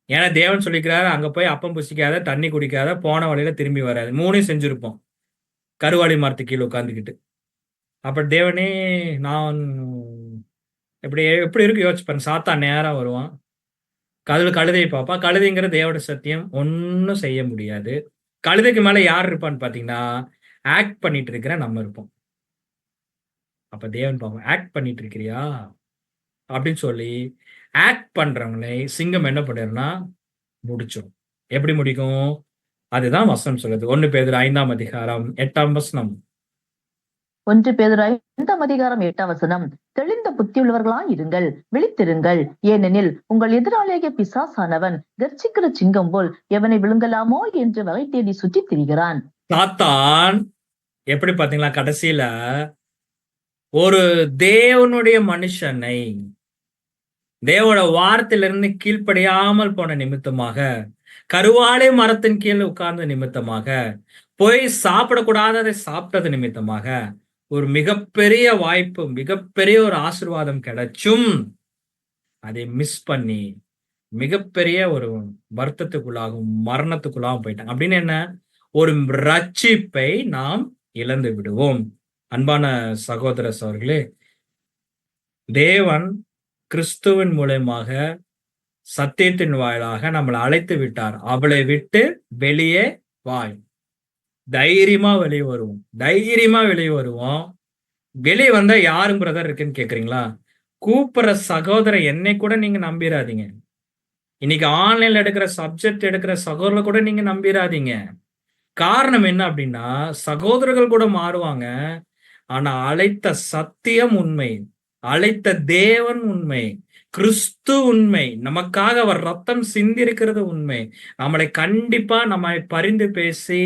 ஏன்னா தேவன் சொல்லிக்கிறாரு, அங்க போய் அப்பம் புசிக்காத, தண்ணி குடிக்காத, போன வழியில திரும்பி வராது. 3 செஞ்சிருப்போம் கருவாளி மரத்து கீழே உட்காந்துக்கிட்டு. அப்ப தேவனே நான் எப்படி எப்படி இருக்கு யோசிச்சு பாருங்க. சாத்தான் நேரா வருவான், கழுதையை பார்ப்பா. கழுதைங்கிற தேவோட சத்தியம், ஒன்னும் செய்ய முடியாது. கழுதைக்கு மேல யார் இருப்பான்னு பாத்தீங்கன்னா ஆக்ட் பண்ணிட்டு இருக்கிற நம்ம இருப்போம். அப்ப தேவன் பார்ப்போம், ஆக்ட் பண்ணிட்டு இருக்கிறியா அப்படின்னு சொல்லி ஆக்ட் பண்றவங்களை சிங்கம் என்ன பண்ணுறதுன்னா முடிச்சிடும். எப்படி முடிக்கும்? அதுதான் வசனம் சொல்லுது. 1 பேதுரு 5ஆம் அதிகாரம் 8ஆம் வசனம். 1 பேதுரு 5ஆம் அதிகாரம் 8ஆம் வசனம். தெளிந்த புத்தியுள்ளவர்களாய் இருங்கள், விழித்திருங்கள். ஏனெனில் உங்கள் எதிராளியாகிய பிசாசானவன் கர்ச்சிக்கிற சிங்கம் போல் எவனை விழுங்கலாமோ என்று வகை தேடி சுற்றி திரிகிறான். சாத்தான் எப்படி பாத்தீங்களா? கடைசியில ஒரு தேவனுடைய மனுஷனை தேவோட வார்த்தையிலிருந்து கீழ்ப்படியாமல் போன நிமித்தமாக, கருவாலை மரத்தின் கீழ் உட்கார்ந்த நிமித்தமாக, போய் சாப்பிடக்கூடாததை சாப்பிட்டது நிமித்தமாக, ஒரு மிகப்பெரிய வாய்ப்பு, மிகப்பெரிய ஒரு ஆசீர்வாதம் கிடைச்சும் அதை மிஸ் பண்ணி மிகப்பெரிய ஒரு வருத்தத்துக்குள்ளாகவும் மரணத்துக்குள்ளாகவும் போயிட்டாங்க. அப்படின்னு என்ன? ஒரு ரட்சிப்பை நாம் இழந்து விடுவோம். அன்பான சகோதர சகோதரிகளே, தேவன் கிறிஸ்துவின் மூலமாக சத்தியத்தின் வாயிலாக நம்மளை அழைத்து விட்டார். அவளை விட்டு வெளியே வாய். தைரியமா வெளியே வருவோம். தைரியமா வெளியே வருவோம். வெளியே வந்தா யாரும் பிரதர் இருக்குன்னு கேக்குறீங்களா? கூப்பிடுற சகோதரர் என்னை கூட நீங்க நம்பிராதீங்க. இன்னைக்கு ஆன்லைன்ல எடுக்கிற சப்ஜெக்ட் எடுக்கிற சகோதரர் கூட நீங்க நம்பிராதீங்க. காரணம் என்ன அப்படின்னா, சகோதரர்கள் கூட மாறுவாங்க. ஆனா அழைத்த சத்தியம் உண்மை. அழைத்த தேவன் உண்மை. கிறிஸ்து உண்மை. நமக்காக அவர் ரத்தம் சிந்திருக்கிறது உண்மை. நம்மளை கண்டிப்பா நம்மை பரிந்து பேசி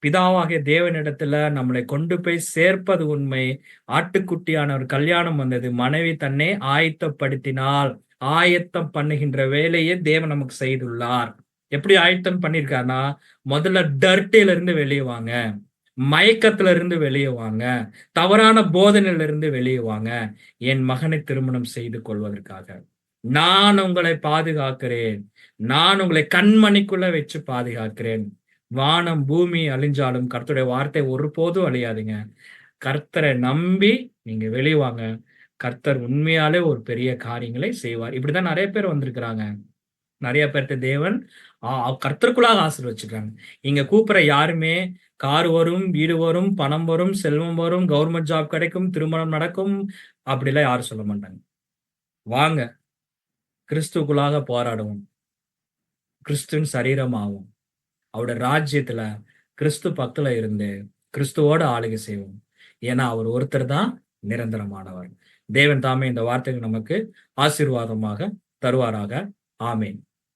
பிதாவாகிய தேவனிடத்துல நம்மளை கொண்டு போய் சேர்ப்பது உண்மை. ஆட்டுக்குட்டியானவர் கல்யாணம் வந்தது. மனைவி தன்னை ஆயத்தப்படுத்தினால், ஆயத்தம் பண்ணுகின்ற வேலையை தேவன் நமக்கு செய்துள்ளார். எப்படி ஆயத்தம் பண்ணிருக்காருன்னா, முதல்ல டர்ட்டில இருந்து வெளியே வாங்க, மயக்கத்துல இருந்து வெளியே வாங்க, தவறான போதனையில இருந்து வெளியே வாங்க, என் மகனை திருமணம் செய்து கொள்வதற்காக நான் உங்களை பாதுகாக்கிறேன். நான் உங்களை கண்மணிக்குள்ள வச்சு பாதுகாக்கிறேன். வானம் பூமி அழிஞ்சாலும் கர்த்தருடைய வார்த்தை ஒருபோதும் அழியாதுங்க. கர்த்தரை நம்பி நீங்க வெளியே வாங்க. கர்த்தர் உண்மையாலே ஒரு பெரிய காரியங்களை செய்வார். இப்படிதான் நிறைய பேர் வந்திருக்கிறாங்க. நிறைய பேர்த்த தேவன் கர்த்தருக்குள்ளாக ஆசீர்வச்சிருக்காங்க. இங்க கூப்பிடுற யாருமே கார் வரும், வீடு வரும், பணம் வரும், செல்வம் வரும், கவர்மெண்ட் ஜாப் கிடைக்கும், திருமணம் நடக்கும் அப்படிலாம் யாரும் சொல்ல மாட்டாங்க. வாங்க, கிறிஸ்துக்குள்ளாக போராடுவோம். கிறிஸ்துவின் சரீரம் ஆகும். அவருடைய ராஜ்யத்துல கிறிஸ்து பக்கத்துல இருந்து கிறிஸ்துவோட ஆளுகை செய்வோம். ஏன்னா அவர் ஒருத்தர் தான் நிரந்தரமானவர். தேவன் தாமே இந்த வார்த்தைகள் நமக்கு ஆசீர்வாதமாக தருவாராக. ஆமேன்.